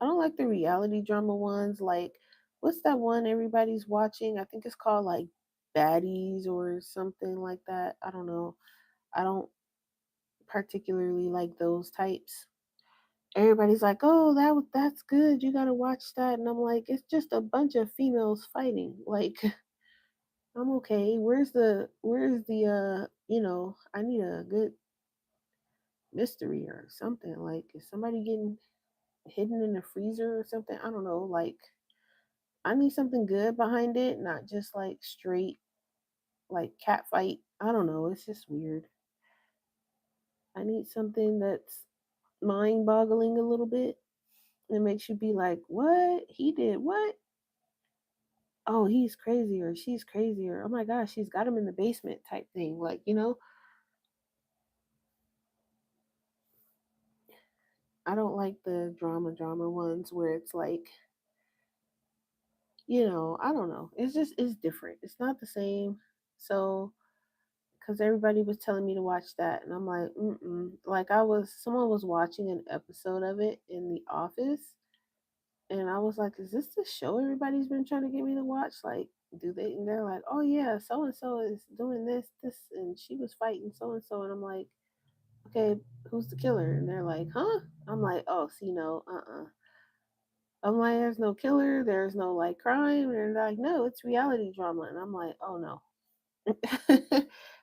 I don't like the reality drama ones. Like, what's that one everybody's watching? I think it's called like Baddies or something like that. I don't know. I don't particularly like those types. Everybody's like, "Oh, that's good. You gotta watch that," and I'm like, "It's just a bunch of females fighting. Like, I'm okay. Where's the I need a good mystery or something. Like, is somebody getting hidden in the freezer or something? I don't know. Like, I need something good behind it, not just like straight like cat fight. I don't know. It's just weird. I need something that's mind boggling a little bit. It makes you be like, what? He did what? oh, he's crazy or she's crazy or oh my gosh, she's got him in the basement type thing. Like, I don't like the drama ones where it's like, I don't know. It's different. It's not the same. So, because everybody was telling me to watch that, and I'm like, mm-mm. Like someone was watching an episode of it in the office, and I was like, is this the show everybody's been trying to get me to watch? Like, do they? And they're like, oh yeah, so and so is doing this, and she was fighting so, and I'm like, okay, who's the killer? And they're like, huh? I'm like, oh, see, no, I'm like, there's no killer, there's no like crime, and they're like, no, it's reality drama, and I'm like, oh no.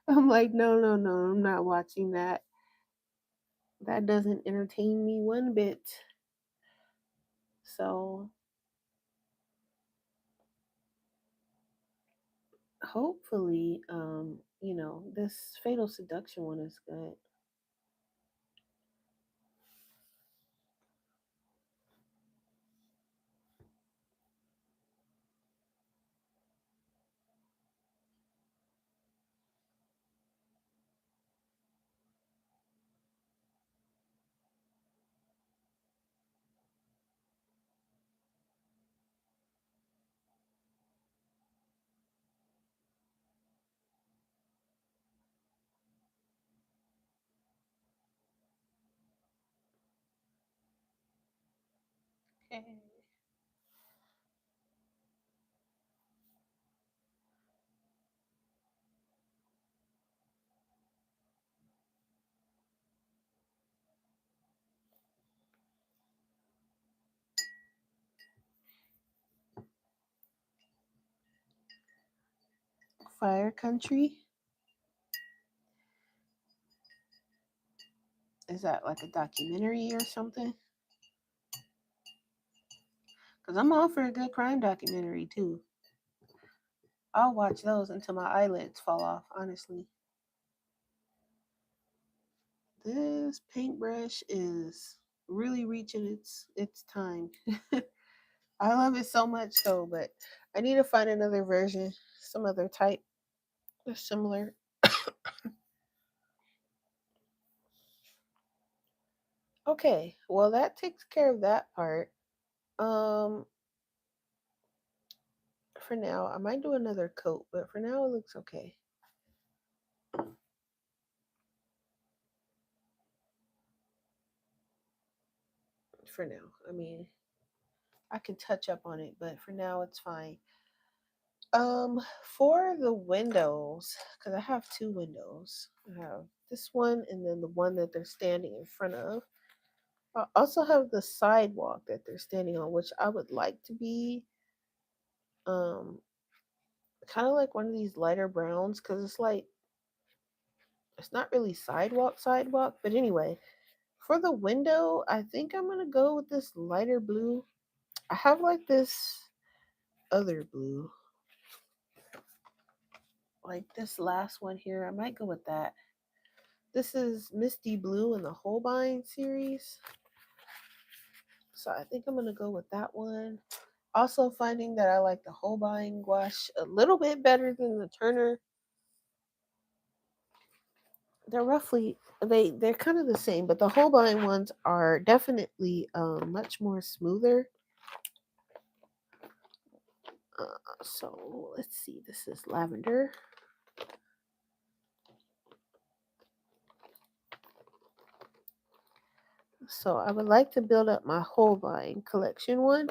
I'm like, no, no, no, I'm not watching that. That doesn't entertain me one bit. So hopefully, this Fatal Seduction one is good. Okay. Fire Country. Is that like a documentary or something? Because I'm all for a good crime documentary too. I'll watch those until my eyelids fall off, honestly. This paintbrush is really reaching its time. I love it so much though, but I need to find another version, some other type that's similar. Okay, well that takes care of that part. Um, for now, I might do another coat, but for now it looks okay. For now, I mean, I can touch up on it, but for now it's fine. For the windows, because I have two windows. I have this one and then the one that they're standing in front of. I also have the sidewalk that they're standing on, which I would like to be um kind of like one of these lighter browns because it's like it's not really sidewalk, but anyway, for the window, I think I'm gonna go with this lighter blue. I have like this other blue, like this last one here. I might go with that. This is Misty Blue in the Holbein series. So I think I'm gonna go with that one. Also finding that I like the Holbein gouache a little bit better than the Turner. They're roughly they're kind of the same, but the Holbein ones are definitely much more smoother. So let's see, this is lavender. So I would like to build up my Holbein collection one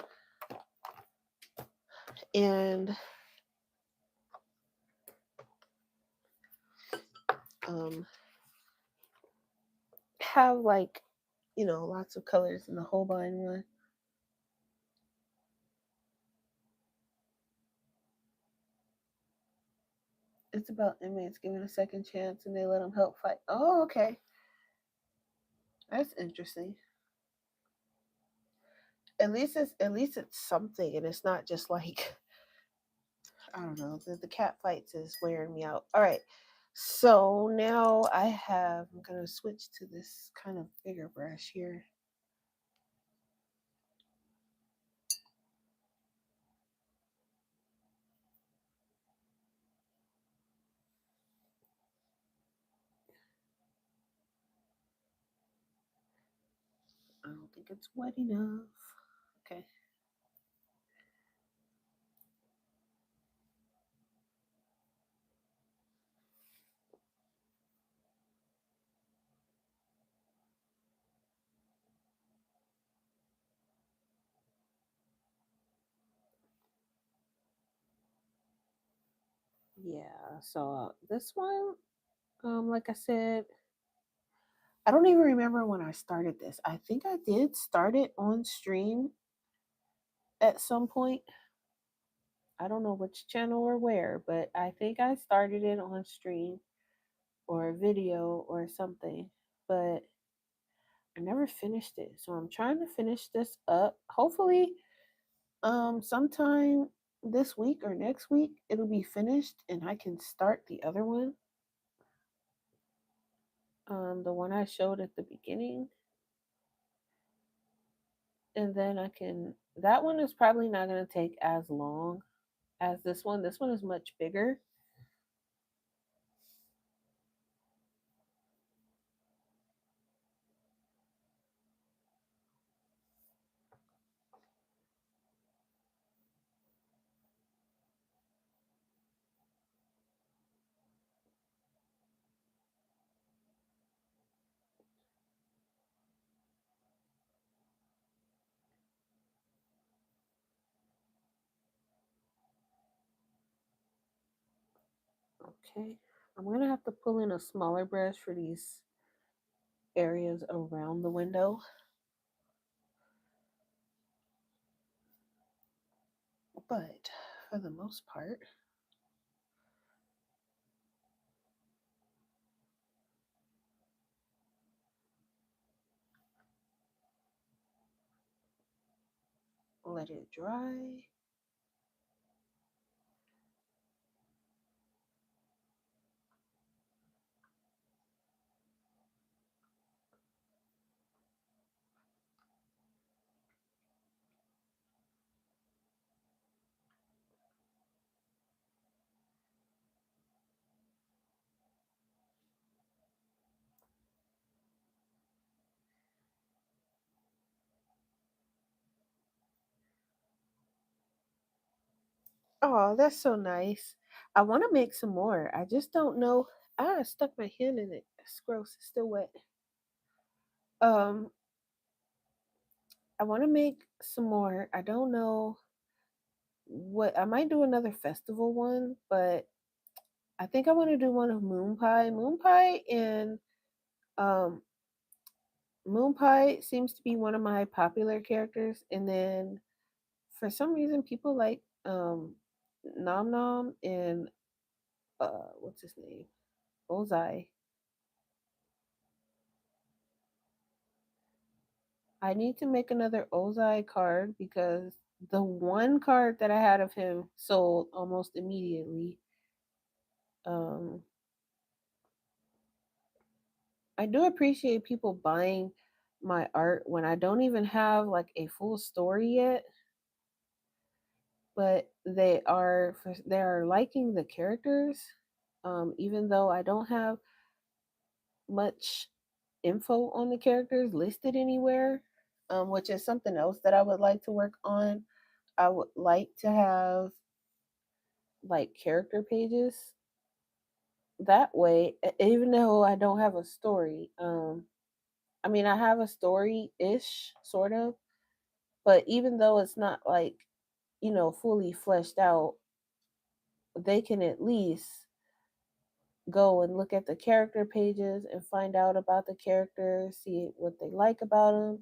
and um, have like lots of colors in the Holbein one. It's about inmates given a second chance and they let them help fight. Oh, okay, that's interesting. At least it's something, and it's not just like I don't know. The cat fights is wearing me out. All right, so now I'm gonna switch to this kind of bigger brush here. think it's wet enough. Okay. Yeah, so this one, like I said, I don't even remember when I started this. I think I did start it on stream at some point. I don't know which channel or where, but I think I started it on stream or a video or something. But I never finished it. So I'm trying to finish this up. Hopefully, sometime this week or next week it'll be finished and I can start the other one. The one I showed at the beginning. And then I can that one is probably not gonna take as long as this one. This one is much bigger. Okay. I'm gonna have to pull in a smaller brush for these areas around the window. But for the most part, let it dry. Oh, that's so nice. I want to make some more. I just don't know. I stuck my hand in it. It's gross. It's still wet. Um, I want to make some more. I don't know what I might do another festival one, but I think I want to do one of Moon Pie. Moon Pie and um Moon Pie seems to be one of my popular characters, and then for some reason people like Nom Nom and what's his name? Ozai. I need to make another Ozai card because the one card that I had of him sold almost immediately. Um, I do appreciate people buying my art when I don't even have like a full story yet, but they are liking the characters. Even though I don't have much info on the characters listed anywhere, which is something else that I would like to work on. I would like to have like character pages that way, even though I don't have a story. I mean, I have a story ish, sort of, but even though it's not like, fully fleshed out, they can at least go and look at the character pages and find out about the characters, see what they like about them,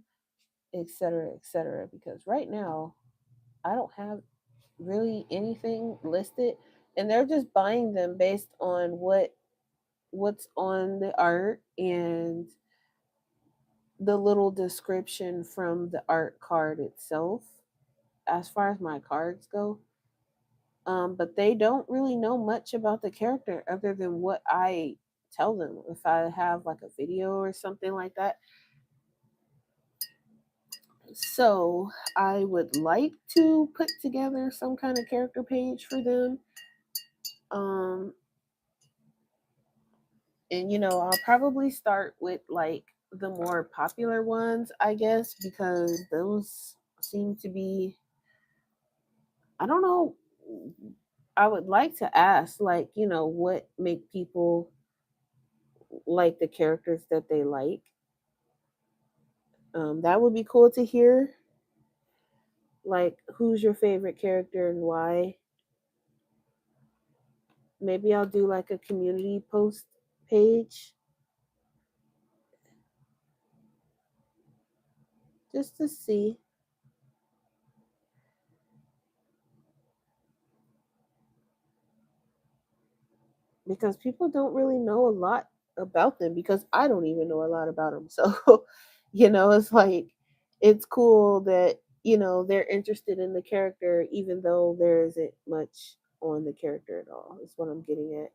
etc., etc. Because right now, I don't have really anything listed, and they're just buying them based on what's on the art and the little description from the art card itself as far as my cards go. But they don't really know much about the character other than what I tell them. If I have like a video or something like that. So I would like to put together some kind of character page for them. Um, and I'll probably start with like the more popular ones, I guess, because those seem to be, I don't know. I would like to ask, like, what make people like the characters that they like. That would be cool to hear. Like, who's your favorite character and why? Maybe I'll do like a community post page just to see, because people don't really know a lot about them, because I don't even know a lot about them. So, it's like it's cool that, they're interested in the character even though there isn't much on the character at all. Is what I'm getting at.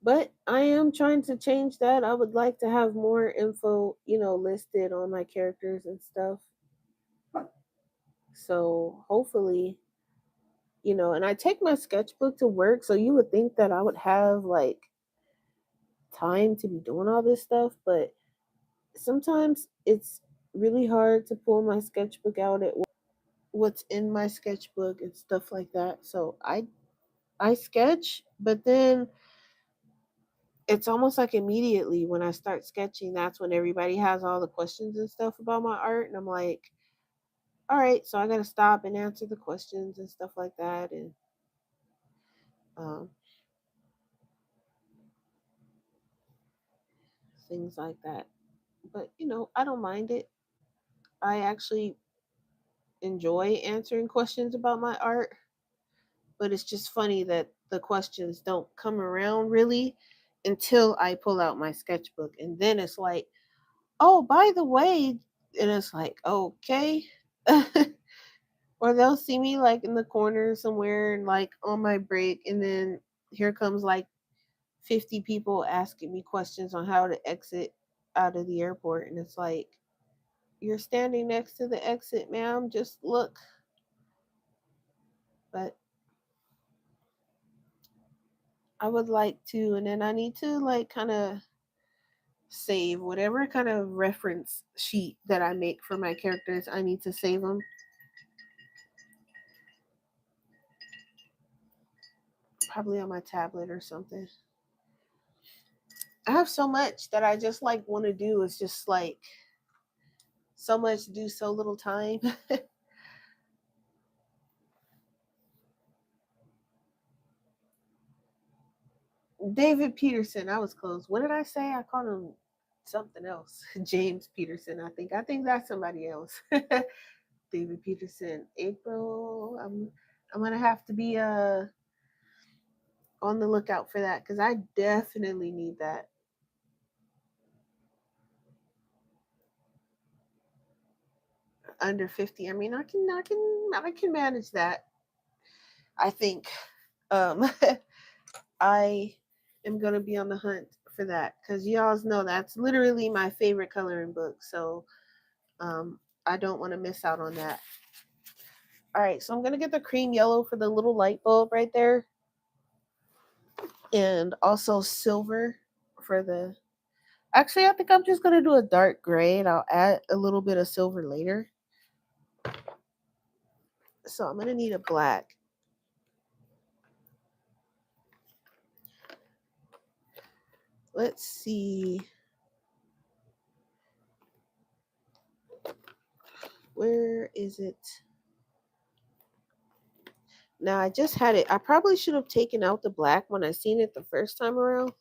But I am trying to change that. I would like to have more info, listed on my characters and stuff. So hopefully, and I take my sketchbook to work, so you would think that I would have like time to be doing all this stuff, but sometimes it's really hard to pull my sketchbook out at what's in my sketchbook and stuff like that. So I sketch, but then it's almost like immediately when I start sketching, that's when everybody has all the questions and stuff about my art, and I'm like, all right, so I got to stop and answer the questions and stuff like that, and um, things like that. But I don't mind it. I actually enjoy answering questions about my art, but it's just funny that the questions don't come around really until I pull out my sketchbook, and then it's like, oh, by the way, and it's like, okay. Or they'll see me like in the corner somewhere and like on my break, and then here comes like 50 people asking me questions on how to exit out of the airport, and it's like, you're standing next to the exit, ma'am, just look. But I would like to, and then I need to like kind of save whatever kind of reference sheet that I make for my characters. I need to save them, probably on my tablet or something. I have so much that I just like want to do. It's just like so much to do, so little time. David Peterson, I was close. What did I say? I called him something else. James Peterson, I think. I think that's somebody else. David Peterson. April. I'm gonna have to be on the lookout for that because I definitely need that. Under 50. I mean, I can manage that. I think. Um, I am gonna be on the hunt for that because you all know that's literally my favorite coloring book. So I don't want to miss out on that. All right, so I'm gonna get the cream yellow for the little light bulb right there, and also silver for the. Actually, I think I'm just gonna do a dark gray, and I'll add a little bit of silver later. So I'm gonna need a black. Let's see. Where is it? Now I just had it. I probably should have taken out the black when I seen it the first time around.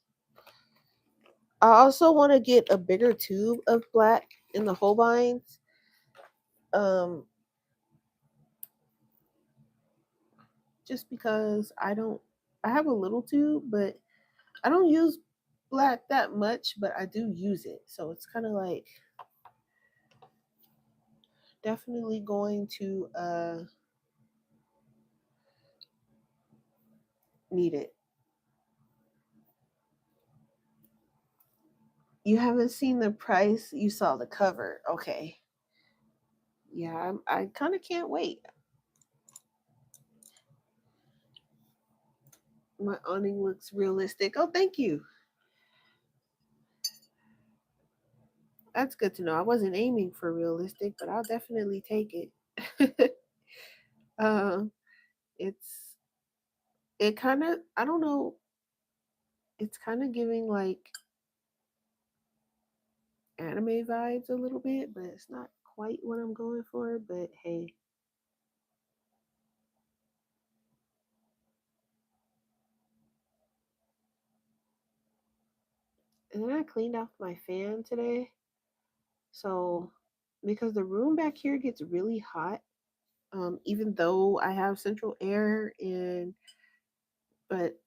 I also want to get a bigger tube of black in the Holbeins. Um, just because I have a little tube, but I don't use black that much, but I do use it. So it's kind of like definitely going to need it. You haven't seen the price, you saw the cover. Okay. Yeah, I kind of can't wait. My awning looks realistic. Oh, thank you. That's good to know. I wasn't aiming for realistic, but I'll definitely take it. um, it's it kind of, I don't know, it's kind of giving like anime vibes a little bit, but it's not quite what I'm going for. But hey, and then I cleaned off my fan today, so because the room back here gets really hot, even though I have central air, and but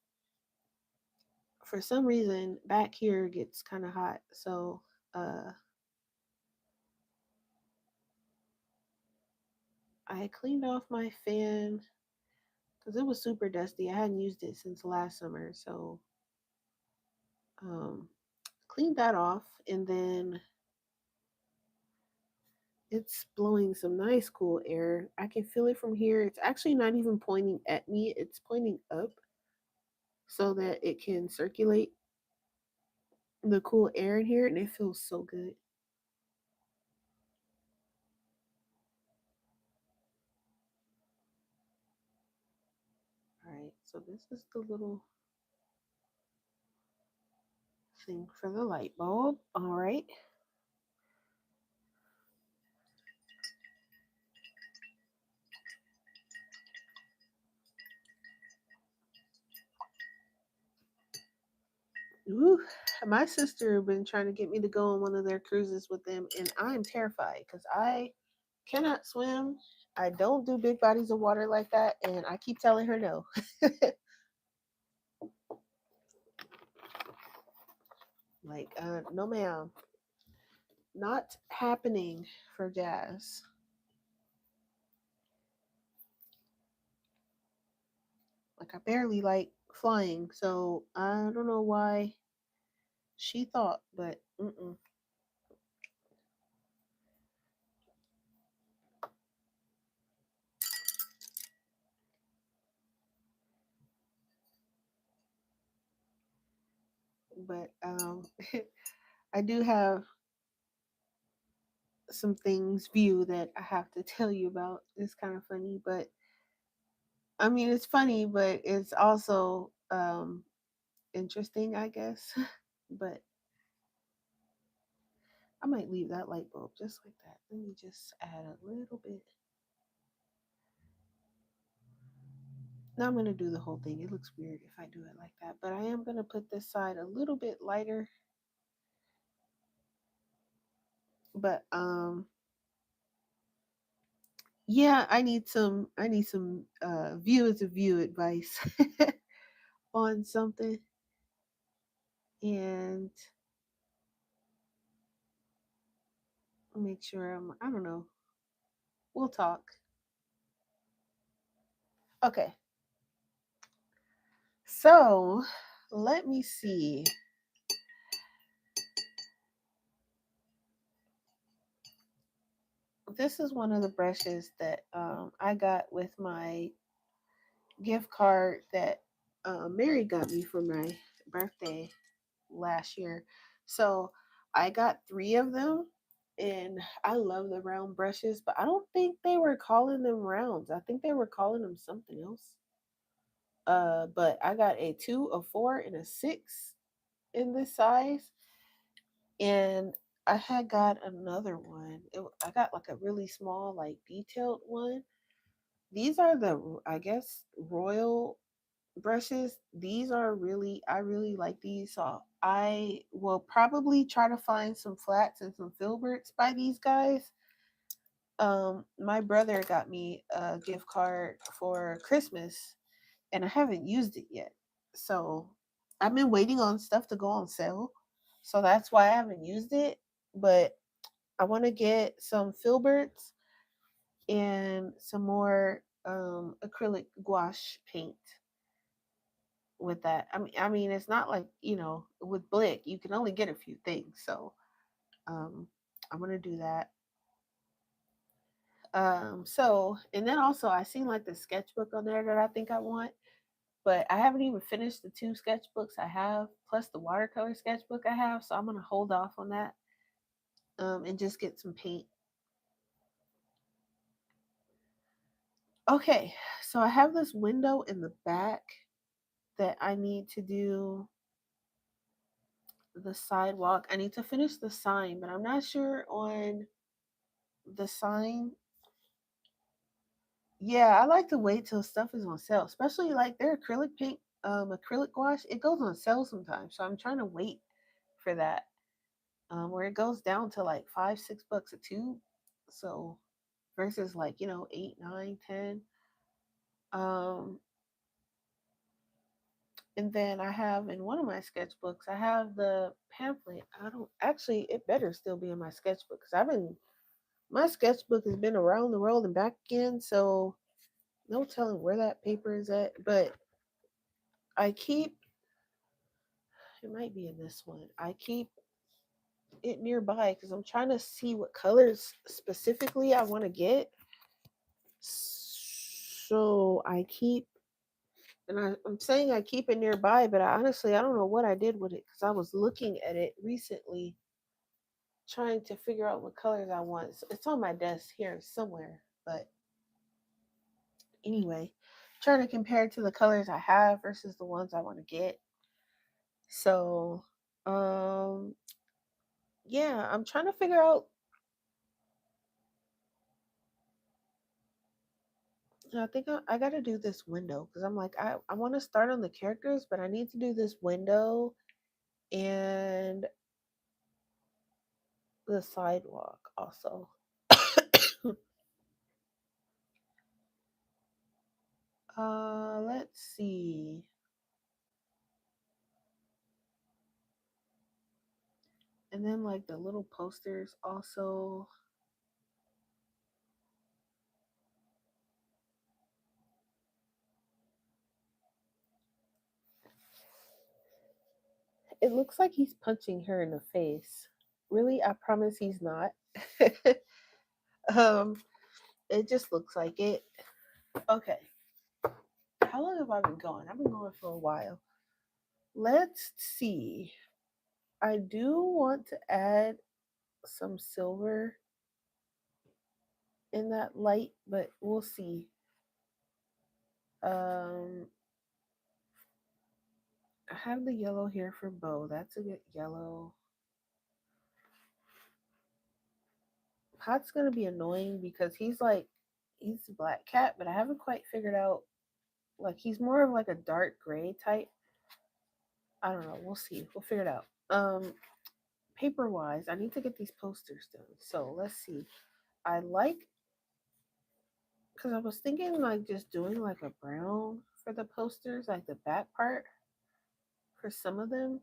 for some reason back here gets kind of hot, so uh I cleaned off my fan because it was super dusty. I hadn't used it since last summer, so um cleaned that off, and then it's blowing some nice cool air. I can feel it from here. It's actually not even pointing at me, it's pointing up so that it can circulate the cool air in here, and it feels so good. All right, so this is the little thing for the light bulb. All right. Ooh, my sister been trying to get me to go on one of their cruises with them, and I'm terrified because I cannot swim. I don't do big bodies of water like that, and I keep telling her no. Like, no, ma'am, not happening for Jazz. Like, I barely like flying, so I don't know why she thought, but mm-mm. But I do have some things view that I have to tell you about. It's kind of funny, but I mean, it's funny, but it's also interesting, I guess. But I might leave that light bulb just like that. Let me just add a little bit. Now I'm gonna do the whole thing. It looks weird if I do it like that, but I am gonna put this side a little bit lighter. But yeah, I need some view to view advice on something, and make sure I don't know. We'll talk. Okay. So let me see. This is one of the brushes that I got with my gift card that Mary got me for my birthday last year. So I got three of them, and I love the round brushes, but I don't think they were calling them rounds. I think they were calling them something else. But I got a two, a four, and a six in this size, and I had got another one. I got like a really small, like detailed one. These are the, I guess, royal brushes. These are really, I really like these. So I will probably try to find some flats and some filberts by these guys. My brother got me a gift card for Christmas, and I haven't used it yet. So I've been waiting on stuff to go on sale. So that's why I haven't used it. But I want to get some filberts and some more acrylic gouache paint with that. I mean, it's not like, with Blick you can only get a few things. So um, I'm gonna do that. So and then also I seen like the sketchbook on there that I think I want, but I haven't even finished the two sketchbooks I have, plus the watercolor sketchbook I have. So I'm gonna hold off on that. and just get some paint. Okay, so I have this window in the back that I need to do the sidewalk. I need to finish the sign, but I'm not sure on the sign. Yeah, I like to wait till stuff is on sale, especially like their acrylic paint, acrylic gouache. It goes on sale sometimes, so I'm trying to wait for that, where it goes down to like 5, $6 a tube. So versus like 8, 9, 10. Um, and then I have in one of my sketchbooks, I have the pamphlet. I don't actually. It better still be in my sketchbook because I've been my sketchbook has been around the world and back again. So no telling where that paper is at, but I keep it might be in this one. I keep it nearby because I'm trying to see what colors specifically I want to get. So I keep, and I'm saying I keep it nearby, but I don't know what I did with it because I was looking at it recently, trying to figure out what colors I want. So it's on my desk here somewhere, but anyway, trying to compare to the colors I have versus the ones I want to get. So, um, yeah, I'm trying to figure out. I think I got to do this window because I'm like, I want to start on the characters, but I need to do this window and the sidewalk also. Let's see. And then like the little posters also. It looks like he's punching her in the face. Really, I promise he's not. um, it just looks like it. Okay. How long have I been going? I've been going for a while. Let's see. I do want to add some silver in that light, but we'll see. Um, I have the yellow here for Bo. That's a good yellow. Pot's gonna be annoying because he's a black cat, but I haven't quite figured out like he's more of like a dark gray type. I don't know. We'll see. We'll figure it out. Paper wise, I need to get these posters done. So let's see. I like because I was thinking like just doing like a brown for the posters, like the back part for some of them.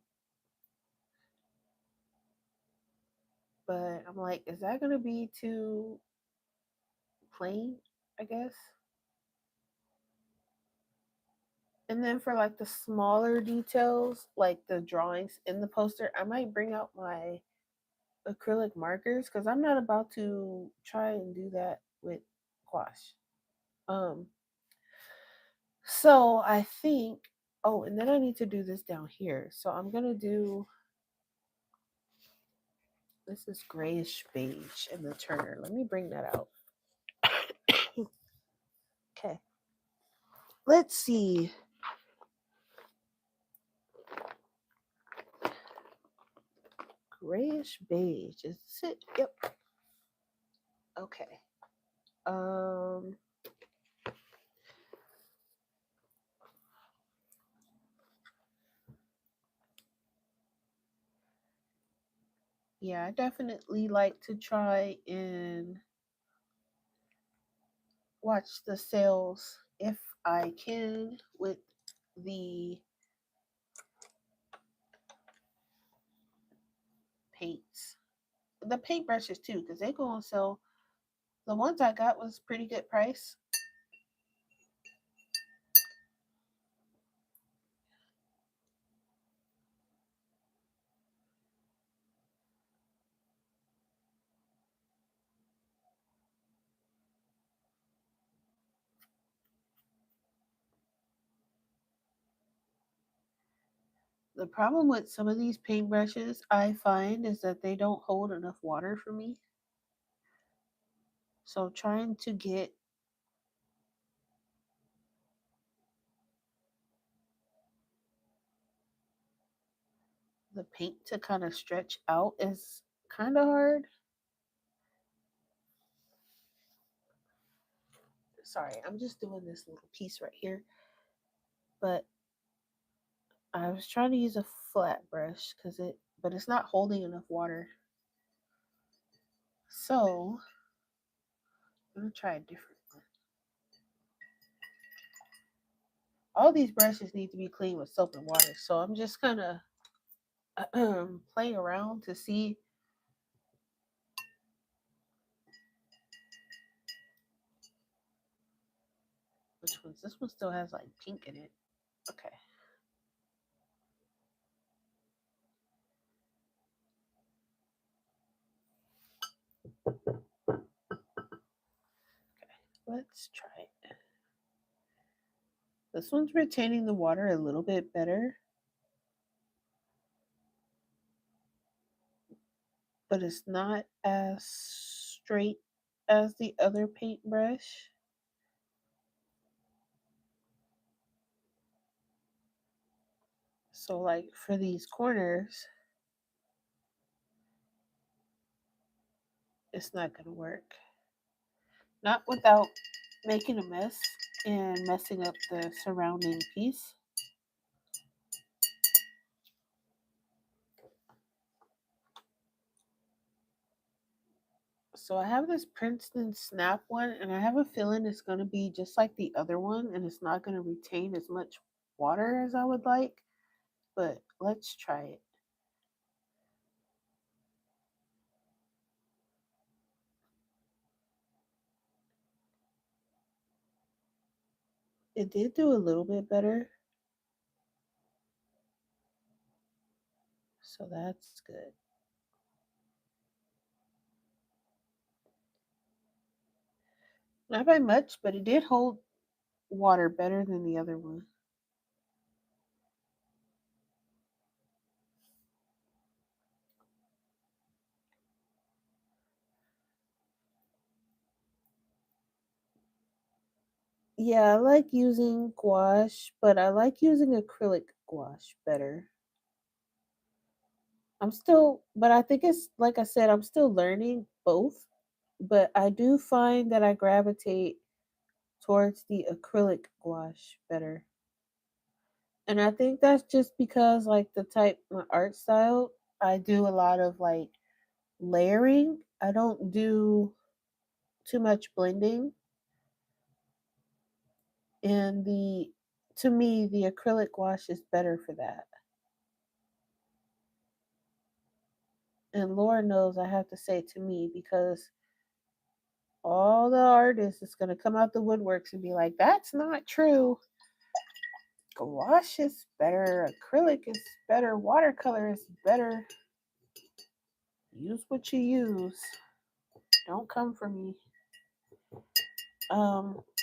But I'm like, is that gonna be too plain? I guess. And then for like the smaller details, like the drawings in the poster, I might bring out my acrylic markers because I'm not about to try and do that with gouache. Um, so I think, oh, and then I need to do this down here. So I'm gonna do this is grayish beige in the Turner. Let me bring that out. Okay. Let's see. Grayish beige. Is it? Yep. Okay. Um yeah, I definitely like to try and watch the sales if I can with the paints. The paintbrushes too, because they go on sale. The ones I got was pretty good price. The problem with some of these paintbrushes I find is that they don't hold enough water for me. So trying to get the paint to kind of stretch out is kind of hard. Sorry, I'm just doing this little piece right here. But I was trying to use a flat brush but it's not holding enough water. So I'm gonna try a different one. All these brushes need to be cleaned with soap and water. So I'm just gonna play around to see which ones. This one still has like pink in it. Okay. Let's try it. This one's retaining the water a little bit better, but it's not as straight as the other paintbrush. So, like for these corners, it's not going to work. Not without making a mess and messing up the surrounding piece. So I have this Princeton Snap one, and I have a feeling it's going to be just like the other one, and it's not going to retain as much water as I would like. But let's try it. It did do a little bit better, so that's good. Not by much, but it did hold water better than the other one. Yeah, I like using gouache, but I like using acrylic gouache better. But I think it's like I said, I'm still learning both. But I do find that I gravitate towards the acrylic gouache better. And I think that's just because, like, my art style, I do a lot of like layering. I don't do too much blending. And to me, the acrylic gouache is better for that. And Lord knows I have to say to me because all the artists is going to come out the woodworks and be like, that's not true. Gouache is better, acrylic is better, watercolor is better. Use what you use. Don't come for me.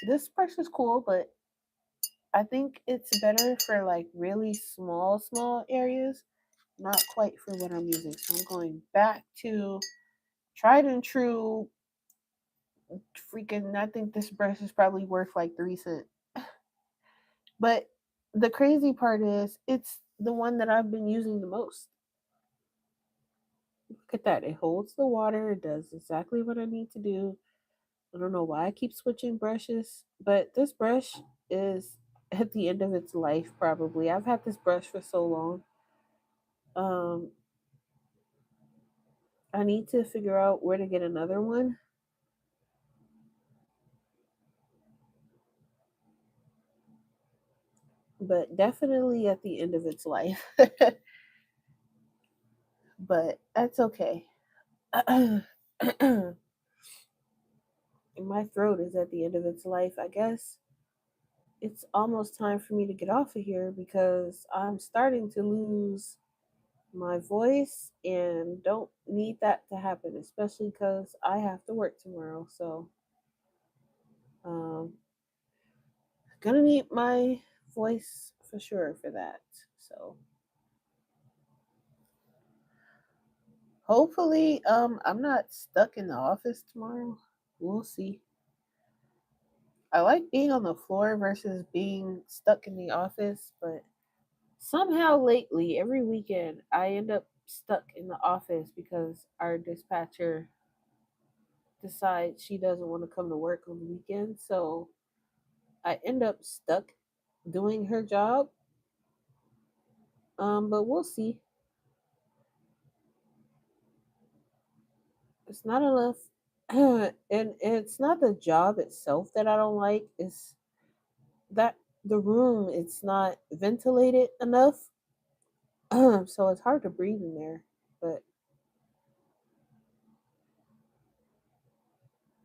This brush is cool, but I think it's better for like really small areas, not quite for what I'm using. So I'm going back to tried and true freaking I think this brush is probably worth like 3 cents. But the crazy part is it's the one that I've been using the most. Look at that. It holds the water, it does exactly what I need to do. I don't know why I keep switching brushes, but this brush is at the end of its life probably. I've had this brush for so long. Um I need to figure out where to get another one, but definitely at the end of its life. But that's okay. My throat is at the end of its life, I guess. It's almost time for me to get off of here because I'm starting to lose my voice and don't need that to happen, especially because I have to work tomorrow. So, um, gonna need my voice for sure for that. So, Hopefully, I'm not stuck in the office tomorrow. We'll see. I like being on the floor versus being stuck in the office, but somehow lately, every weekend, I end up stuck in the office because our dispatcher decides she doesn't want to come to work on the weekend. So I end up stuck doing her job. But we'll see. It's not enough. And it's not the job itself that I don't like. It's that the room, it's not ventilated enough. So it's hard to breathe in there. But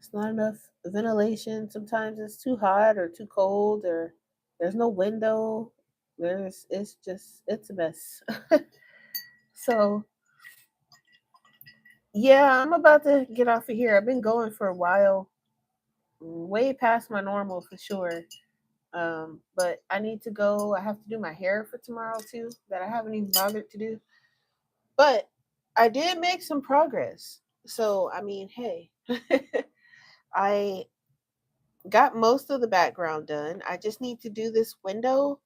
it's not enough ventilation. Sometimes it's too hot or too cold, or there's no window. It's a mess. So yeah, I'm about to get off of here. I've been going for a while, way past my normal for sure. But I need to go. I have to do my hair for tomorrow too, that I haven't even bothered to do. But I did make some progress. So I mean, hey, I got most of the background done. I just need to do this window,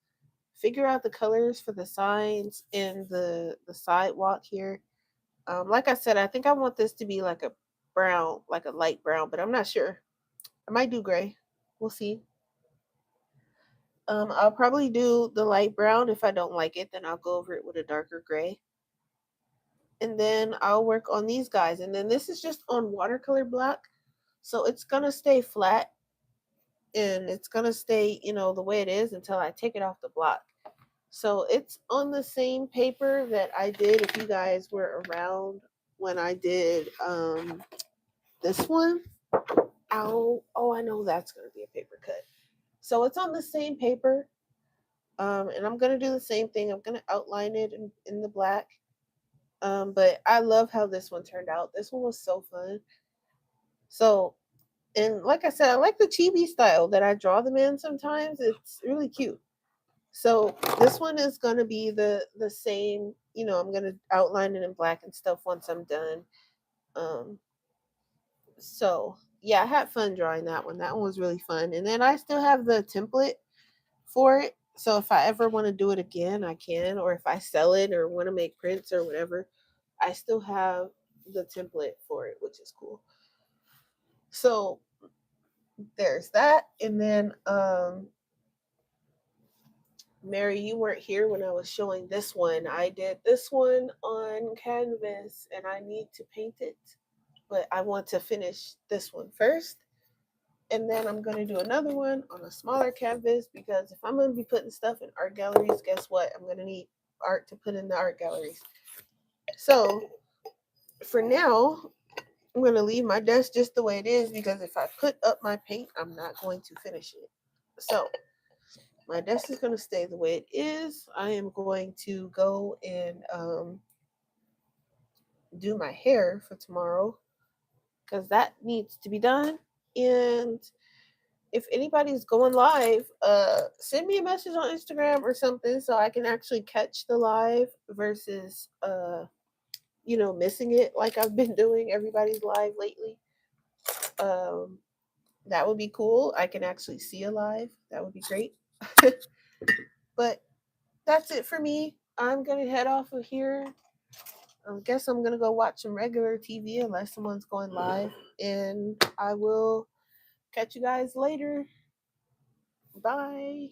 figure out the colors for the signs and the sidewalk here. Like I said, I think I want this to be like a brown, like a light brown, but I'm not sure. I might do gray. We'll see. I'll probably do the light brown. If I don't like it, then I'll go over it with a darker gray. And then I'll work on these guys. And then this is just on watercolor block. So it's gonna stay flat and it's gonna stay, the way it is until I take it off the block. So it's on the same paper that I did if you guys were around when I did this one. Oh, I know that's gonna be a paper cut. So it's on the same paper. And I'm gonna do the same thing. I'm gonna outline it in the black. But I love how this one turned out. This one was so fun. So, and like I said, I like the chibi style that I draw them in sometimes. It's really cute. So this one is gonna be the same. I'm gonna outline it in black and stuff once I'm done. Um, so yeah, I had fun drawing that one. That one was really fun. And then I still have the template for it. So if I ever want to do it again, I can. Or if I sell it or want to make prints or whatever, I still have the template for it, which is cool. So there's that. And then Mary, you weren't here when I was showing this one. I did this one on canvas and I need to paint it, but I want to finish this one first. And then I'm going to do another one on a smaller canvas because if I'm going to be putting stuff in art galleries, guess what? I'm going to need art to put in the art galleries. So for now, I'm going to leave my desk just the way it is because if I put up my paint, I'm not going to finish it. So my desk is going to stay the way it is. I am going to go and do my hair for tomorrow because that needs to be done. And if anybody's going live, send me a message on Instagram or something so I can actually catch the live versus missing it like I've been doing everybody's live lately. Um, that would be cool. I can actually see a live. That would be great. But that's it for me. I'm gonna head off of here. I guess I'm gonna go watch some regular TV unless someone's going live, and I will catch you guys later. Bye.